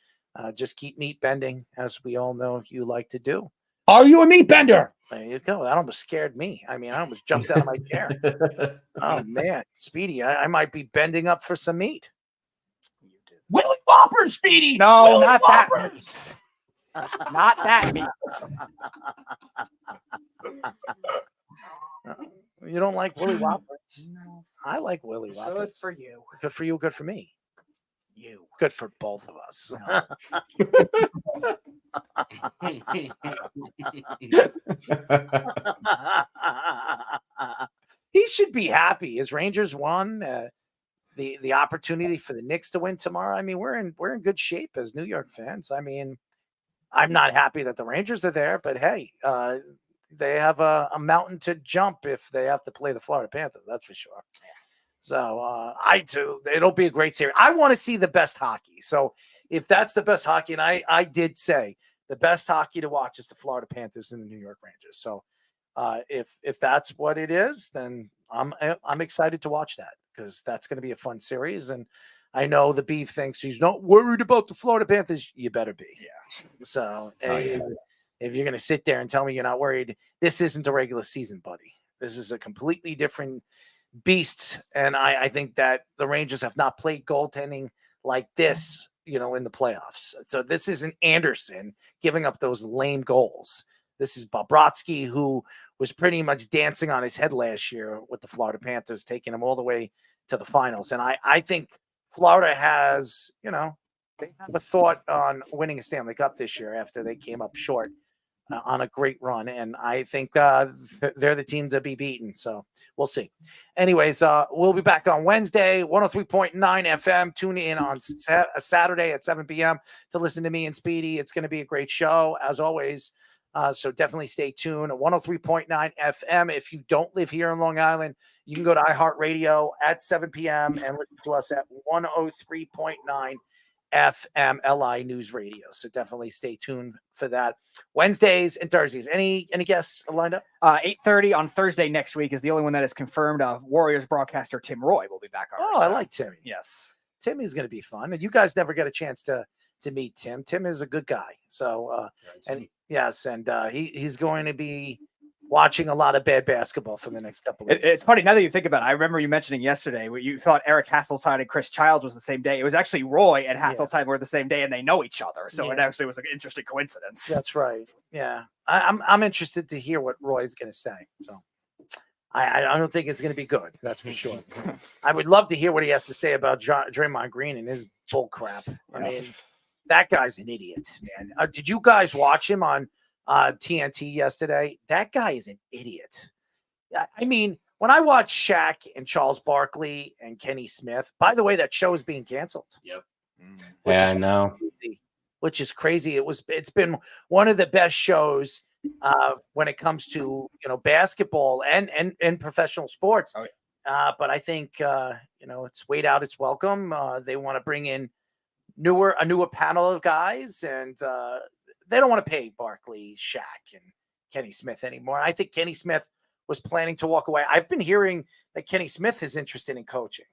Just keep meat bending, as we all know you like to do. Are you a meat bender? There you go. That almost scared me. I mean, I almost jumped out of my chair. Oh, man. Speedy, I might be bending up for some meat. Willy Whopper, Speedy. No, Willy not Whopper. that. Not that meat. You don't like Willy Whoppers? No. I like Willy Whoppers. Good for you. Good for you. Good for me. You. Good for both of us. He should be happy. His Rangers won. The opportunity for the Knicks to win tomorrow. I mean, we're in good shape as New York fans. I mean, I'm not happy that the Rangers are there, but hey, they have a mountain to jump if they have to play the Florida Panthers. That's for sure. So it'll be a great series. I want to see the best hockey. So if that's the best hockey, and I did say the best hockey to watch is the Florida Panthers and the New York Rangers. So if that's what it is, then I'm excited to watch that, because that's going to be a fun series. And I know the Beef thinks he's not worried about the Florida Panthers. You better be. Yeah. So if you're going to sit there and tell me you're not worried, this isn't a regular season, buddy. This is a completely different beast. And I think that the Rangers have not played goaltending like this, in the playoffs. So this isn't Anderson giving up those lame goals. This is Bobrovsky, who was pretty much dancing on his head last year with the Florida Panthers, taking them all the way to the finals. And I think Florida has, they have a thought on winning a Stanley Cup this year after they came up short on a great run. And I think they're the team to be beaten. So we'll see. Anyways, we'll be back on Wednesday, 103.9 FM. Tune in on Saturday at 7 p.m. to listen to me and Speedy. It's going to be a great show, as always. So definitely stay tuned. 103.9 FM. If you don't live here in Long Island, you can go to iHeartRadio at 7 p.m. and listen to us at 103.9 FM LI News Radio. So definitely stay tuned for that. Wednesdays and Thursdays. Any guests lined up? 8:30 on Thursday next week is the only one that is confirmed. Warriors broadcaster Tim Roy will be back on. Oh, I like Timmy. Yes. Timmy's going to be fun. And you guys never get a chance to meet Tim. Tim is a good guy. So, he's going to be watching a lot of bad basketball for the next couple of weeks. It's funny now that you think about it. I remember you mentioning yesterday where you thought Eric Hasseltine and Chris Childs was the same day. It was actually Roy and Hasseltine were the same day, and they know each other. So it actually was an interesting coincidence. That's right. Yeah, I'm interested to hear what Roy's going to say. So I don't think it's going to be good. That's for sure. I would love to hear what he has to say about Draymond Green and his bull crap. I mean, that guy's an idiot, man. Did you guys watch him on TNT yesterday? That guy is an idiot. I mean, when I watch Shaq and Charles Barkley and Kenny Smith, by the way, that show is being canceled. Yep. Yeah, I know. Which is crazy. It's been one of the best shows when it comes to basketball and professional sports. Oh, But I think, it's wait out, it's welcome. They want to bring in a newer panel of guys, and they don't want to pay Barkley, Shaq, and Kenny Smith anymore. I think Kenny Smith was planning to walk away. I've been hearing that Kenny Smith is interested in coaching.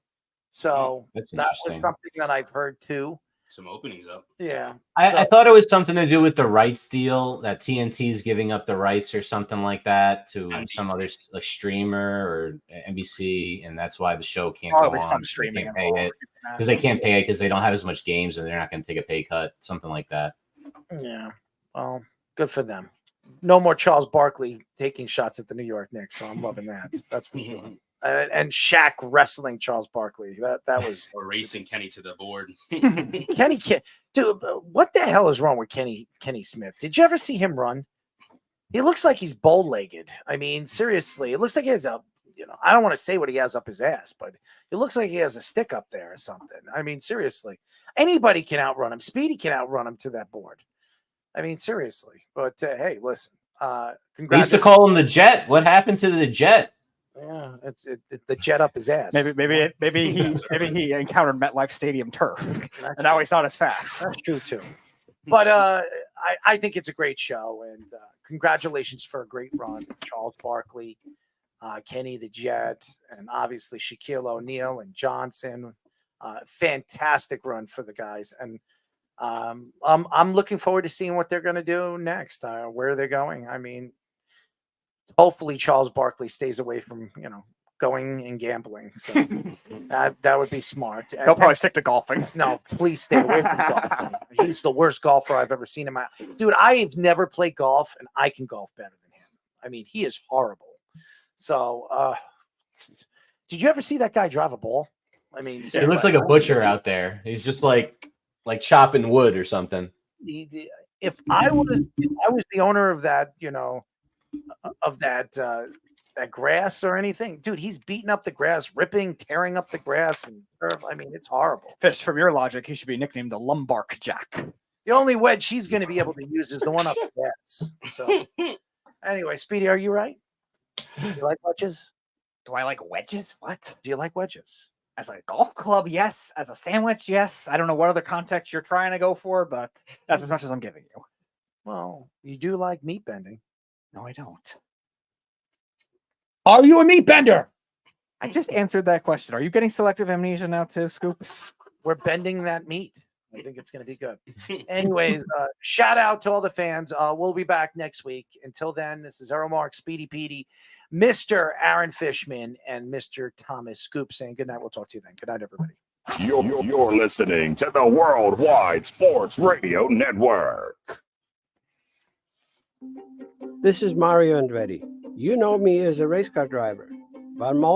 So that was something that I've heard too. Some openings up. Yeah. I thought it was something to do with the rights deal, that TNT's giving up the rights or something like that to NBC. some other like streamer or NBC, and that's why the show can't go on. Some streaming They can't pay it because they can't pay it because they don't have as much games and they're not going to take a pay cut, something like that. Yeah. Well, good for them. No more Charles Barkley taking shots at the New York Knicks, so I'm loving that. That's for sure. And Shaq wrestling Charles Barkley. That was or racing Kenny to the board. Kenny. Dude, what the hell is wrong with Kenny Smith? Did you ever see him run? He looks like he's bow-legged. I mean, seriously, it looks like he has a. I don't want to say what he has up his ass, but it looks like he has a stick up there or something. I mean, seriously, anybody can outrun him. Speedy can outrun him to that board. I mean, seriously. But hey, listen. We used to call him the Jet. What happened to the Jet? Yeah, it's the jet up his ass. Maybe he encountered MetLife Stadium turf, and now he's not as fast. That's true too. But I think it's a great show, and congratulations for a great run, Charles Barkley, Kenny the Jet, and obviously Shaquille O'Neal and Johnson. Fantastic run for the guys, and I'm looking forward to seeing what they're going to do next. Where they're going. I mean. Hopefully Charles Barkley stays away from, going and gambling. So that would be smart. He'll probably stick to golfing. No, please stay away from golfing. He's the worst golfer I've ever seen in my dude. I've never played golf and I can golf better than him. I mean, he is horrible. So did you ever see that guy drive a ball? I mean, he looks like a butcher out there. He's just like chopping wood or something. If I was the owner of that, of that grass or anything, dude, he's beating up the grass, tearing up the grass, and I mean, it's horrible. Fish, from your logic, he should be nicknamed the Lumbark Jack. The only wedge he's going to be able to use is the one up the ass. So, anyway, Speedy, are you right? Do you like wedges? Do I like wedges? What? Do you like wedges? As a golf club, yes. As a sandwich, yes. I don't know what other context you're trying to go for, but that's as much as I'm giving you. Well, you do like meat bending. No, I don't. Are you a meat bender? I just answered that question. Are you getting selective amnesia now too, Scoops? We're bending that meat. I think it's going to be good. Anyways, shout out to all the fans. We'll be back next week. Until then, this is Errol Mark, Speedy Petey, Mr. Aaron Fishman, and Mr. Thomas Scoop saying good night. We'll talk to you then. Good night, everybody. You're listening to the Worldwide Sports Radio Network. This is Mario Andretti. You know me as a race car driver, but I'm also